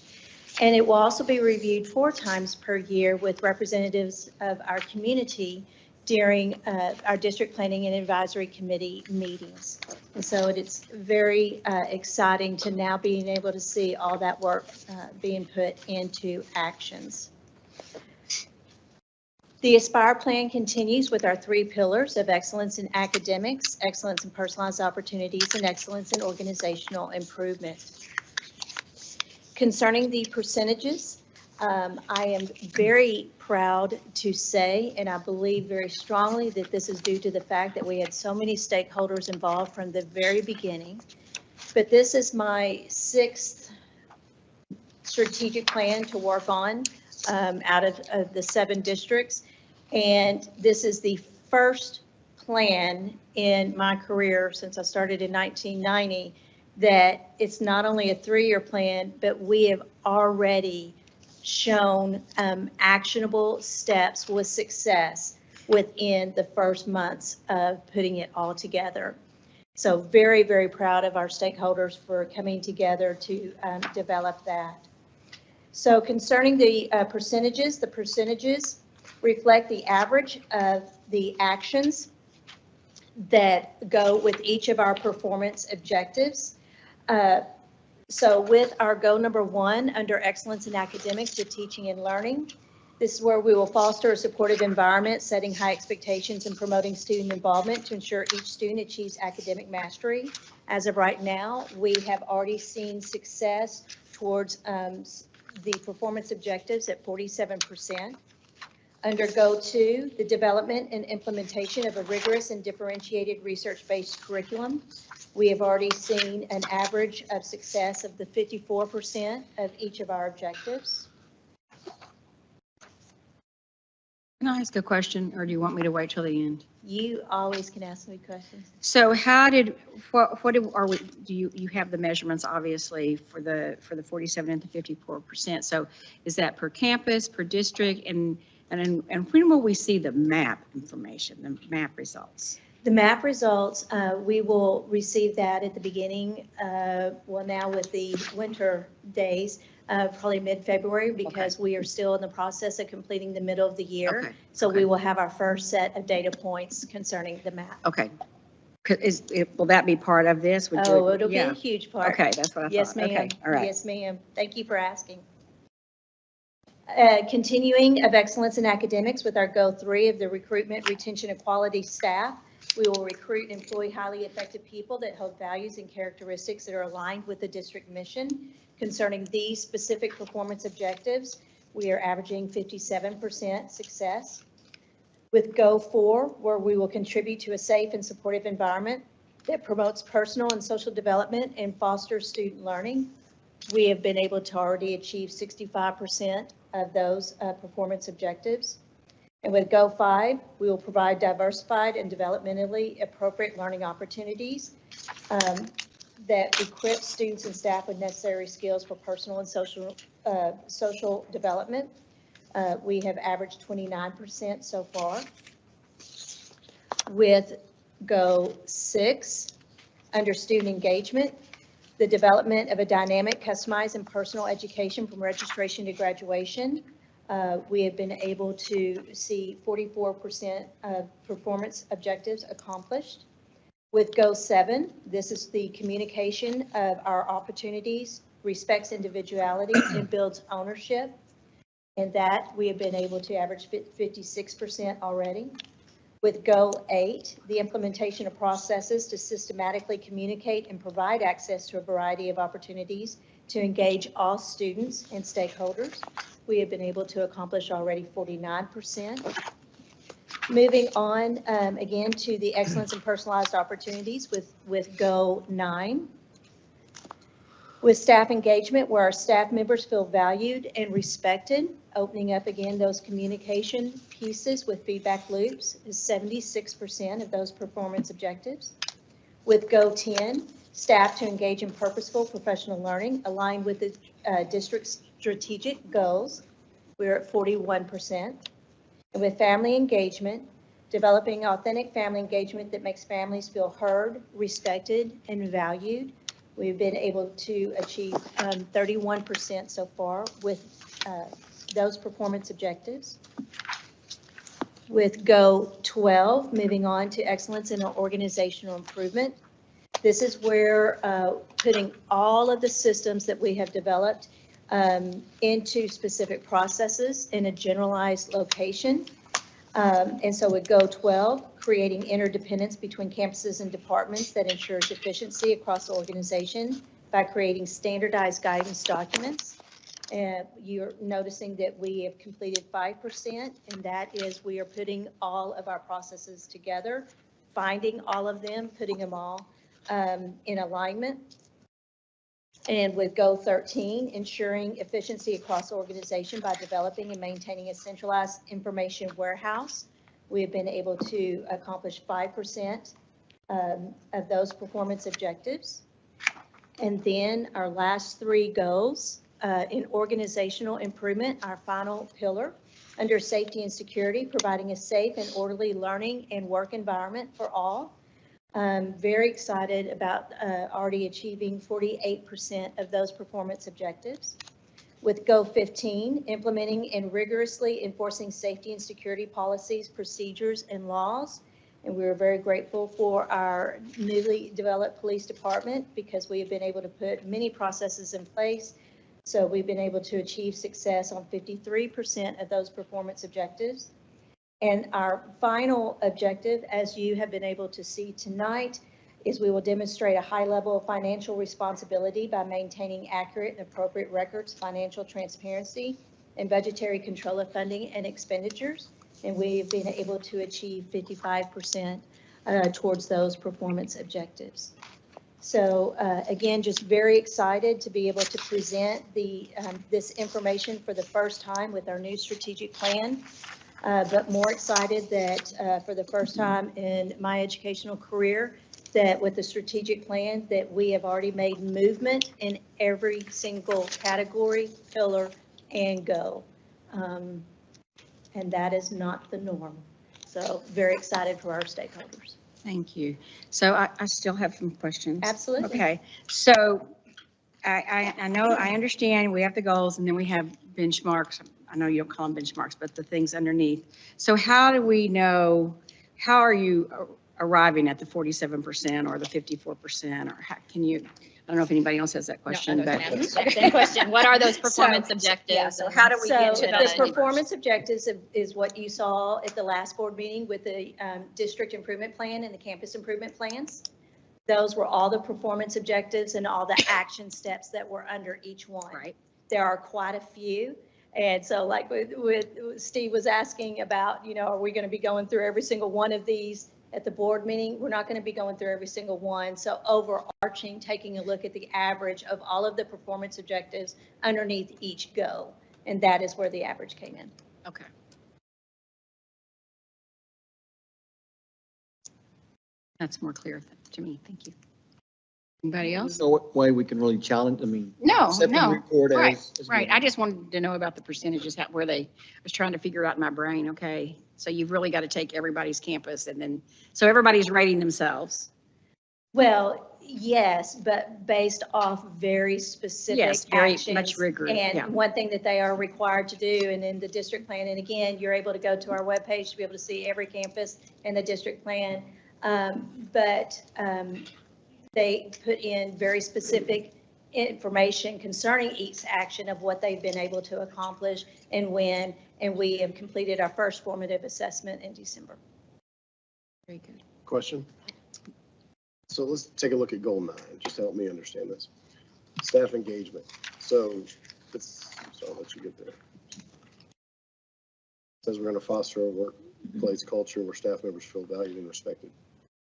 Speaker 12: And it will also be reviewed 4 times per year with representatives of our community during our district planning and advisory committee meetings. And so it's very exciting to now being able to see all that work being put into actions. The Aspire plan continues with our 3 pillars of excellence in academics, excellence in personalized opportunities, and excellence in organizational improvement. Concerning the percentages, I am very proud to say, and I believe very strongly that this is due to the fact that we had so many stakeholders involved from the very beginning. But this is my 6th strategic plan to work on out of the 7 districts. And this is the first plan in my career since I started in 1990 that it's not only a 3-year plan, but we have already shown actionable steps with success within the first months of putting it all together. So very, very proud of our stakeholders for coming together to develop that. So concerning the percentages reflect the average of the actions that go with each of our performance objectives. So with our goal number 1 under excellence in academics with teaching and learning, this is where we will foster a supportive environment, setting high expectations and promoting student involvement to ensure each student achieves academic mastery. As of right now, we have already seen success towards the performance objectives at 47%. Under Goal 2, the development and implementation of a rigorous and differentiated research-based curriculum. We have already seen an average of success of the 54% of each of our objectives.
Speaker 1: Can I ask a question, or do you want me to wait till the end?
Speaker 12: You always can ask me questions.
Speaker 1: So how did, do you have the measurements obviously for the 47 and the 54%. So is that per campus, per district, and when will we see the map information, the map results?
Speaker 12: The map results, we will receive that at the beginning, well now with the winter days, probably mid-February, because we are still in the process of completing the middle of the year.
Speaker 1: Okay.
Speaker 12: So we will have our first set of data points concerning the map.
Speaker 1: Okay. Will that be part of this?
Speaker 12: Oh, it'll be a huge part.
Speaker 1: Okay, that's what I thought.
Speaker 12: Yes, ma'am.
Speaker 1: Okay, all right.
Speaker 12: Yes, ma'am. Thank you for asking. Continuing of excellence in academics with our Goal 3 of the recruitment, retention, and quality staff. We will recruit and employ highly effective people that hold values and characteristics that are aligned with the district mission. Concerning these specific performance objectives, we are averaging 57% success. With Go 4, where we will contribute to a safe and supportive environment that promotes personal and social development and fosters student learning. We have been able to already achieve 65% of those performance objectives. And with Go 5, we will provide diversified and developmentally appropriate learning opportunities that equip students and staff with necessary skills for personal and social development. We have averaged 29% so far. With Go 6, under student engagement, the development of a dynamic, customized, and personal education from registration to graduation. We have been able to see 44% of performance objectives accomplished. With Go 7, this is the communication of our opportunities, respects individuality, and builds ownership. And that we have been able to average 56% already. With Go 8, the implementation of processes to systematically communicate and provide access to a variety of opportunities to engage all students and stakeholders. We have been able to accomplish already 49%. Moving on again to the excellence and personalized opportunities with Go 9. With staff engagement, where our staff members feel valued and respected, opening up again those communication pieces with feedback loops is 76% of those performance objectives. With Go 10, staff to engage in purposeful professional learning aligned with the district's strategic goals, we're at 41%. And with family engagement, developing authentic family engagement that makes families feel heard, respected, and valued, we've been able to achieve 31% so far with those performance objectives. With Go 12, moving on to excellence in organizational improvement. This is where putting all of the systems that we have developed into specific processes in a generalized location. And so with Go 12, creating interdependence between campuses and departments that ensures efficiency across the organization by creating standardized guidance documents. And you're noticing that we have completed 5%, and that is we are putting all of our processes together, finding all of them, putting them all in alignment. And with Go 13, ensuring efficiency across the organization by developing and maintaining a centralized information warehouse. We have been able to accomplish 5% of those performance objectives. And then our last three goals in organizational improvement, our final pillar, under safety and security, providing a safe and orderly learning and work environment for all. Very excited about already achieving 48% of those performance objectives. With Go 15, implementing and rigorously enforcing safety and security policies, procedures, and laws. And we are very grateful for our newly developed police department because we have been able to put many processes in place. So we've been able to achieve success on 53% of those performance objectives. And our final objective, as you have been able to see tonight, is we will demonstrate a high level of financial responsibility by maintaining accurate and appropriate records, financial transparency, and budgetary control of funding and expenditures. And we've been able to achieve 55% towards those performance objectives. So again, just very excited to be able to present this information for the first time with our new strategic plan. But more excited that for the first time in my educational career, that with the strategic plan that we have already made movement in every single category, pillar, and goal. And that is not the norm. So very excited for our stakeholders.
Speaker 1: Thank you. So I still have some questions.
Speaker 12: Absolutely.
Speaker 1: Okay. So I know, I understand we have the goals and then we have benchmarks. I know you don't call them benchmarks, but the things underneath. So how do we know, how are you arriving at the 47% or the 54%, or how can you, I don't know if anybody else has that question, but.
Speaker 19: Same question. What are those performance objectives?
Speaker 12: Yeah,
Speaker 19: So how do we get to
Speaker 12: the
Speaker 19: that?
Speaker 12: performance objectives is what you saw at the last board meeting with the district improvement plan and the campus improvement plans. Those were all the performance objectives and all the action steps that were under each one.
Speaker 1: Right.
Speaker 12: There are quite a few. And so like with Steve was asking about, are we going to be going through every single one of these at the board meeting? We're not going to be going through every single one. So overarching, taking a look at the average of all of the performance objectives underneath each goal. And that is where the average came in.
Speaker 1: Okay. That's more clear to me. Thank you. Anybody else?
Speaker 10: No way we can really challenge,
Speaker 1: No,
Speaker 10: accept the
Speaker 1: no.
Speaker 10: report as-
Speaker 1: Right,
Speaker 10: as
Speaker 1: right.
Speaker 10: given.
Speaker 1: I just wanted to know about the percentages, where I was trying to figure out in my brain, okay, so you've really got to take everybody's campus and then, so everybody's rating themselves.
Speaker 12: Well, yes, but based off very specific
Speaker 1: Yes, very
Speaker 12: actions.
Speaker 1: much rigor, yeah.
Speaker 12: And one thing that they are required to do, and in the district plan, and again, you're able to go to our webpage to be able to see every campus in the district plan. They put in very specific information concerning each action of what they've been able to accomplish and when, and we have completed our first formative assessment in December.
Speaker 1: Very good.
Speaker 14: Question? So let's take a look at goal 9, just to help me understand this. Staff engagement. So I'll let you get there. It says we're going to foster a workplace culture where staff members feel valued and respected.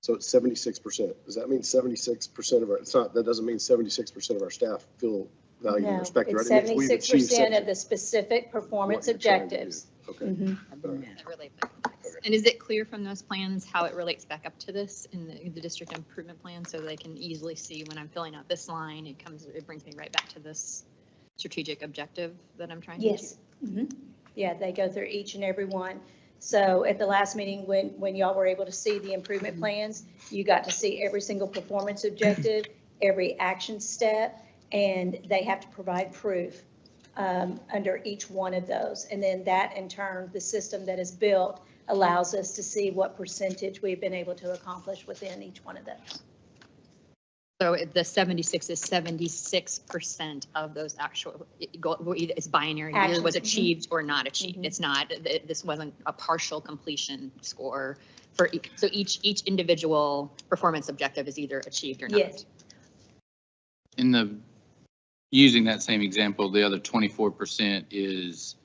Speaker 14: So it's 76%. Does that mean 76% of our, that doesn't mean 76% of our staff feel valued and
Speaker 12: No,
Speaker 14: respected, right?
Speaker 12: it's
Speaker 14: It means we've achieved
Speaker 12: 76% of the specific performance
Speaker 14: what you're trying to do.
Speaker 12: objectives.
Speaker 14: Okay.
Speaker 12: Mhm.
Speaker 19: That relate back to this. And is it clear from those plans how it relates back up to this in the district improvement plan, so they can easily see when I'm filling out this line, it brings me right back to this strategic objective that I'm trying to achieve?
Speaker 12: Yes. Mhm. Yeah, they go through each and every one. So at the last meeting, when y'all were able to see the improvement plans, you got to see every single performance objective, every action step, and they have to provide proof under each one of those. And then that in turn, the system that is built allows us to see what percentage we've been able to accomplish within each one of those.
Speaker 19: So the 76 is 76% of those actual, it's binary, either was
Speaker 12: Actions, mhm.
Speaker 19: achieved or not achieved. It's not, this wasn't a partial completion score for, so each individual performance objective is either achieved or not.
Speaker 12: Yes.
Speaker 13: Using that same example, the other 24% is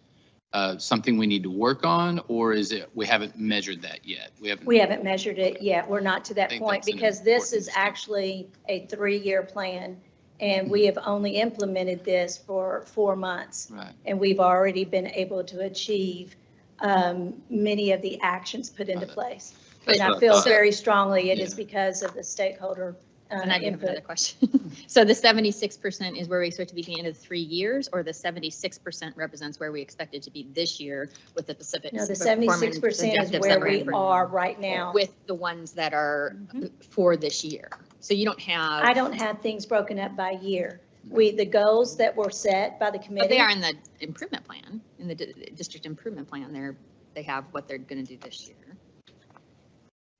Speaker 13: something we need to work on, or is it, we haven't measured that yet?
Speaker 12: We haven't measured it yet. We're not to that
Speaker 13: think
Speaker 12: point
Speaker 13: that's an
Speaker 12: because this
Speaker 13: important
Speaker 12: is actually a 3-year plan. And we have only implemented this for 4 months.
Speaker 13: Right.
Speaker 12: And we've already been able to achieve many of the actions put into place.
Speaker 13: That's
Speaker 12: And
Speaker 13: what
Speaker 12: I
Speaker 13: I
Speaker 12: feel
Speaker 13: thought.
Speaker 12: very strongly it
Speaker 13: Yeah.
Speaker 12: is because of the stakeholder
Speaker 19: And I do have another
Speaker 12: input.
Speaker 19: question. So the 76% is where we expect to be at the end of the 3 years, or the 76% represents where we expect it to be this year with the specific?
Speaker 12: No, the
Speaker 19: performance
Speaker 12: 76% is
Speaker 19: objectives
Speaker 12: where
Speaker 19: that we're
Speaker 12: we
Speaker 19: in
Speaker 12: are right now.
Speaker 19: with the ones that are for this year. So you don't have.
Speaker 12: I don't have things broken up by year. The goals that were set by the committee.
Speaker 19: But they are in the improvement plan, in the district improvement plan, they have what they're going to do this year.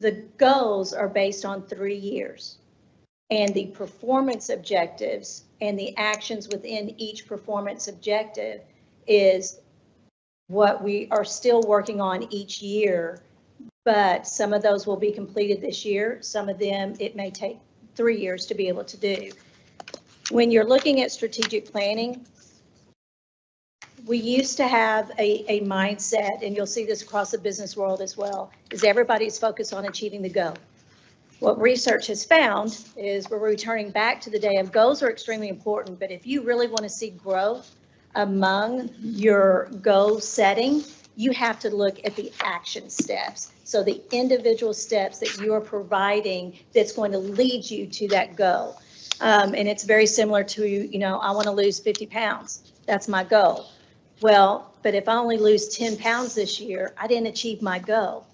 Speaker 12: The goals are based on 3 years. And the performance objectives and the actions within each performance objective is what we are still working on each year. But some of those will be completed this year. Some of them, it may take 3 years to be able to do. When you're looking at strategic planning, we used to have a mindset, and you'll see this across the business world as well, is everybody's focused on achieving the goal. What research has found is we're returning back to the day of goals are extremely important, but if you really want to see growth among your goal setting, you have to look at the action steps. So the individual steps that you are providing that's going to lead you to that goal. And it's very similar to, I want to lose 50 pounds. That's my goal. Well, but if I only lose 10 pounds this year, I didn't achieve my goal,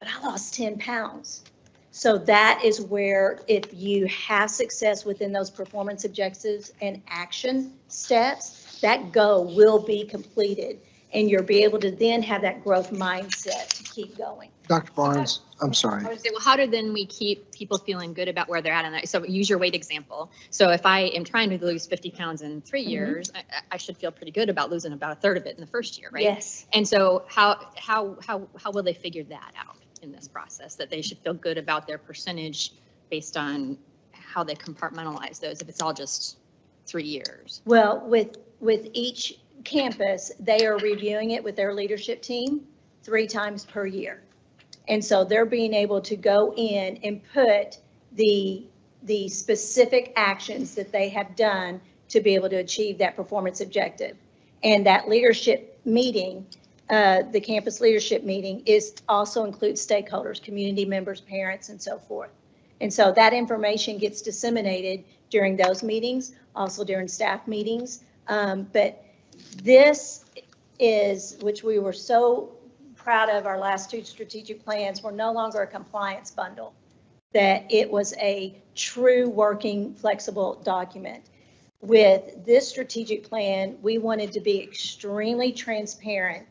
Speaker 12: but I lost 10 pounds. So that is where if you have success within those performance objectives and action steps, that goal will be completed and you'll be able to then have that growth mindset to keep going.
Speaker 4: Dr. Barnes, I'm sorry.
Speaker 19: I would say, well, how do then we keep people feeling good about where they're at? And so use your weight example. So if I am trying to lose 50 pounds in 3 years, I should feel pretty good about losing about a third of it in the first year, right?
Speaker 12: Yes.
Speaker 19: And so how will they figure that out in this process, that they should feel good about their percentage based on how they compartmentalize those, if it's all just 3 years?
Speaker 12: Well, with each campus, they are reviewing it with their leadership team 3 times per year. And so they're being able to go in and put the specific actions that they have done to be able to achieve that performance objective. And that leadership meeting, the campus leadership meeting, also includes stakeholders, community members, parents, and so forth. And so that information gets disseminated during those meetings, also during staff meetings. But this is, which we were so proud of, our last 2 strategic plans were no longer a compliance bundle, that it was a true working flexible document. With this strategic plan, we wanted to be extremely transparent.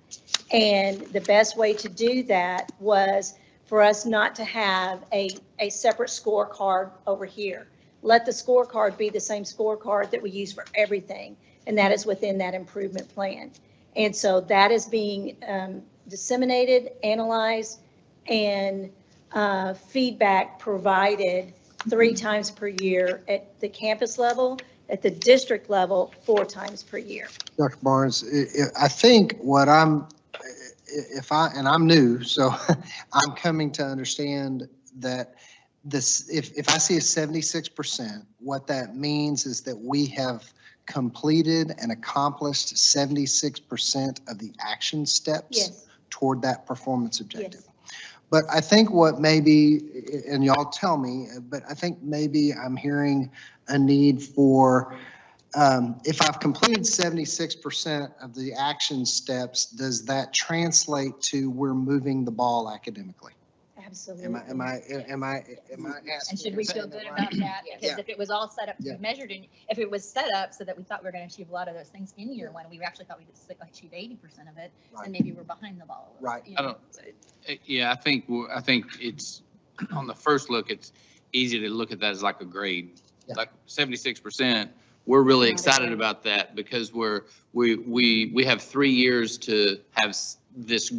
Speaker 12: And the best way to do that was for us not to have a separate scorecard over here. Let the scorecard be the same scorecard that we use for everything, and that is within that improvement plan. And so that is being disseminated, analyzed, and feedback provided 3 times per year at the campus level, at the district level 4 times per year.
Speaker 4: Dr. Barnes, I think what I'm new, so I'm coming to understand that this, if I see a 76%, what that means is that we have completed and accomplished 76% of the action steps toward that performance objective. But I think what maybe, and y'all tell me, but I think maybe I'm hearing a need for, if I've completed 76% of the action steps, does that translate to we're moving the ball academically?
Speaker 12: Absolutely.
Speaker 4: Am I asking?
Speaker 19: And should we feel good about that? Because if it was all set up to be measured, and if it was set up so that we thought we were going to achieve a lot of those things in year 1, we actually thought we'd achieve 80% of it, then maybe we're behind the ball.
Speaker 4: Right.
Speaker 13: I think it's, on the first look, it's easy to look at that as like a grade. Like 76%, we're really excited about that because we have 3 years to have this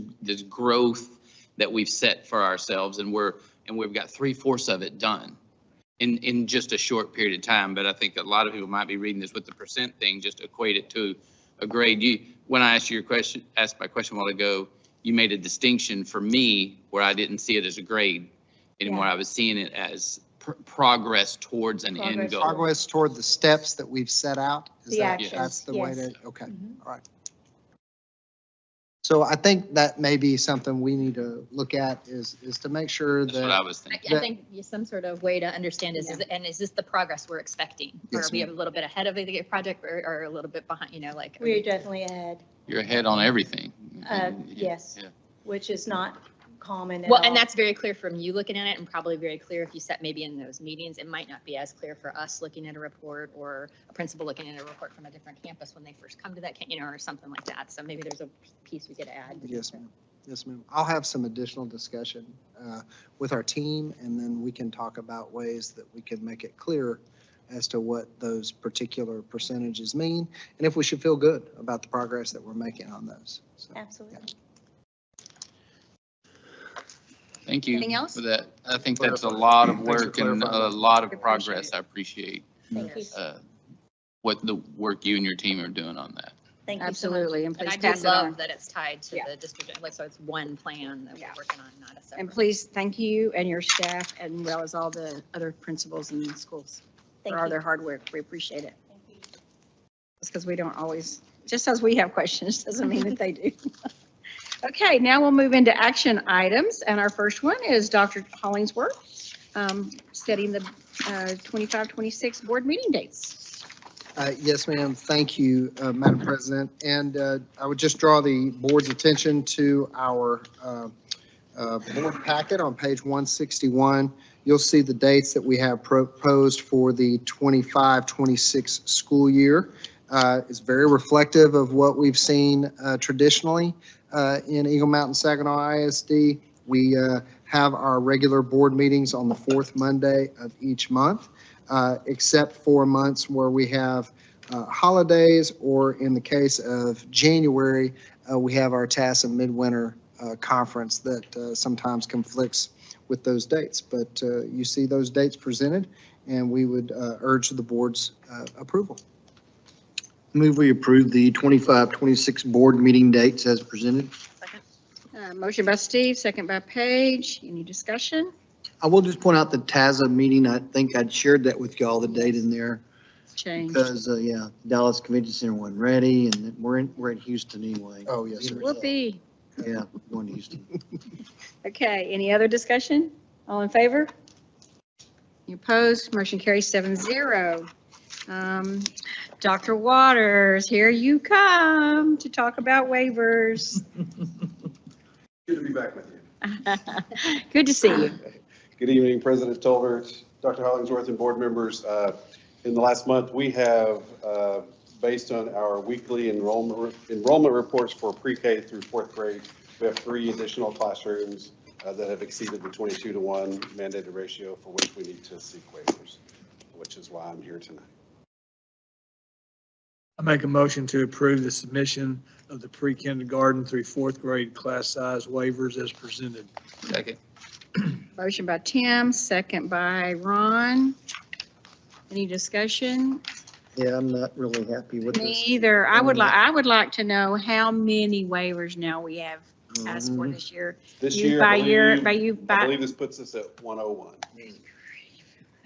Speaker 13: growth that we've set for ourselves, and we've got 3/4 of it done in just a short period of time. But I think a lot of people might be reading this with the percent thing, just equate it to a grade. When I asked my question a while ago, you made a distinction for me where I didn't see it as a grade anymore. I was seeing it as progress towards an end goal.
Speaker 4: Progress toward the steps that we've set out?
Speaker 12: The actions,
Speaker 4: that's the way to, okay, all right. So I think that may be something we need to look at is to make sure that.
Speaker 13: That's what I was thinking.
Speaker 19: I think some sort of way to understand is this the progress we're expecting? Or are we a little bit ahead of the project or a little bit behind, like?
Speaker 12: We're definitely ahead.
Speaker 13: You're ahead on everything.
Speaker 12: Yes, which is not common at
Speaker 19: Well,
Speaker 12: all.
Speaker 19: and that's very clear from you looking at it, and probably very clear if you sat maybe in those meetings. It might not be as clear for us looking at a report or a principal looking at a report from a different campus when they first come to that, or something like that. So maybe there's a piece we could add.
Speaker 4: Yes, ma'am. Yes, ma'am. I'll have some additional discussion with our team, and then we can talk about ways that we can make it clear as to what those particular percentages mean, and if we should feel good about the progress that we're making on those. So,
Speaker 12: absolutely.
Speaker 4: Yeah.
Speaker 13: Thank you
Speaker 19: Anything else?
Speaker 13: for that. I think that's a lot of work and a lot of progress. I appreciate what the work you and your team are doing on that.
Speaker 12: Thank you
Speaker 1: Absolutely,
Speaker 12: so
Speaker 1: and
Speaker 19: And
Speaker 1: please
Speaker 19: I do
Speaker 1: pass it on.
Speaker 19: love that it's tied to the district, like, so it's one plan that we're working on, not a separate.
Speaker 1: And please, thank you and your staff, and well as all the other principals in the schools for all their hard work. We appreciate it. It's because we don't always, just as we have questions, doesn't mean that they do. Okay, now we'll move into action items, and our first one is Dr. Hollingsworth, setting the 25-26 board meeting dates.
Speaker 4: Yes, ma'am. Thank you, Madam President. And I would just draw the board's attention to our board packet on page 161. You'll see the dates that we have proposed for the 25-26 school year. It's very reflective of what we've seen traditionally in Eagle Mountain Saginaw ISD. We have our regular board meetings on the 4th Monday of each month, except for months where we have holidays, or in the case of January, we have our TASA Midwinter Conference that sometimes conflicts with those dates. But you see those dates presented, and we would urge the board's approval.
Speaker 10: Move we approve the 25-26 board meeting dates as presented.
Speaker 1: Motion by Steve, second by Paige. Any discussion?
Speaker 10: I will just point out the TAZA meeting, I think I'd shared that with y'all, the date in there.
Speaker 1: Change.
Speaker 10: Because, yeah, Dallas Convention Center wasn't ready, and we're in Houston anyway.
Speaker 4: Oh, yes, sir.
Speaker 1: Whoopee.
Speaker 10: Yeah, going to Houston.
Speaker 1: Okay, any other discussion? All in favor? Any opposed? Motion carries 7-0. Dr. Waters, here you come to talk about waivers.
Speaker 17: Good to be back with you.
Speaker 1: Good to see you.
Speaker 17: Good evening, President Tolbert, Dr. Hollingsworth, and board members. In the last month, we have, based on our weekly enrollment reports for pre-K through fourth grade, we have 3 additional classrooms that have exceeded the 22-to-1 mandated ratio for which we need to seek waivers, which is why I'm here tonight.
Speaker 16: I make a motion to approve the submission of the pre-kindergarten through fourth grade class size waivers as presented.
Speaker 13: Second.
Speaker 1: Motion by Tim, second by Ron. Any discussion?
Speaker 10: Yeah, I'm not really happy with
Speaker 1: Me
Speaker 10: this.
Speaker 1: either. I would like to know how many waivers now we have asked for this year.
Speaker 17: This
Speaker 1: You
Speaker 17: year,
Speaker 1: by
Speaker 17: I
Speaker 1: year,
Speaker 17: believe,
Speaker 1: by
Speaker 17: I believe this puts us at 101.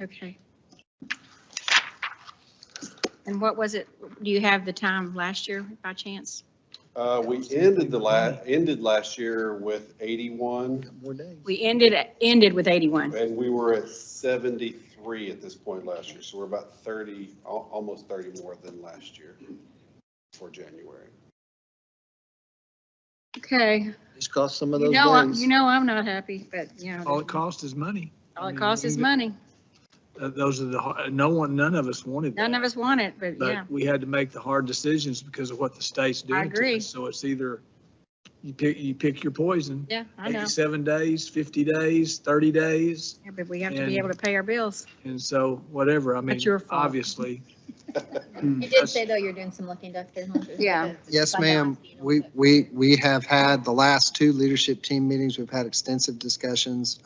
Speaker 1: Okay. And what was it? Do you have the time last year by chance?
Speaker 17: We ended last year with 81.
Speaker 10: More days.
Speaker 1: We ended with 81.
Speaker 17: And we were at 73 at this point last year, so we're about 30, almost 30 more than last year for January.
Speaker 1: Okay.
Speaker 10: Just cost some of
Speaker 1: You
Speaker 10: those
Speaker 1: know,
Speaker 10: days.
Speaker 1: I'm not happy, but
Speaker 16: All it costs is money.
Speaker 1: all it costs is money.
Speaker 16: Those are none of us wanted that.
Speaker 1: None of us want it, but yeah.
Speaker 16: But we had to make the hard decisions because of what the state's doing to
Speaker 1: agree.
Speaker 16: us. So it's either you pick your poison.
Speaker 1: Yeah, I know.
Speaker 16: 87 days, 50 days, 30 days.
Speaker 1: Yeah, but we have to be
Speaker 16: And-
Speaker 1: able to pay our bills.
Speaker 16: And so whatever, I mean,
Speaker 1: That's your fault.
Speaker 16: obviously.
Speaker 19: You did say, though, you're doing some looking duck there. huh?
Speaker 1: Yeah.
Speaker 4: Yes, ma'am. We have had the last 2 leadership team meetings. We've had extensive discussions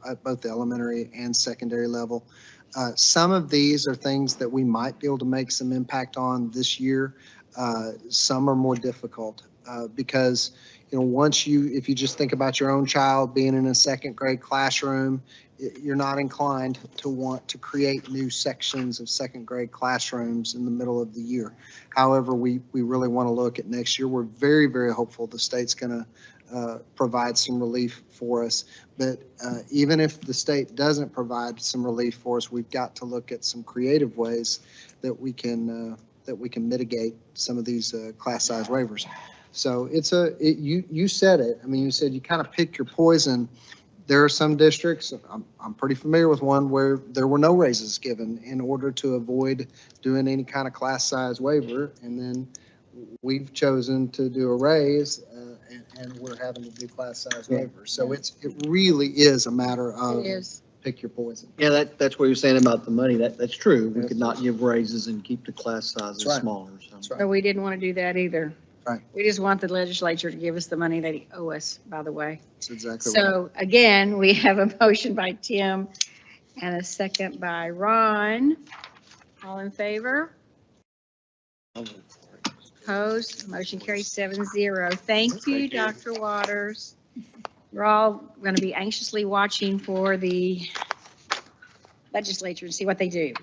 Speaker 4: at both the elementary and secondary level. Some of these are things that we might be able to make some impact on this year. Some are more difficult because, if you just think about your own child being in a second grade classroom, you're not inclined to want to create new sections of second grade classrooms in the middle of the year. However, we really want to look at next year. We're very, very hopeful the state's going to provide some relief for us. But even if the state doesn't provide some relief for us, we've got to look at some creative ways that we can mitigate some of these class size waivers. So you said it. I mean, you said you kind of pick your poison. There are some districts, I'm pretty familiar with one where there were no raises given in order to avoid doing any kind of class size waiver. And then we've chosen to do a raise and we're having to do class size waivers. So it really is a matter of pick your poison.
Speaker 10: Yeah, that's what you're saying about the money. That's true. We could not give raises and keep the class sizes
Speaker 4: That's right.
Speaker 10: smaller. So.
Speaker 1: But we didn't want to do that either.
Speaker 4: Right.
Speaker 1: We just want the legislature to give us the money they owe us, by the way.
Speaker 4: That's exactly right.
Speaker 1: So again, we have a motion by Tim and a second by Ron. All in favor? Opposed? Motion carries 7-0. Thank you, Dr. Waters. We're all going to be anxiously watching for the legislature and see what they do.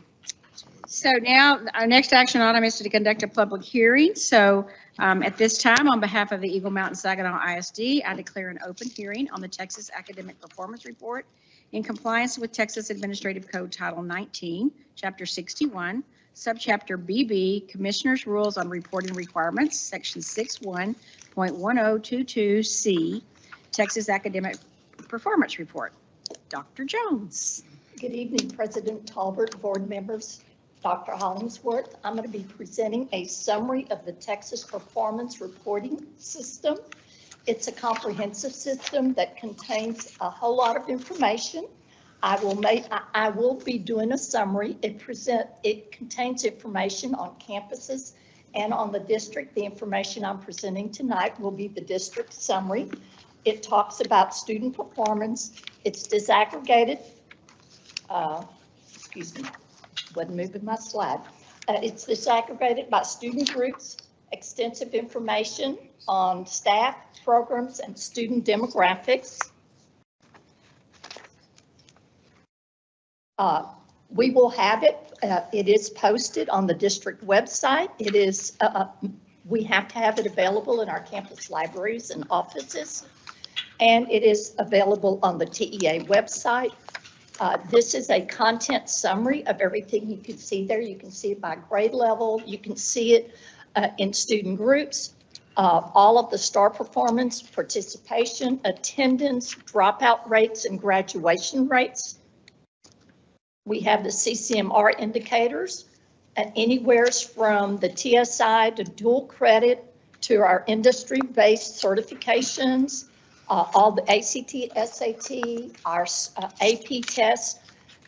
Speaker 1: So now our next action item is to conduct a public hearing. So at this time, on behalf of the Eagle Mountain Saginaw ISD, I declare an open hearing on the Texas Academic Performance Report in compliance with Texas Administrative Code Title 19, Chapter 61, Subchapter BB, Commissioner's Rules on Reporting Requirements, Section 61.1022C, Texas Academic Performance Report. Dr. Jones.
Speaker 18: Good evening, President Tolbert, board members, Dr. Hollingsworth. I'm going to be presenting a summary of the Texas Performance Reporting System. It's a comprehensive system that contains a whole lot of information. I will be doing a summary. It contains information on campuses and on the district. The information I'm presenting tonight will be the district summary. It talks about student performance. It's disaggregated. Excuse me, wasn't moving my slide. It's disaggregated by student groups, extensive information on staff, programs, and student demographics. We will have it. It is posted on the district website. It is, we have to have it available in our campus libraries and offices, and it is available on the TEA website. This is a content summary of everything you can see there. You can see it by grade level. You can see it in student groups, all of the STAR performance, participation, attendance, dropout rates, and graduation rates. We have the CCMR indicators, anywhere from the TSI to dual credit to our industry-based certifications, all the ACT, SAT, our AP tests,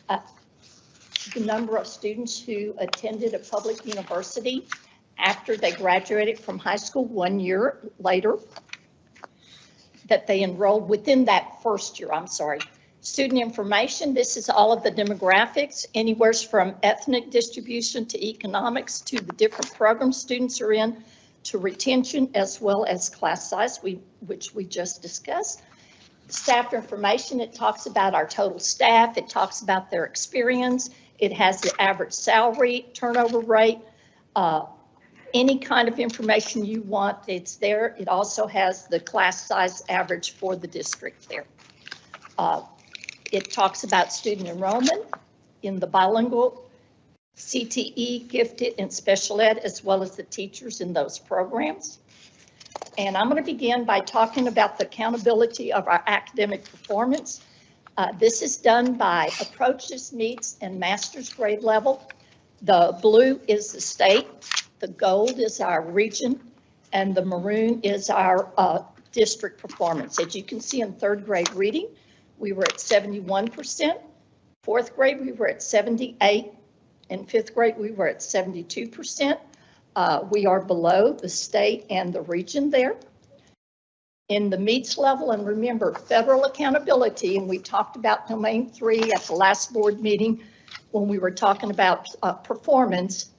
Speaker 18: the number of students who attended a public university after they graduated from high school 1 year later, that they enrolled within that first year, I'm sorry. Student information, this is all of the demographics, anywhere from ethnic distribution to economics to the different programs students are in, to retention, as well as class size, which we just discussed. Staff information, it talks about our total staff, it talks about their experience, it has the average salary, turnover rate, any kind of information you want, it's there. It also has the class size average for the district there. It talks about student enrollment in the bilingual, CTE, gifted, and special ed, as well as the teachers in those programs. And I'm going to begin by talking about the accountability of our academic performance. This is done by approaches, meets, and master's grade level. The blue is the state, the gold is our region, and the maroon is our district performance. As you can see in third grade reading, we were at 71%. Fourth grade, we were at 78%. In fifth grade, we were at 72%. We are below the state and the region there. In the meets level, and remember, federal accountability, and we talked about domain 3 at the last board meeting when we were talking about performance.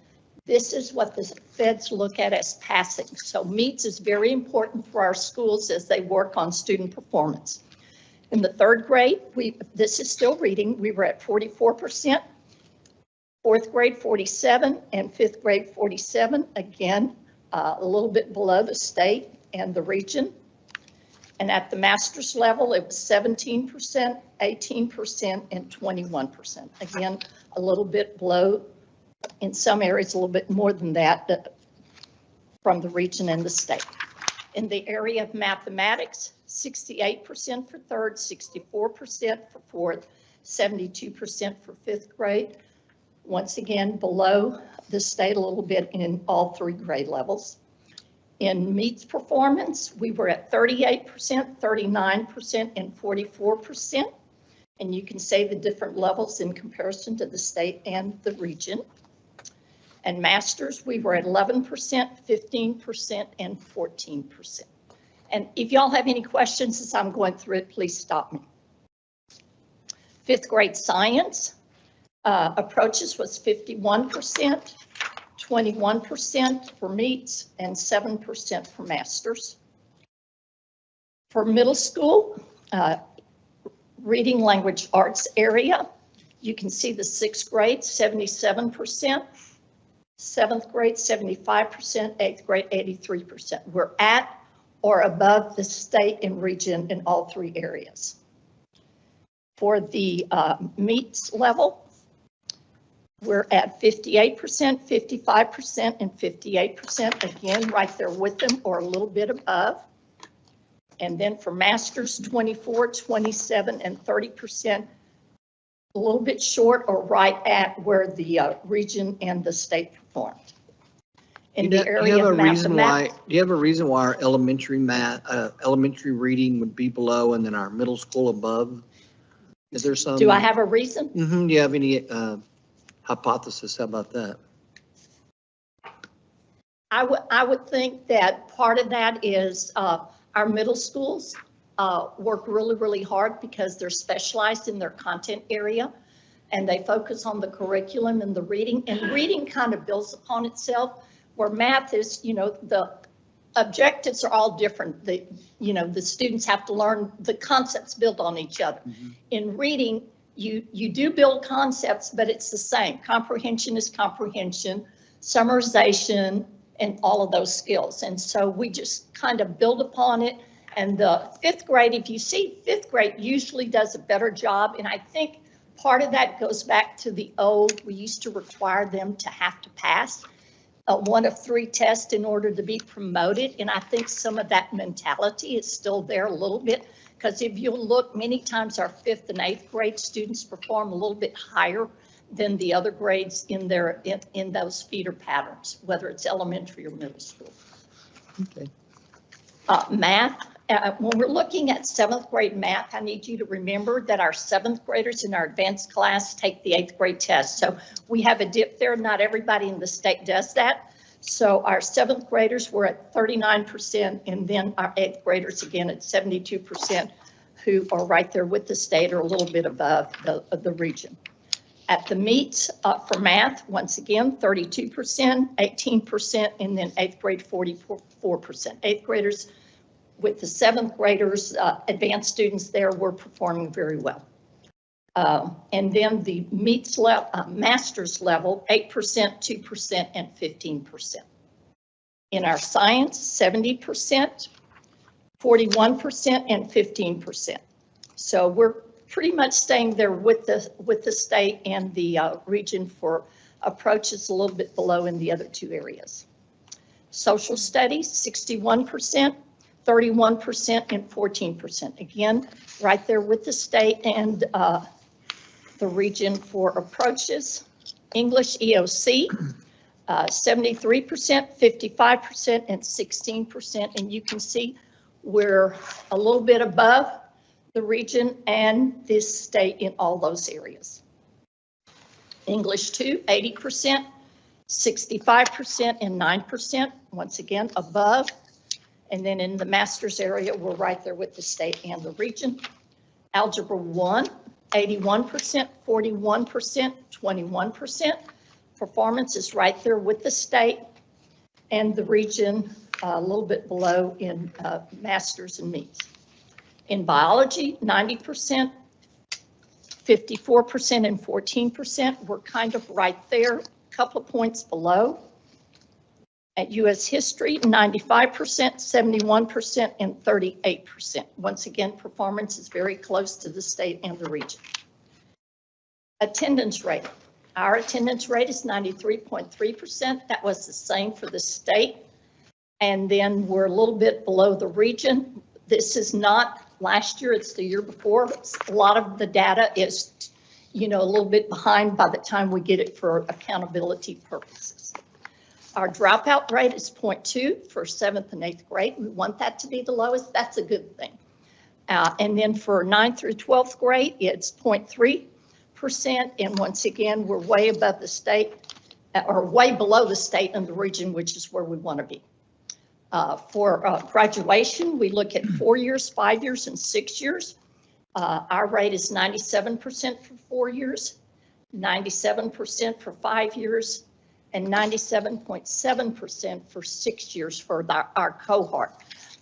Speaker 18: This is what the feds look at as passing. So meets is very important for our schools as they work on student performance. In the third grade, this is still reading, we were at 44%. Fourth grade, 47, and fifth grade, 47. Again, a little bit below the state and the region. And at the master's level, it was 17%, 18%, and 21%. Again, a little bit below, in some areas, a little bit more than that from the region and the state. In the area of mathematics, 68% for third, 64% for fourth, 72% for fifth grade. Once again, below the state a little bit in all three grade levels. In meets performance, we were at 38%, 39%, and 44%. And you can say the different levels in comparison to the state and the region. And masters, we were at 11%, 15%, and 14%. And if y'all have any questions as I'm going through it, please stop me. Fifth grade science. Approaches was 51%, 21% for meets, and 7% for masters. For middle school, reading language arts area, you can see the sixth grade, 77%, seventh grade, 75%, eighth grade, 83%. We're at or above the state and region in all three areas. For the meets level, we're at 58%, 55%, and 58%. Again, right there with them or a little bit above. And then for masters, 24, 27, and 30%, a little bit short or right at where the region and the state performed. In the area of mathematics.
Speaker 10: Do you have a reason why our elementary reading would be below and then our middle school above? Is there some?
Speaker 18: Do I have a reason?
Speaker 10: Do you have any hypothesis about that?
Speaker 18: I would think that part of that is our middle schools work really, really hard because they're specialized in their content area. and they focus on the curriculum and the reading, and reading kind of builds upon itself, where math is, the objectives are all different. The students have to learn the concepts build on each other. In reading, you do build concepts, but it's the same. Comprehension is comprehension, summarization, and all of those skills. And so we just kind of build upon it. And the fifth grade, if you see, fifth grade usually does a better job. And I think part of that goes back to the old, we used to require them to have to pass one of 3 tests in order to be promoted. And I think some of that mentality is still there a little bit, because if you look, many times our 5th and 8th grade students perform a little bit higher than the other grades in those feeder patterns, whether it's elementary or middle school.
Speaker 10: Okay.
Speaker 18: Math. When we're looking at 7th grade math, I need you to remember that our 7th graders in our advanced class take the 8th grade test. So we have a dip there. Not everybody in the state does that. So our 7th graders were at 39%, and then our 8th graders again at 72%, who are right there with the state or a little bit above the region. At the meets for math, once again, 32%, 18%, and then 8th grade 44%. 8th graders with the 7th graders, advanced students there were performing very well. And then the meets master's level, 8%, 2%, and 15%. In our science, 70%, 41%, and 15%. So we're pretty much staying there with the state and the region for approaches a little bit below in the other 2 areas. Social studies, 61%. 31% and 14%. Again, right there with the state and the region for approaches. English EOC, 73%, 55%, and 16%. And you can see we're a little bit above the region and this state in all those areas. English 2, 80%, 65%, and 9%. Once again, above. And then in the master's area, we're right there with the state and the region. Algebra 1, 81%, 41%, 21%. Performance is right there with the state and the region, a little bit below in masters and meets. In biology, 90%, 54%, and 14%. We're kind of right there, a couple of points below. At U.S. history, 95%, 71%, and 38%. Once again, performance is very close to the state and the region. Attendance rate. Our attendance rate is 93.3%. That was the same for the state. And then we're a little bit below the region. This is not last year, it's the year before. A lot of the data is, a little bit behind by the time we get it for accountability purposes. Our dropout rate is 0.2 for 7th and 8th grade. We want that to be the lowest. That's a good thing. And then for 9th through 12th grade, it's 0.3%. And once again, we're way above the state, or way below the state and the region, which is where we want to be. For graduation, we look at 4 years, 5 years, and 6 years. Our rate is 97% for 4 years, 97% for 5 years, and 97.7% for 6 years for our cohort.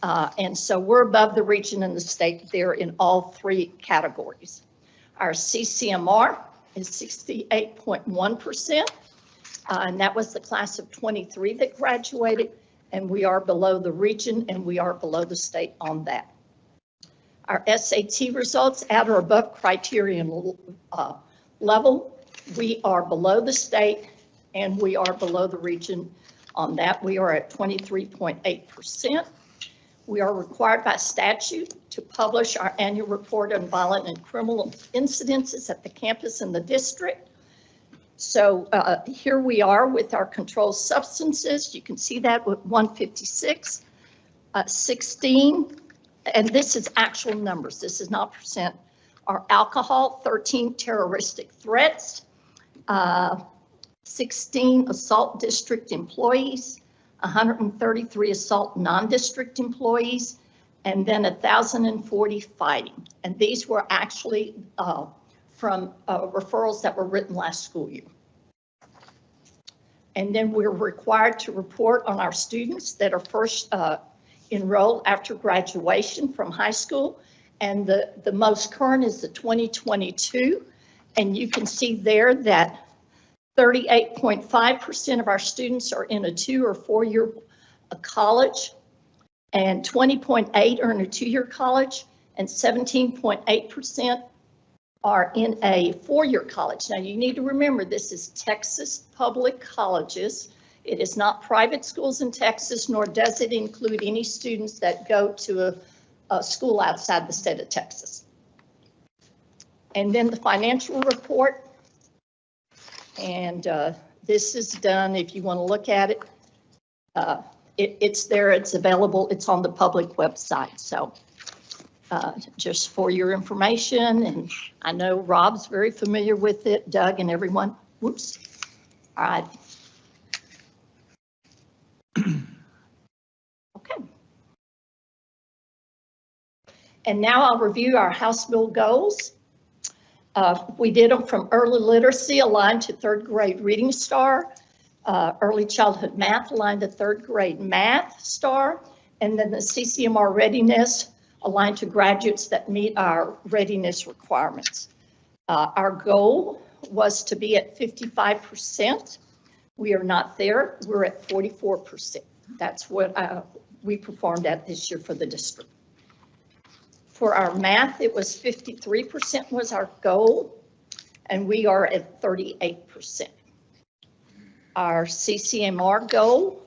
Speaker 18: And so we're above the region and the state there in all 3 categories. Our CCMR is 68.1%, and that was the class of 23 that graduated, and we are below the region and we are below the state on that. Our SAT results at or above criterion level, we are below the state and we are below the region on that. We are at 23.8%. We are required by statute to publish our annual report on violent and criminal incidences at the campus and the district. So here we are with our controlled substances. You can see that with 156, 16, and this is actual numbers. This is not percent. Our alcohol, 13 terroristic threats, 16 assault district employees, 133 assault non-district employees, and then 1,040 fighting. And these were actually from referrals that were written last school year. And then we're required to report on our students that are first enrolled after graduation from high school. And the most current is the 2022. And you can see there that 38.5% of our students are in a 2 or 4 year college, and 20.8 are in a 2-year college, and 17.8% are in a 4-year college. Now you need to remember this is Texas public colleges. It is not private schools in Texas, nor does it include any students that go to a school outside the state of Texas. And then the financial report. And this is done, if you want to look at it, it's there, it's available, it's on the public website. So just for your information, and I know Rob's very familiar with it, Doug and everyone. Whoops. All right. Okay. And now I'll review our House Bill goals. We did them from early literacy aligned to 3rd grade reading star, early childhood math aligned to 3rd grade math star, and then the CCMR readiness aligned to graduates that meet our readiness requirements. Our goal was to be at 55%. We are not there. We're at 44%. That's what we performed at this year for the district. For our math, it was 53% was our goal, and we are at 38%. Our CCMR goal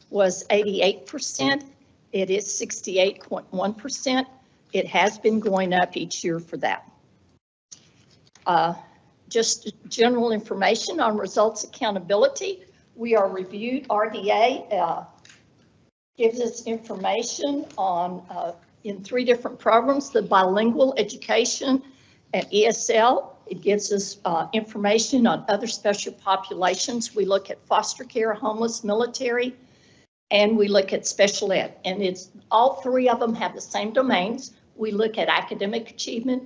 Speaker 18: was 88%. It is 68.1%. It has been going up each year for that. Just general information on results accountability. We are reviewed. RDA gives us information on in 3 different programs, the bilingual education and ESL. It gives us information on other special populations. We look at foster care, homeless, military, and we look at special ed. And it's all 3 of them have the same domains. We look at academic achievement,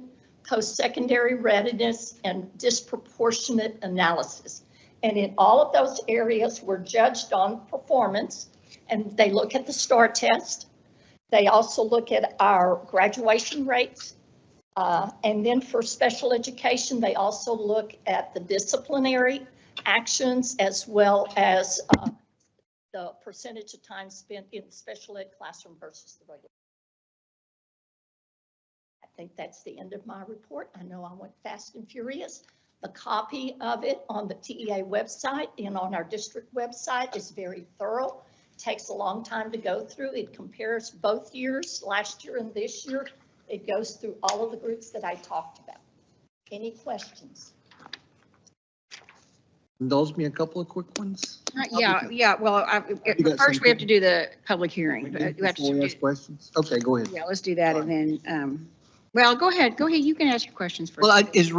Speaker 18: post-secondary readiness, and disproportionate analysis. And in all of those areas, we're judged on performance, and they look at the STAR test. They also look at our graduation rates. And then for special education, they also look at the disciplinary actions as well as the percentage of time spent in the special ed classroom versus the regular. I think that's the end of my report. I know I went fast and furious. The copy of it on the TEA website and on our district website is very thorough. Takes a long time to go through. It compares both years, last year and this year. It goes through all of the groups that I talked about. Any questions?
Speaker 10: Indulge me a couple of quick ones.
Speaker 1: Yeah. Well, first we have to do the public hearing. But we have
Speaker 10: Before we ask questions? Okay, go ahead.
Speaker 1: Yeah, let's do that, and then, well, go ahead. You can ask your questions first.
Speaker 10: Well, is the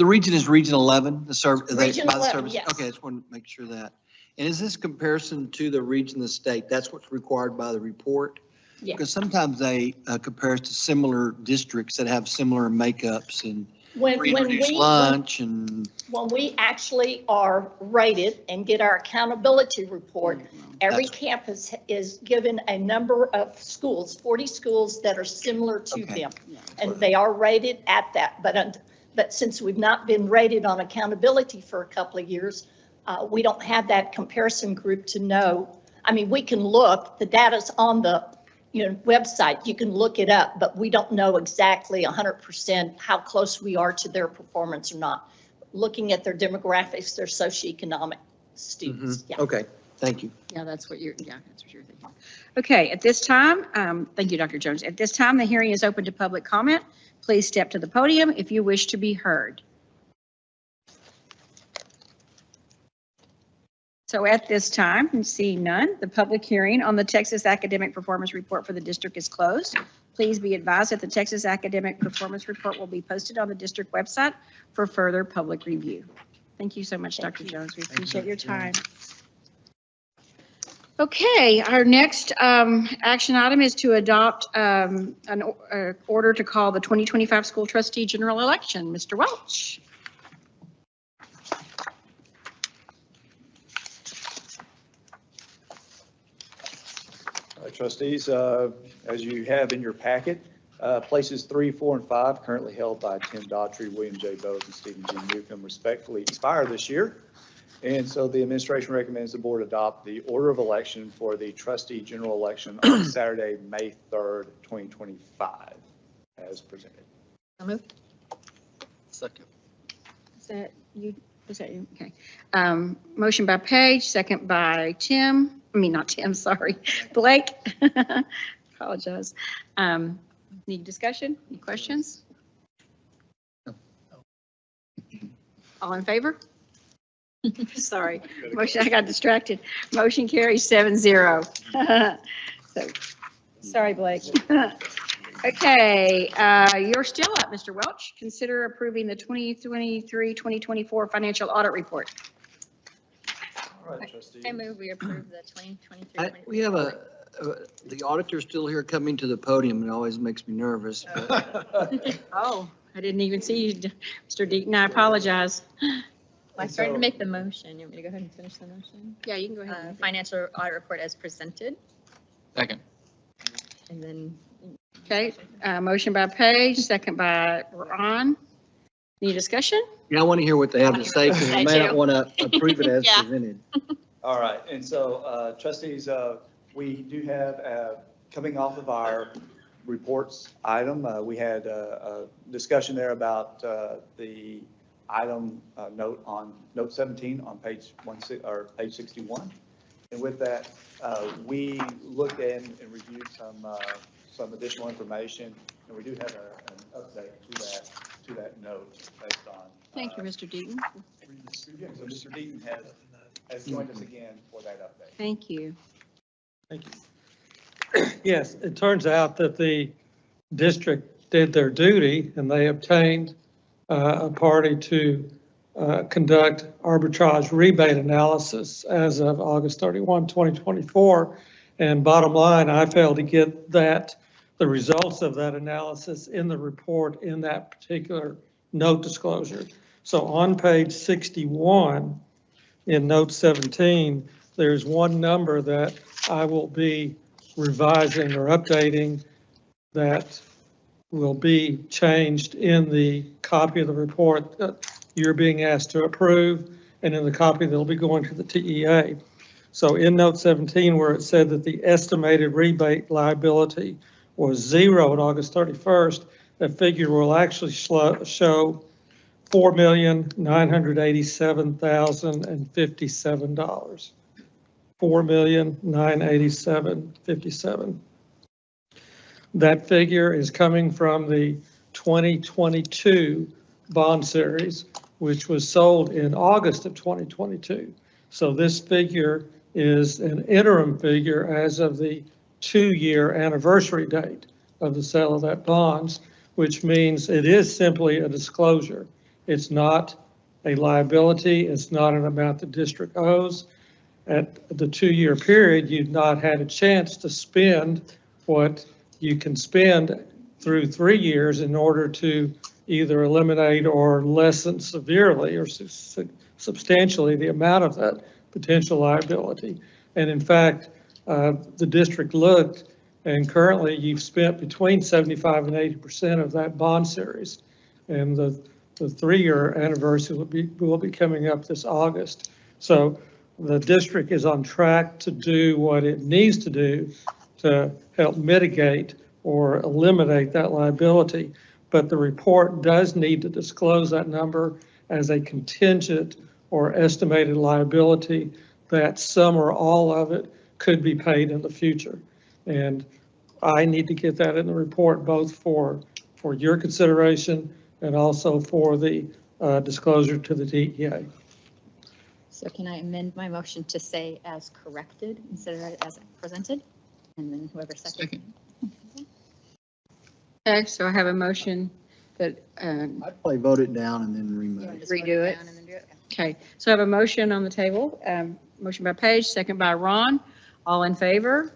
Speaker 10: region is Region 11, the service?
Speaker 18: Region 11, yes.
Speaker 10: Okay, I just want to make sure that. And is this comparison to the region of the state? That's what's required by the report?
Speaker 18: Yeah.
Speaker 10: Because sometimes they compare us to similar districts that have similar makeups and free reduced lunch and.
Speaker 18: When we actually are rated and get our accountability report, every campus is given a number of schools, 40 schools that are similar to them. And they are rated at that. But since we've not been rated on accountability for a couple of years, we don't have that comparison group to know. I mean, we can look, the data's on the website, you can look it up, but we don't know exactly 100% how close we are to their performance or not. Looking at their demographics, their socioeconomic students. Yeah.
Speaker 10: Okay, thank you.
Speaker 1: Yeah, that's what you're thinking. Okay, at this time, thank you, Dr. Jones. At this time, the hearing is open to public comment. Please step to the podium if you wish to be heard. So at this time, and seeing none, the public hearing on the Texas Academic Performance Report for the district is closed. Please be advised that the Texas Academic Performance Report will be posted on the district website for further public review. Thank you so much, Dr. Jones. We appreciate your time. Okay, our next action item is to adopt an order to call the 2025 school trustee general election. Mr. Welch.
Speaker 9: Trustees, as you have in your packet, places 3, 4, and 5 currently held by Tim Daughtry, William J. Bowes, and Stephen G. Newcomb respectfully expire this year. And so the administration recommends the board adopt the order of election for the trustee general election on Saturday, May 3rd, 2025, as presented.
Speaker 1: So moved.
Speaker 10: Second.
Speaker 1: Is that you? Is that you? Okay. Motion by Paige, second by Tim. I mean, not Tim, sorry. Blake. Apologize. Need discussion? Any questions? All in favor? Sorry. Motion, I got distracted. Motion carries 7-0. So, sorry, Blake. Okay, you're still up, Mr. Welch. Consider approving the 2023-2024 financial audit report.
Speaker 9: All right, trustees.
Speaker 19: I move we approve the 2023.
Speaker 10: We have the auditor still here coming to the podium. It always makes me nervous. But
Speaker 1: Oh, I didn't even see you, Mr. Deaton. I apologize.
Speaker 19: I started to make the motion. You want me to go ahead and finish the motion?
Speaker 1: Yeah, you can go ahead.
Speaker 19: Financial audit report as presented,
Speaker 13: Second.
Speaker 19: and then.
Speaker 1: Okay, motion by Paige, second by Ron. Any discussion?
Speaker 10: yeah, I want to hear what they have to say because I
Speaker 1: I
Speaker 10: may
Speaker 1: do.
Speaker 10: not want to approve it as
Speaker 1: Yeah.
Speaker 10: presented.
Speaker 9: All right, and so trustees, we do have, coming off of our reports item, we had a discussion there about the item note 17 on page 61. And with that, we looked in and reviewed some additional information, and we do have an update to that note based on.
Speaker 1: Thank you, Mr. Deaton.
Speaker 9: So Mr. Deaton has joined us again for that update.
Speaker 1: Thank you.
Speaker 15: Thank you. Yes, it turns out that the district did their duty and they obtained a party to conduct arbitrage rebate analysis as of August 31, 2024. And bottom line, I failed to get the results of that analysis in the report in that particular note disclosure. So on page 61 in note 17, there's one number that I will be revising or updating that will be changed in the copy of the report that you're being asked to approve and in the copy that'll be going to the TEA. So in note 17, where it said that the estimated rebate liability was 0 on August 31st, that figure will actually show $4,987,057. $4,987,057. That figure is coming from the 2022 bond series, which was sold in August of 2022. So this figure is an interim figure as of the 2-year anniversary date of the sale of that bonds, which means it is simply a disclosure. It's not a liability. It's not an amount the district owes. At the 2-year period, you've not had a chance to spend what you can spend through 3 years in order to either eliminate or lessen severely or substantially the amount of that potential liability. And in fact, the district looked, and currently you've spent between 75 and 80% of that bond series. And the 3-year anniversary will be coming up this August. So the district is on track to do what it needs to do to help mitigate or eliminate that liability. But the report does need to disclose that number as a contingent or estimated liability that some or all of it could be paid in the future. And I need to get that in the report, both for your consideration and also for the disclosure to the DEA.
Speaker 19: So can I amend my motion to say as corrected instead of as presented? And then whoever second.
Speaker 1: Okay, so I have a motion that,
Speaker 10: I'd probably vote it down and then
Speaker 1: redo it. Okay, so I have a motion on the table, motion by Paige, second by Ron. All in favor?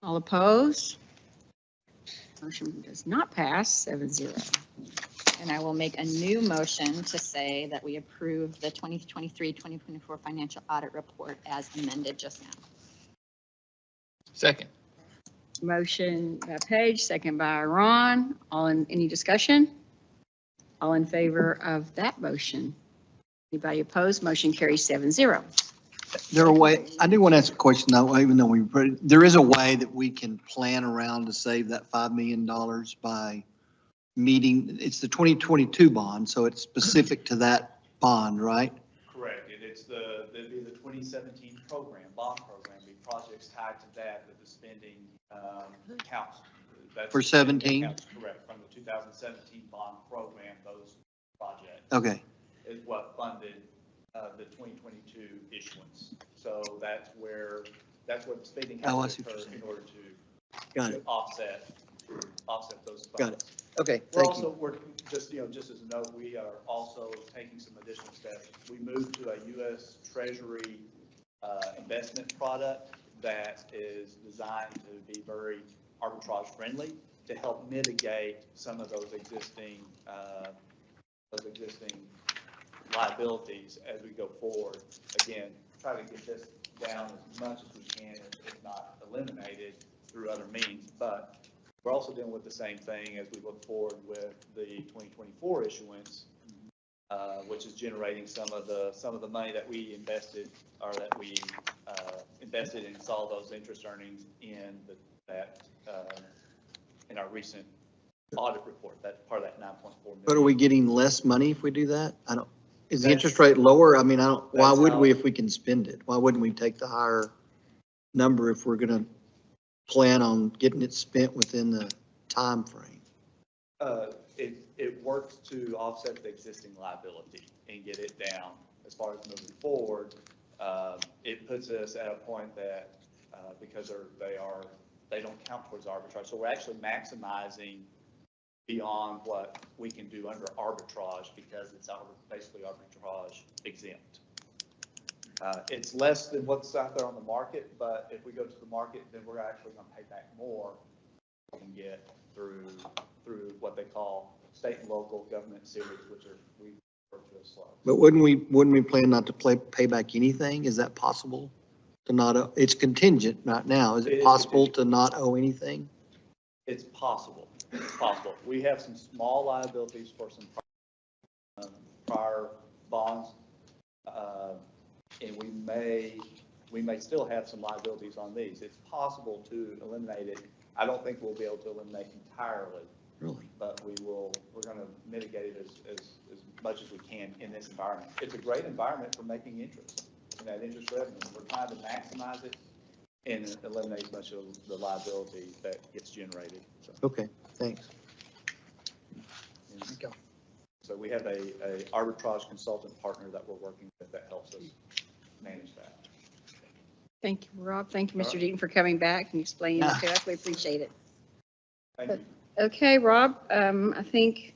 Speaker 1: All opposed? Motion does not pass, 7-0.
Speaker 19: And I will make a new motion to say that we approve the 2023-2024 financial audit report as amended just now.
Speaker 13: Second.
Speaker 1: Motion by Paige, second by Ron. Any discussion? All in favor of that motion? Anybody opposed? Motion carries 7-0.
Speaker 10: There a way, I do want to ask a question though, even though there is a way that we can plan around to save that $5 million by meeting, it's the 2022 bond, so it's specific to that bond, right?
Speaker 9: Correct. It'd be the 2017 bond program, be projects tied to that the spending counts. That's
Speaker 10: For 17?
Speaker 9: Correct. From the 2017 bond program, those projects.
Speaker 10: Okay.
Speaker 9: Is what funded the 2022 issuance. So that's where the spending has to occur in order to offset those funds.
Speaker 10: Got it. Okay,
Speaker 9: We're
Speaker 10: thank you.
Speaker 9: also, just as a note, we are also taking some additional steps. We moved to a U.S. Treasury investment product that is designed to be very arbitrage friendly to help mitigate some of those existing liabilities as we go forward. Again, try to get this down as much as we can, if not eliminated through other means. But we're also dealing with the same thing as we look forward with the 2024 issuance, which is generating some of the money that we invested and saw those interest earnings in in our recent audit report. That's part of that 9.4 million.
Speaker 10: But are we getting less money if we do that? Is the interest rate lower? I mean, why would we if we can spend it? Why wouldn't we take the higher number if we're going to plan on getting it spent within the time frame?
Speaker 9: It works to offset the existing liability and get it down. As far as moving forward, it puts us at a point that because they don't count towards arbitrage, so we're actually maximizing beyond what we can do under arbitrage because it's basically arbitrage exempt. It's less than what's out there on the market, but if we go to the market, then we're actually going to pay back more than we can get through what they call state and local government series, which we refer to as SLUG.
Speaker 10: But wouldn't we plan not to pay back anything? Is that possible? It's contingent right now. Is it possible to not owe anything?
Speaker 9: It's possible. It's possible. We have some small liabilities for some prior bonds, and we may still have some liabilities on these. It's possible to eliminate it. I don't think we'll be able to eliminate entirely.
Speaker 10: Really?
Speaker 9: But we're going to mitigate it as much as we can in this environment. It's a great environment for making interest and that interest revenue. We're trying to maximize it and eliminate as much of the liability that gets generated. So.
Speaker 10: Okay, thanks.
Speaker 9: So we have a arbitrage consultant partner that we're working with that helps us manage that.
Speaker 1: Thank you, Rob. Thank you, Mr. Deaton, for coming back and explaining it to us. We appreciate it.
Speaker 9: Thank you.
Speaker 1: Okay, Rob, I think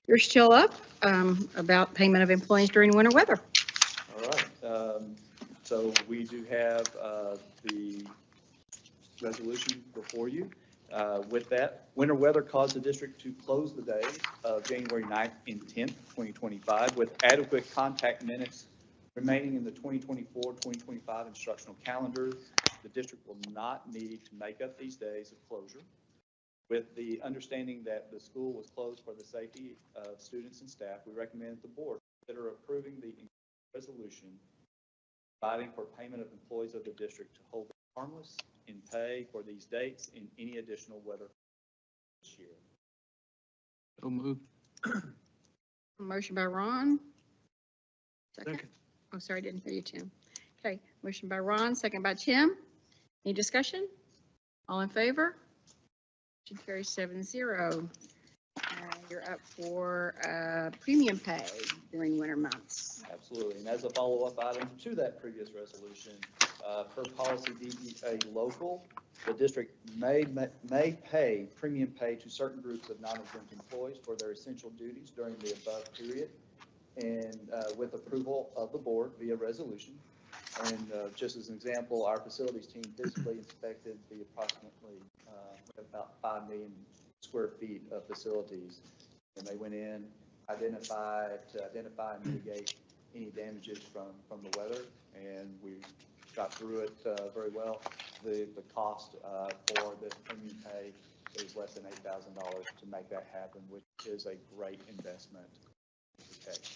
Speaker 1: you're still up about payment of employees during winter weather.
Speaker 9: All right. So we do have the resolution before you. With that, winter weather caused the district to close the day of January 9th and 10th, 2025, with adequate contact minutes remaining in the 2024-2025 instructional calendar. The district will not need to make up these days of closure. With the understanding that the school was closed for the safety of students and staff, we recommend the board consider approving the resolution providing for payment of employees of the district to hold harmless in pay for these dates and any additional weather this year.
Speaker 13: So moved.
Speaker 1: Motion by Ron. Second. Oh, sorry, I didn't hear you, Tim. Okay, motion by Ron, second by Tim. Any discussion? All in favor? Motion carries 7-0. You're up for premium pay during winter months.
Speaker 9: Absolutely, and as a follow-up item to that previous resolution, per policy DBA local, the district may pay premium pay to certain groups of non-exempt employees for their essential duties during the above period, and with approval of the board via resolution. And just as an example, our facilities team physically inspected the approximately about 5 million square feet of facilities, and they went in, identify and mitigate any damages from the weather, and we got through it very well. The cost for this premium pay is less than $8,000 to make that happen, which is a great investment to protect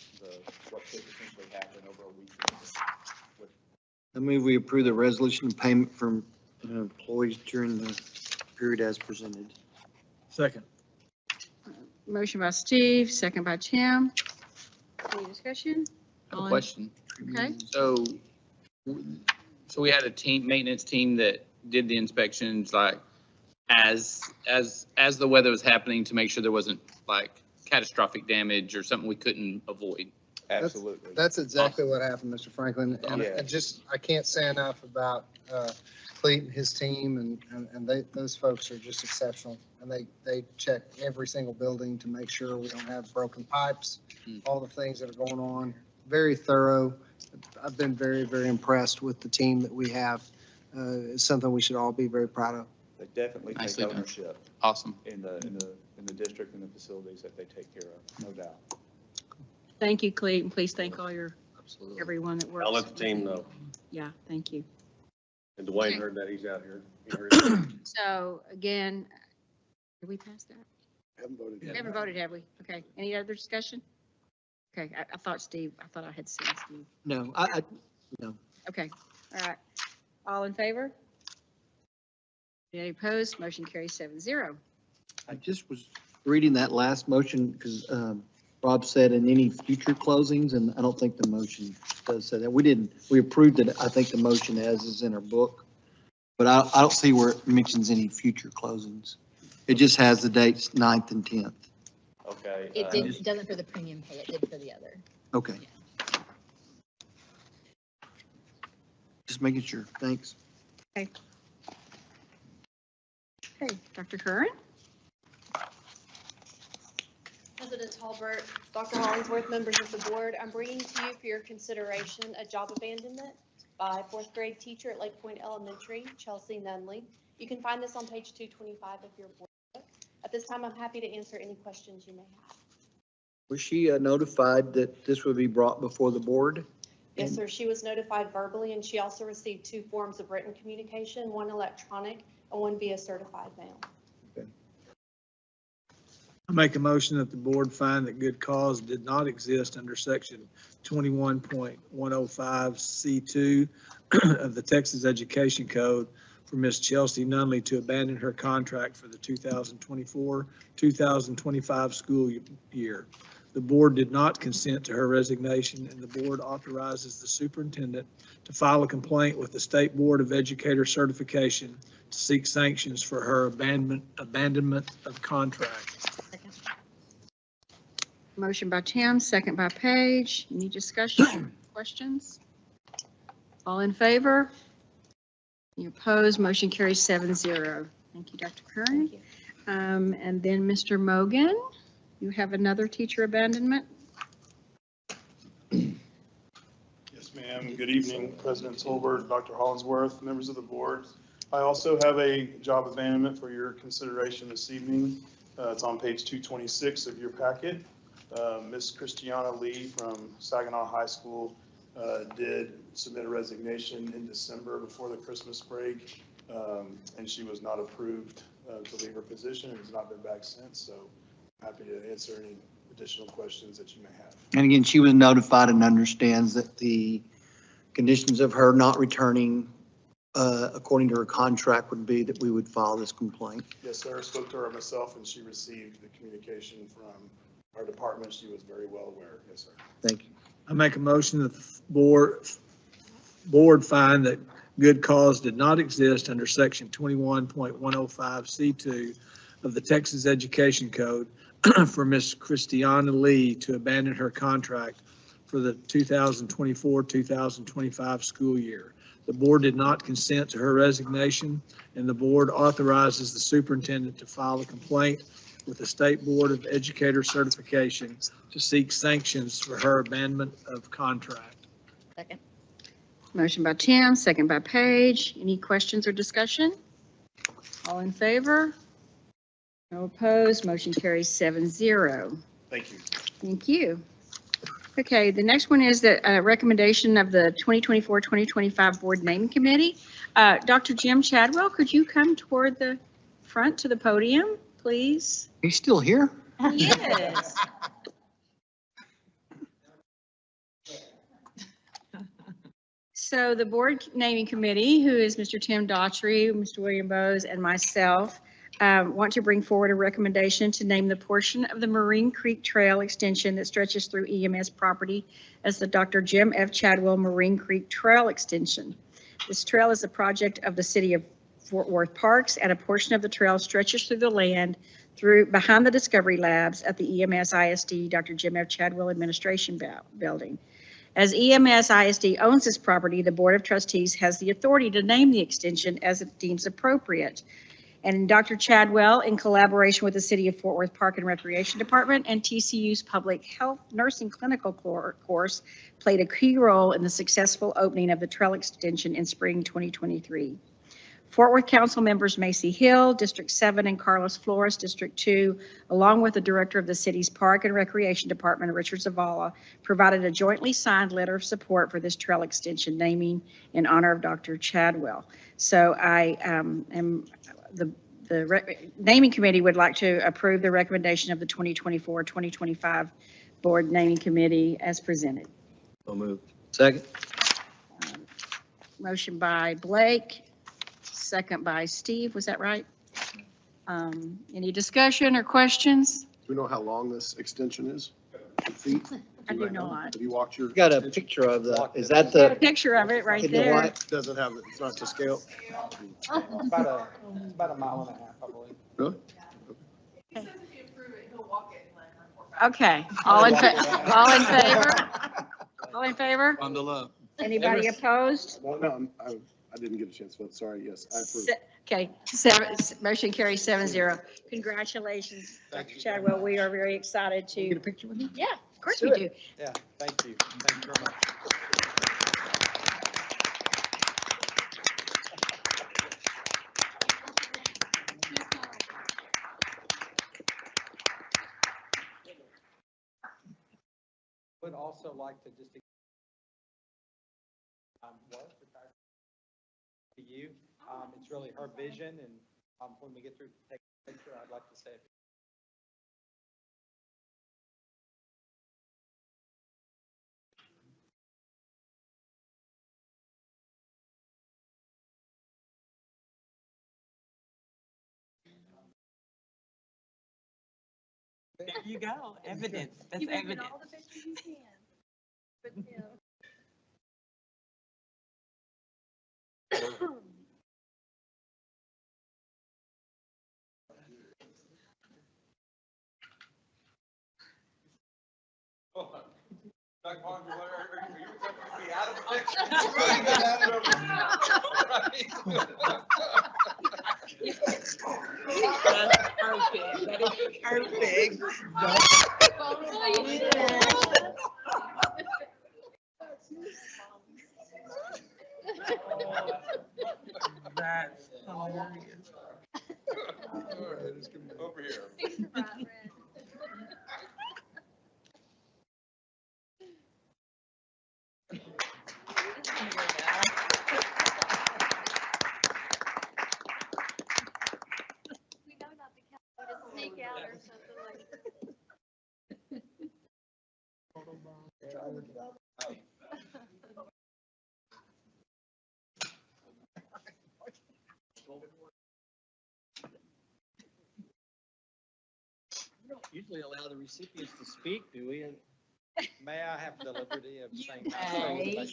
Speaker 9: what could potentially happen over a week.
Speaker 10: I move we approve the resolution of payment from employees during the period as presented.
Speaker 16: Second.
Speaker 1: Motion by Steve, second by Tim. Any discussion?
Speaker 13: I have
Speaker 1: All
Speaker 13: a
Speaker 1: in-
Speaker 13: question.
Speaker 1: Okay.
Speaker 13: So we had a maintenance team that did the inspections, like, as the weather was happening to make sure there wasn't like catastrophic damage or something we couldn't avoid.
Speaker 9: Absolutely.
Speaker 4: That's exactly what happened, Mr. Franklin. And
Speaker 9: Yeah.
Speaker 4: I can't say enough about Cleet and his team, and those folks are just exceptional. And they check every single building to make sure we don't have broken pipes, all the things that are going on. Very thorough. I've been very, very impressed with the team that we have. It's something we should all be very proud of.
Speaker 9: They definitely take
Speaker 13: Nicely done.
Speaker 9: ownership
Speaker 13: Awesome.
Speaker 9: in the district and the facilities that they take care of, no doubt.
Speaker 1: Thank you, Clete, and please thank all everyone that works.
Speaker 14: I'll let the team know.
Speaker 1: Yeah, thank you.
Speaker 14: And Dwayne heard that, he's out here. He heard it.
Speaker 1: So again, did we pass that?
Speaker 14: Haven't voted
Speaker 1: We
Speaker 14: yet.
Speaker 1: haven't voted, have we? Okay, any other discussion? Okay, I thought I had seen Steve.
Speaker 10: No, no.
Speaker 1: Okay, all right. All in favor? Any opposed? Motion carries 7-0.
Speaker 10: I just was reading that last motion because Rob said in any future closings, and I don't think the motion does say that. We approved it, I think the motion as is in our book, but I don't see where it mentions any future closings. It just has the dates 9th and 10th.
Speaker 9: Okay.
Speaker 19: It doesn't for the premium pay, it did for the other.
Speaker 10: Okay. Just making sure. Thanks.
Speaker 1: Okay. Okay, Dr. Curran?
Speaker 3: President Tolbert, Dr. Hollingsworth, members of the board, I'm bringing to you for your consideration a job abandonment by fourth grade teacher at Lake Point Elementary, Chelsea Nunley. You can find this on page 225 of your board book. At this time, I'm happy to answer any questions you may have.
Speaker 10: Was she notified that this would be brought before the board?
Speaker 3: Yes, sir. She was notified verbally, and she also received 2 forms of written communication, one electronic and one via certified mail.
Speaker 16: I make a motion that the board find that good cause did not exist under section 21.105C2 of the Texas Education Code for Ms. Chelsea Nunley to abandon her contract for the 2024-2025 school year. The board did not consent to her resignation, and the board authorizes the superintendent to file a complaint with the State Board of Educator Certification to seek sanctions for her abandonment of contract.
Speaker 1: Motion by Tim, second by Paige. Any discussion, questions? All in favor? Any opposed? Motion carries 7-0. Thank you, Dr. Curran. And then Mr. Mogan, you have another teacher abandonment?
Speaker 6: Yes, ma'am. Good evening, President Tolbert, Dr. Hollingsworth, members of the board. I also have a job abandonment for your consideration this evening. It's on page 226 of your packet. Miss Christiana Lee from Saginaw High School did submit a resignation in December before the Christmas break, and she was not approved to leave her position and has not been back since. So happy to answer any additional questions that you may have.
Speaker 10: And again, she was notified and understands that the conditions of her not returning according to her contract would be that we would file this complaint.
Speaker 6: Yes, sir. I spoke to her myself, and she received the communication from our department. She was very well aware. Yes, sir.
Speaker 10: Thank you.
Speaker 16: I make a motion that the board find that good cause did not exist under section 21.105C2 of the Texas Education Code for Ms. Christiana Lee to abandon her contract for the 2024-2025 school year. The board did not consent to her resignation, and the board authorizes the superintendent to file a complaint with the State Board of Educator Certification to seek sanctions for her abandonment of contract.
Speaker 19: Second.
Speaker 1: Motion by Tim, second by Paige. Any questions or discussion? All in favor? No opposed. Motion carries 7-0.
Speaker 6: Thank you.
Speaker 1: Thank you. Okay, the next one is the recommendation of the 2024-2025 Board Naming Committee. Dr. Jim Chadwell, could you come toward the front to the podium, please?
Speaker 10: He's still here?
Speaker 1: Yes. So the Board Naming Committee, who is Mr. Tim Daughtry, Mr. William Bowes, and myself, want to bring forward a recommendation to name the portion of the Marine Creek Trail extension that stretches through EMS property as the Dr. Jim F. Chadwell Marine Creek Trail Extension. This trail is a project of the City of Fort Worth Parks, and a portion of the trail stretches through the land behind the Discovery Labs at the EMS ISD Dr. Jim F. Chadwell Administration Building. As EMS ISD owns this property, the Board of Trustees has the authority to name the extension as it deems appropriate. And Dr. Chadwell, in collaboration with the City of Fort Worth Park and Recreation Department and TCU's Public Health Nursing Clinical course, played a key role in the successful opening of the trail extension in spring 2023. Fort Worth Council members Macy Hill, District 7, and Carlos Flores, District 2, along with the Director of the city's Park and Recreation Department, Richard Zavala, provided a jointly signed letter of support for this trail extension naming in honor of Dr. Chadwell. So the naming committee would like to approve the recommendation of the 2024-2025 Board Naming Committee as presented.
Speaker 10: So moved. Second.
Speaker 1: Motion by Blake. Second by Steve, was that right? Any discussion or questions?
Speaker 14: Do we know how long this extension is? Feet?
Speaker 1: I do not.
Speaker 14: Have you walked your?
Speaker 10: Got a picture of that. Is that
Speaker 1: Got a
Speaker 10: the?
Speaker 1: picture of it right
Speaker 10: in the
Speaker 1: there.
Speaker 10: white?
Speaker 14: Doesn't have, it's not to scale?
Speaker 20: About a mile and a half, I believe.
Speaker 14: Really?
Speaker 1: Okay, all in favor? All in favor?
Speaker 10: Bundle up.
Speaker 1: Anybody opposed?
Speaker 14: Well, no, I didn't get a chance to vote. Sorry. Yes, I approve.
Speaker 1: Okay, motion carries 7-0. Congratulations, Dr. Chadwell. We are very excited to.
Speaker 10: Get a picture with you?
Speaker 1: Yeah, of course we do.
Speaker 20: Yeah, thank you. Thank you very much. Would also like to just to you. It's really her vision, and when we get through to take a picture, I'd like to say
Speaker 21: There you go, evidence, that's evidence.
Speaker 1: All the pictures you can. But, you know.
Speaker 20: Dr. Ponder, are you expecting to be out of
Speaker 21: Perfect. That's hilarious.
Speaker 20: All right, let's come over here.
Speaker 3: Sneak out or something like that.
Speaker 10: We don't usually allow the recipients to speak, do we?
Speaker 20: May I have the liberty of saying?
Speaker 1: may.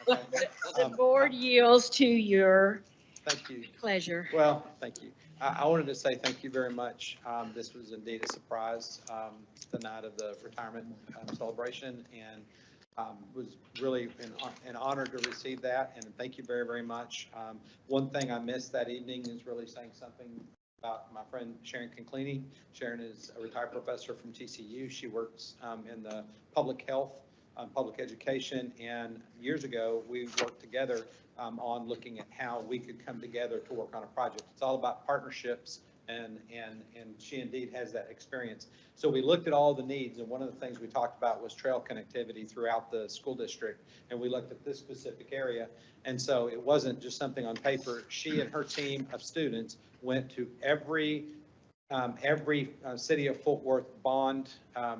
Speaker 20: Okay.
Speaker 1: The board yields to your
Speaker 20: Thank you.
Speaker 1: pleasure.
Speaker 20: Well, thank you. I wanted to say thank you very much. This was indeed a surprise, the night of the retirement celebration, and was really an honor to receive that, and thank you very, very much. One thing I missed that evening is really saying something about my friend Sharon Conclini. Sharon is a retired professor from TCU. She works in the public health, public education, and years ago, we worked together on looking at how we could come together to work on a project. It's all about partnerships And she indeed has that experience. So we looked at all the needs, and one of the things we talked about was trail connectivity throughout the school district. And we looked at this specific area. And so it wasn't just something on paper. She and her team of students went to every City of Fort Worth bond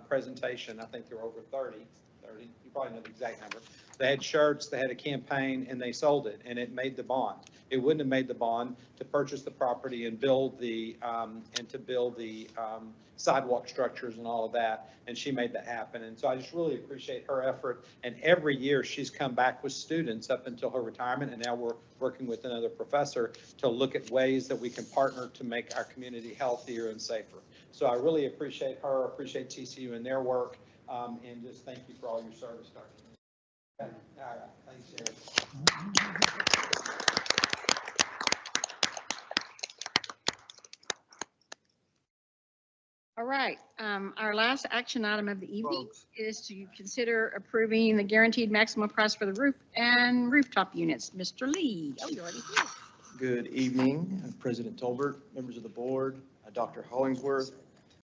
Speaker 20: presentation. I think there were over 30, you probably know the exact number. They had shirts, they had a campaign, and they sold it, and it made the bond. It wouldn't have made the bond to purchase the property and build the sidewalk structures and all of that, and she made that happen. And so I just really appreciate her effort. And every year she's come back with students up until her retirement, and now we're working with another professor to look at ways that we can partner to make our community healthier and safer. So I really appreciate her, appreciate TCU and their work, and just thank you for all your service, Dr. Okay. All right, thanks, Eric.
Speaker 1: All right, our last action item of the evening is to consider approving the guaranteed maximum price for the roof and rooftop units. Mr. Lee, oh, you're already here.
Speaker 2: Good evening, President Tolbert, members of the board, Dr. Hollingsworth.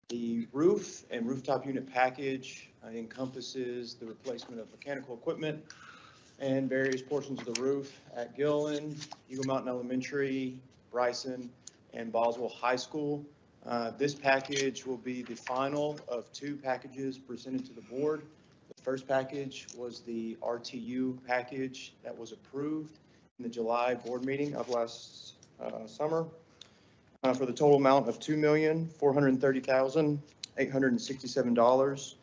Speaker 2: The roof and rooftop unit package encompasses the replacement of mechanical equipment and various portions of the roof at Gilliland, Eagle Mountain Elementary, Bryson, and Boswell High School. This package will be the final of two packages presented to the board. The first package was the RTU package that was approved in the July board meeting of last summer for the total amount of $2,430,867.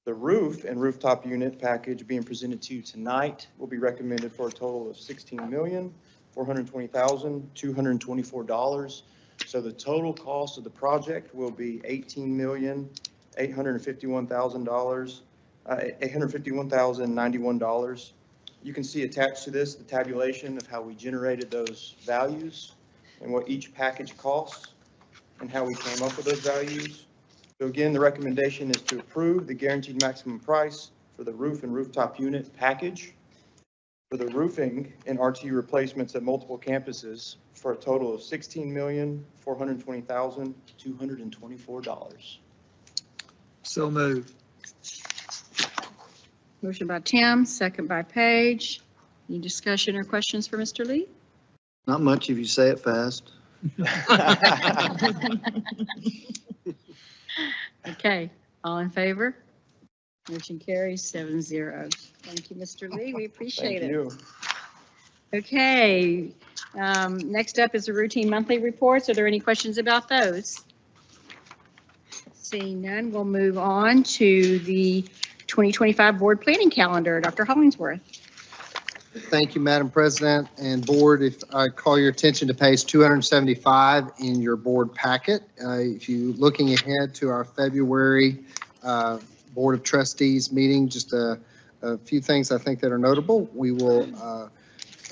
Speaker 2: The roof and rooftop unit package being presented to you tonight will be recommended for a total of $16,420,224. So the total cost of the project will be $851,091. You can see attached to this the tabulation of how we generated those values and what each package costs and how we came up with those values. So again, the recommendation is to approve the guaranteed maximum price for the roof and rooftop unit package for the roofing and RTU replacements at multiple campuses for a total of $16,420,224.
Speaker 16: So moved.
Speaker 1: Motion by Tim, second by Paige. Any discussion or questions for Mr. Lee?
Speaker 10: Not much if you say it fast.
Speaker 1: Okay, all in favor? Motion carries 7-0. Thank you, Mr. Lee. We appreciate it.
Speaker 2: Thank you.
Speaker 1: Okay, next up is the routine monthly reports. Are there any questions about those? Seeing none, we'll move on to the 2025 board planning calendar. Dr. Hollingsworth.
Speaker 4: Thank you, Madam President and board. If I call your attention to page 275 in your board packet, if you're looking ahead to our February Board of Trustees meeting, just a few things I think that are notable. We will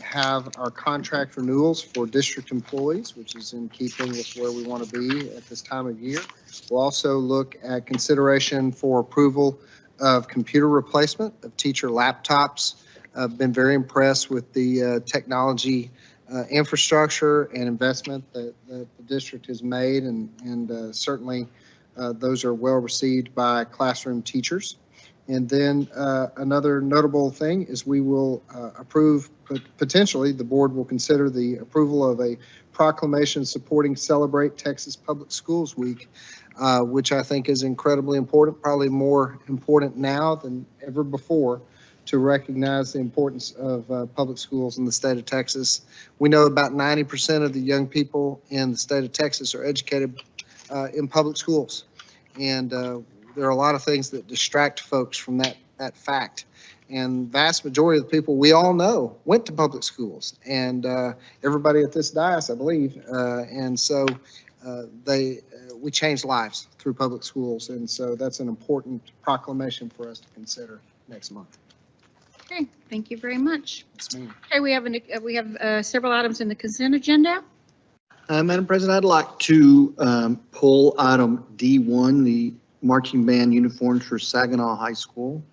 Speaker 4: have our contract renewals for district employees, which is in keeping with where we want to be at this time of year. We'll also look at consideration for approval of computer replacement of teacher laptops. I've been very impressed with the technology infrastructure and investment that the district has made, and certainly those are well received by classroom teachers. And then another notable thing is we will approve, potentially the board will consider the approval of a proclamation supporting Celebrate Texas Public Schools Week, which I think is incredibly important, probably more important now than ever before, to recognize the importance of public schools in the state of Texas. We know about 90% of the young people in the state of Texas are educated in public schools. And there are a lot of things that distract folks from that fact. And vast majority of the people we all know went to public schools, and everybody at this dais, I believe. And so we changed lives through public schools. And so that's an important proclamation for us to consider next month.
Speaker 1: Okay, thank you very much. Okay, we have several items in the consent agenda.
Speaker 10: Madam President, I'd like to pull item D1, the marching band uniforms for Saginaw High School.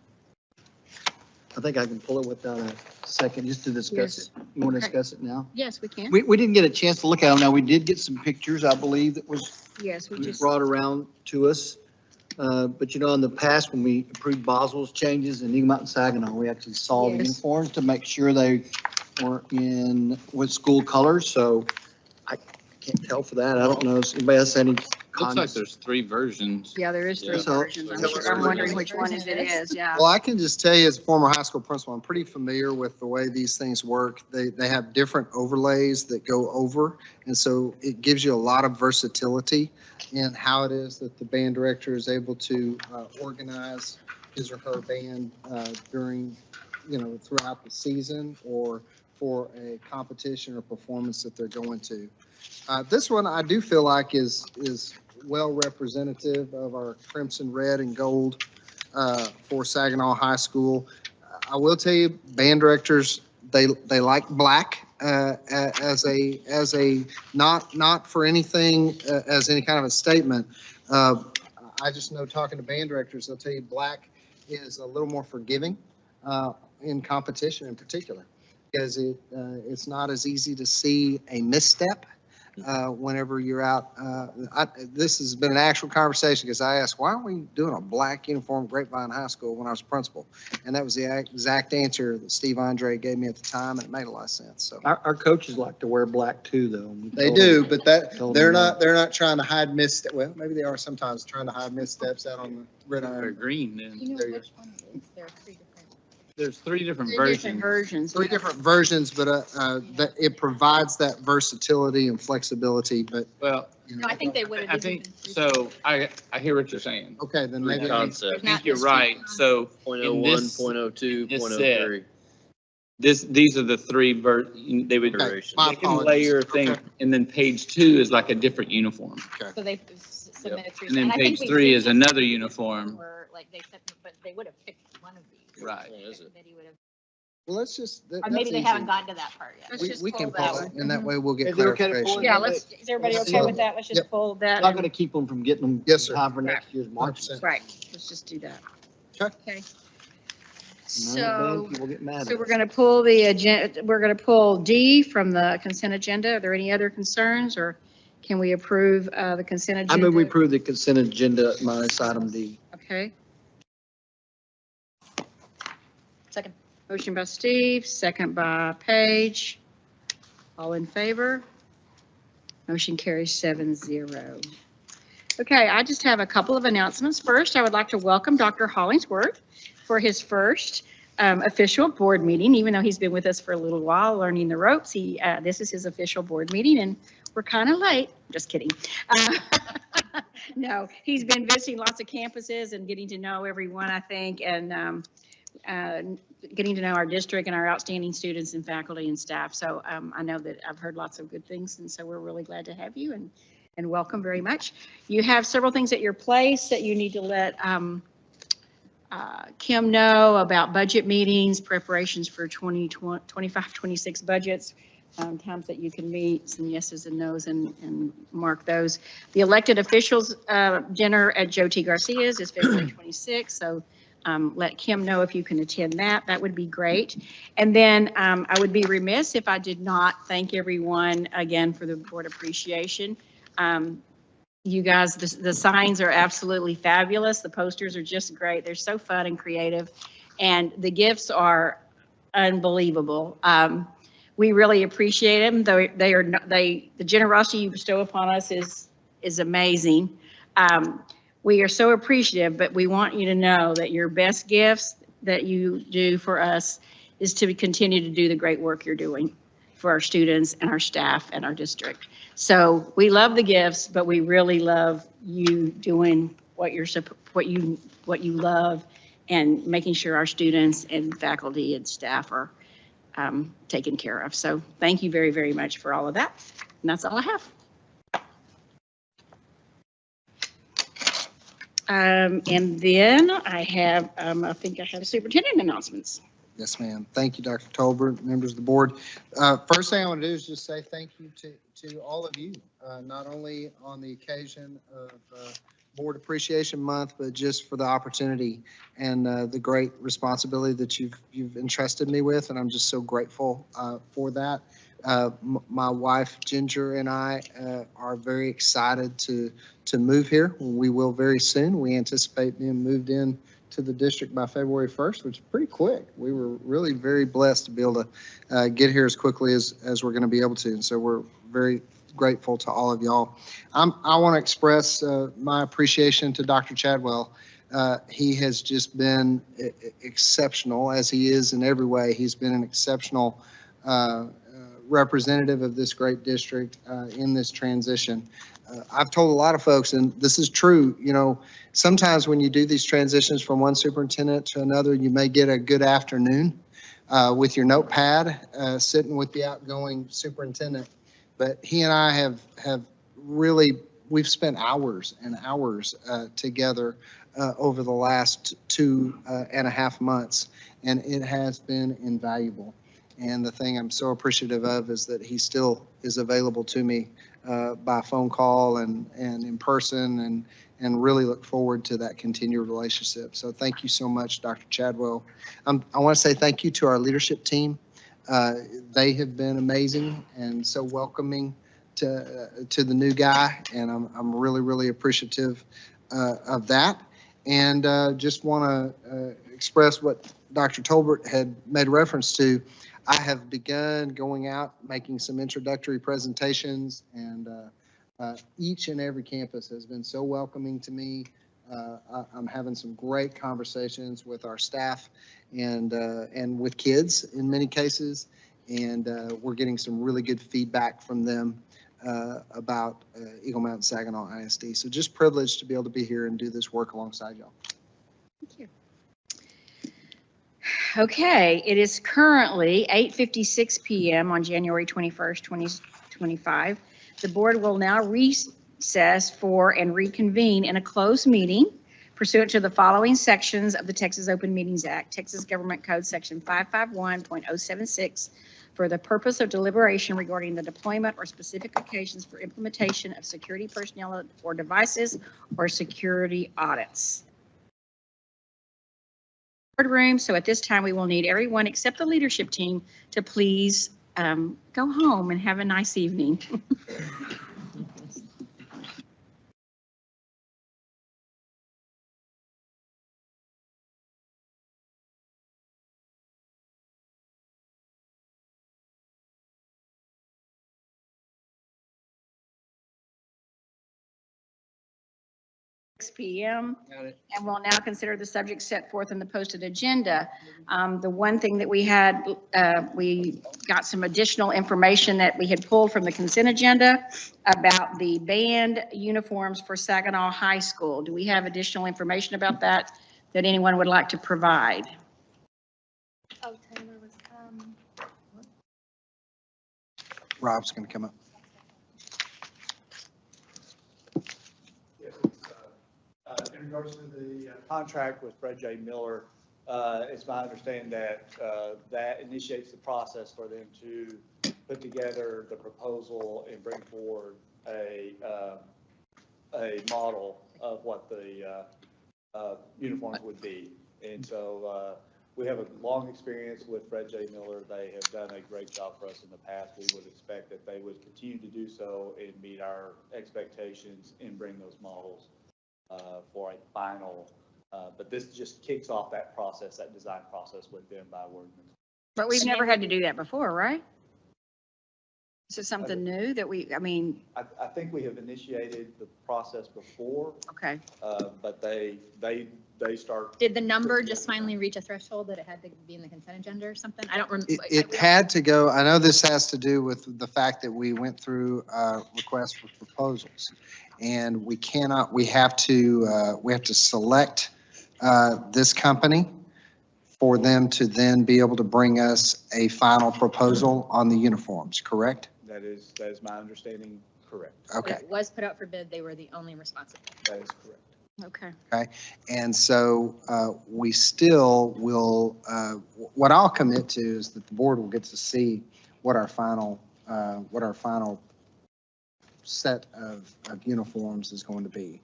Speaker 10: I think I can pull it without a second, just to discuss
Speaker 1: Yes.
Speaker 10: it. You want to
Speaker 1: Okay.
Speaker 10: discuss it now?
Speaker 1: Yes, we can.
Speaker 10: We didn't get a chance to look at them. Now, we did get some pictures, I believe, that was
Speaker 1: Yes, we just,
Speaker 10: brought around to us. But in the past, when we approved Boswell's changes in Eagle Mountain Saginaw, we actually saw the
Speaker 1: Yes.
Speaker 10: uniforms to make sure they were with school colors. So I can't tell for that. I don't know. Does anybody else have any
Speaker 13: Looks like
Speaker 10: comments?
Speaker 13: there's 3 versions.
Speaker 1: yeah, there is 3
Speaker 10: So-
Speaker 1: versions. I'm wondering which one it is, yeah.
Speaker 4: Well, I can just tell you as a former high school principal, I'm pretty familiar with the way these things work. They have different overlays that go over. And so it gives you a lot of versatility in how it is that the band director is able to organize his or her band during, throughout the season or for a competition or performance that they're going to. This one I do feel like is well representative of our crimson, red, and gold for Saginaw High School. I will tell you, band directors, they like black as a not for anything as any kind of a statement. I just know talking to band directors, they'll tell you black is a little more forgiving in competition in particular, because it's not as easy to see a misstep whenever you're out. This has been an actual conversation because I asked, why aren't we doing a black uniform at Grapevine High School when I was principal? And that was the exact answer that Steve Andre gave me at the time, and it made a lot of sense. So
Speaker 10: Our coaches like to wear black too, though.
Speaker 4: they do, but
Speaker 10: told
Speaker 4: they're
Speaker 10: them
Speaker 4: they're not trying to hide missteps. Well, maybe they are sometimes trying to hide missteps out on the
Speaker 13: They're
Speaker 4: gridiron.
Speaker 13: green then.
Speaker 1: You know
Speaker 4: There you
Speaker 1: which one it is? There are 3 different.
Speaker 13: There's 3 different
Speaker 1: 3 different
Speaker 13: versions.
Speaker 1: versions.
Speaker 4: Three different versions, but that it provides that versatility and flexibility. But
Speaker 13: Well,
Speaker 19: No, I think they would
Speaker 13: I
Speaker 19: have.
Speaker 13: think, so I hear what you're saying.
Speaker 4: okay, then maybe
Speaker 13: I think you're right. So in this,
Speaker 7: 0.02,
Speaker 13: this
Speaker 7: 0.03.
Speaker 13: these are the 3 they would,
Speaker 4: Okay,
Speaker 13: they
Speaker 4: my
Speaker 13: can
Speaker 4: apologies.
Speaker 13: layer things,
Speaker 4: Okay.
Speaker 13: and then page 2 is like a different uniform.
Speaker 19: So they submitted 3.
Speaker 13: And then
Speaker 19: I think
Speaker 13: page
Speaker 19: we
Speaker 13: 3
Speaker 19: did
Speaker 13: is
Speaker 19: just-
Speaker 13: another uniform.
Speaker 19: were, Like they said, but they would have picked one of these.
Speaker 13: Right.
Speaker 19: The committee would have-
Speaker 4: well, let's just.
Speaker 19: Or maybe they haven't gotten to that part yet.
Speaker 1: Let's
Speaker 4: We,
Speaker 1: just
Speaker 4: we can
Speaker 1: pull that
Speaker 4: pull it,
Speaker 1: one.
Speaker 4: and that way we'll get
Speaker 10: Is it okay to pull
Speaker 4: clarification.
Speaker 10: it?
Speaker 1: Yeah, is everybody
Speaker 4: Let's
Speaker 1: okay
Speaker 4: see.
Speaker 1: with that? Let's just
Speaker 4: Yep.
Speaker 1: pull that.
Speaker 10: Not going to keep them from getting them.
Speaker 4: Yes, sir.
Speaker 10: Time for next year's March.
Speaker 4: 100%.
Speaker 1: Right, let's just do that.
Speaker 4: Okay.
Speaker 1: Okay.
Speaker 10: No,
Speaker 1: So,
Speaker 10: then people get mad
Speaker 1: so
Speaker 10: at
Speaker 1: we're
Speaker 10: us.
Speaker 1: going to pull the agenda, we're going to pull D from the consent agenda. Are there any other concerns, or can we approve the consent
Speaker 10: I
Speaker 1: agenda?
Speaker 10: mean, we approve the consent agenda minus item D.
Speaker 1: Okay,
Speaker 19: Second.
Speaker 1: motion by Steve, second by Paige. All in favor? Motion carries 7-0. Okay, I just have a couple of announcements. First, I would like to welcome Dr. Hollingsworth for his first official board meeting, even though he's been with us for a little while, learning the ropes. This is his official board meeting, and we're kind of late. Just kidding. No, he's been visiting lots of campuses and getting to know everyone, I think, and getting to know our district and our outstanding students and faculty and staff. So I know that I've heard lots of good things, and so we're really glad to have you and welcome very much. You have several things at your place that you need to let Kim know about budget meetings, preparations for 25-26 budgets, times that you can meet, some yeses and nos, and mark those. The elected officials dinner at Joe T. Garcia's is February 26th, so let Kim know if you can attend that. That would be great. And then I would be remiss if I did not thank everyone again for the board appreciation. You guys, the signs are absolutely fabulous. The posters are just great. They're so fun and creative, and the gifts are unbelievable. We really appreciate them, though the generosity you bestow upon us is amazing. We are so appreciative, but we want you to know that your best gifts that you do for us is to continue to do the great work you're doing for our students and our staff and our district. So we love the gifts, but we really love you doing what you love and making sure our students and faculty and staff are taken care of. So thank you very, very much for all of that. And that's all I have. And then I have, I think I have superintendent announcements.
Speaker 4: Yes, ma'am. Thank you, Dr. Tolbert, members of the board. First thing I want to do is just say thank you to all of you, not only on the occasion of Board Appreciation Month, but just for the opportunity and the great responsibility that you've entrusted me with, and I'm just so grateful for that. My wife Ginger and I are very excited to move here. We will very soon. We anticipate being moved in to the district by February 1st, which is pretty quick. We were really very blessed to be able to get here as quickly as we're going to be able to. And so we're very grateful to all of y'all. I want to express my appreciation to Dr. Chadwell. He has just been exceptional, as he is in every way. He's been an exceptional representative of this great district in this transition. I've told a lot of folks, and this is true, you know, sometimes when you do these transitions from one superintendent to another, you may get a good afternoon with your notepad sitting with the outgoing superintendent. But he and I have really, we've spent hours and hours together over the last 2.5 months, and it has been invaluable. And the thing I'm so appreciative of is that he still is available to me by phone call and in person, and really look forward to that continued relationship. So thank you so much, Dr. Chadwell. I want to say thank you to our leadership team. They have been amazing and so welcoming to the new guy, and I'm really, really appreciative of that. And just want to express what Dr. Tolbert had made reference to. I have begun going out, making some introductory presentations, and each and every campus has been so welcoming to me. I'm having some great conversations with our staff and with kids in many cases, and we're getting some really good feedback from them about Eagle Mountain Saginaw ISD. So just privileged to be able to be here and do this work alongside y'all.
Speaker 1: Thank you. Okay, it is currently 8:56 p.m. on January 21st, 2025. The board will now recess for and reconvene in a closed meeting pursuant to the following sections of the Texas Open Meetings Act, Texas Government Code Section 551.076, for the purpose of deliberation regarding the deployment or specific occasions for implementation of security personnel or devices or security audits. Room. So at this time, we will need everyone except the leadership team to please go home and have a nice evening. p.m. And we'll now consider the subject set forth in the posted agenda. The one thing that we had, we got some additional information that we had pulled from the consent agenda about the band uniforms for Saginaw High School. Do we have additional information about that anyone would like to provide?
Speaker 3: Oh, Taylor was,
Speaker 4: Rob's going to come up.
Speaker 5: In regards to the contract with Fred J. Miller, it's my understanding that that initiates the process for them to put together the proposal and bring forward a model of what the uniforms would be. And so we have a long experience with Fred J. Miller. They have done a great job for us in the past. We would expect that they would continue to do so and meet our expectations and bring those models for a final, but this just kicks off that process, that design process with them by Wordman.
Speaker 1: But we've never had to do that before, right? Is it something new that I mean?
Speaker 5: I think we have initiated the process before.
Speaker 1: Okay.
Speaker 5: But they start.
Speaker 19: Did the number just finally reach a threshold that it had to be in the consent agenda or something? I don't remember.
Speaker 4: It had to go. I know this has to do with the fact that we went through requests for proposals, and we have to select this company for them to then be able to bring us a final proposal on the uniforms, correct?
Speaker 5: That is my understanding, correct.
Speaker 4: Okay.
Speaker 19: It was put out for bid. They were the only responsible.
Speaker 5: That is correct.
Speaker 1: Okay.
Speaker 4: Okay. And so we still will, what I'll commit to is that the board will get to see what our final set of uniforms is going to be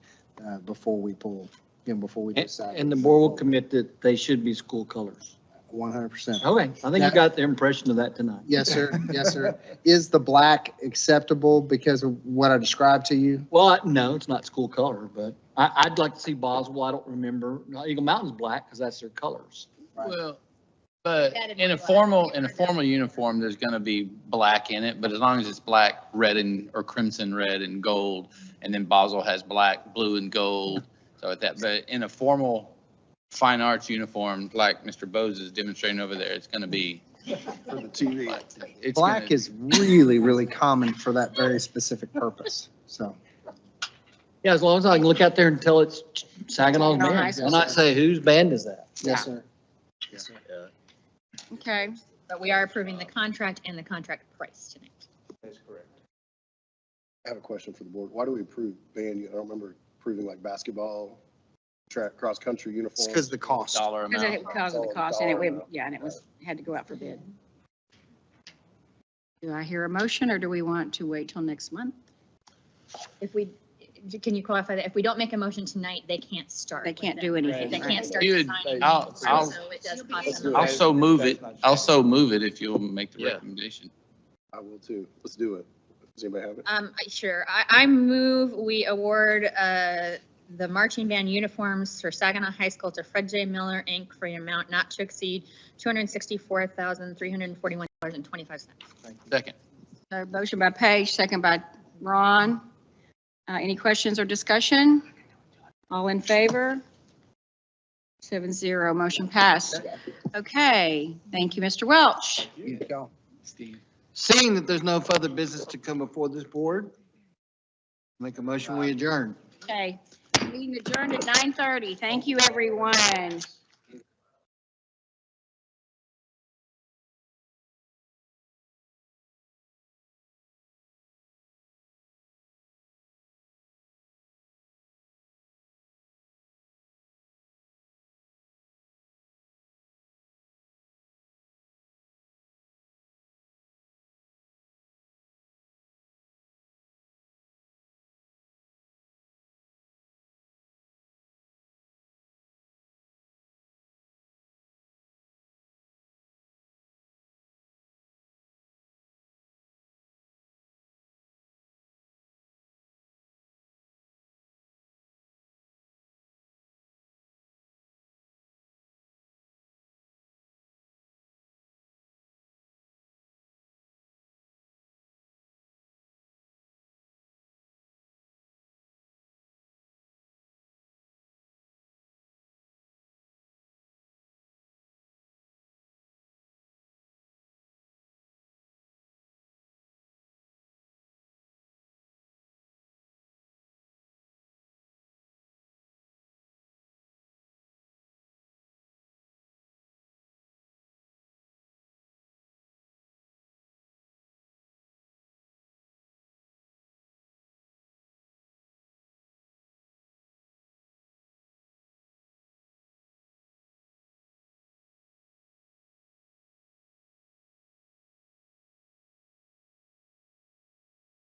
Speaker 4: before we pull, before we decide.
Speaker 10: And the board will commit that they should be school colors.
Speaker 4: 100%.
Speaker 10: Okay, I think you got the impression of that tonight.
Speaker 4: Yes, sir. Yes, sir. Is the black acceptable because of what I described to you?
Speaker 10: Well, no, it's not school color, but I'd like to see Boswell. I don't remember. No, Eagle Mountain's black because that's their colors.
Speaker 13: Well, but in a formal uniform, there's going to be black in it, but as long as it's black, red or crimson red and gold, and then Boswell has black, blue and gold. So with that, but in a formal fine arts uniform, like Mr. Bose is demonstrating over there, it's going to be.
Speaker 14: For the TV.
Speaker 13: It's
Speaker 4: Black
Speaker 13: gonna-
Speaker 4: is really, really common for that very specific purpose. So.
Speaker 10: Yeah, as long as I can look out there and tell it's Saginaw's
Speaker 1: Saginaw High
Speaker 10: band.
Speaker 1: School.
Speaker 10: And not say whose band is that.
Speaker 4: Yes, sir.
Speaker 10: Yes, sir.
Speaker 1: Okay.
Speaker 19: But we are approving the contract and the contract price tonight.
Speaker 2: That's correct.
Speaker 14: I have a question for the board. Why do we approve band? I don't remember approving like basketball, track, cross-country
Speaker 4: It's
Speaker 14: uniforms.
Speaker 4: because the cost.
Speaker 13: Dollar
Speaker 1: Because
Speaker 13: amount.
Speaker 1: of the cost, and it was, had to go out for bid. Do I hear a motion, or do we want to wait till next month?
Speaker 19: Can you qualify that? If we don't make a motion tonight, they can't start.
Speaker 1: They can't do anything.
Speaker 19: They
Speaker 1: right?
Speaker 19: can't start
Speaker 13: You would-
Speaker 19: signing.
Speaker 13: I'll-
Speaker 19: So it does cost them.
Speaker 13: Also move it. Also move it if you'll make the
Speaker 9: Yeah.
Speaker 13: recommendation.
Speaker 14: I will too. Let's do it. Does anybody have it?
Speaker 19: Sure. I move we award the marching band uniforms for Saginaw High School to Fred J. Miller, Inc. for an amount not to exceed $264,341.25.
Speaker 13: Second.
Speaker 1: Motion by Paige, second by Ron. Any questions or discussion? All in favor? 7-0, motion passed. Okay, thank you, Mr. Welch.
Speaker 4: You go.
Speaker 10: Steve. Seeing that there's no further business to come before this board, make a motion, we adjourn.
Speaker 1: Okay, meeting adjourned at 9:30. Thank you, everyone.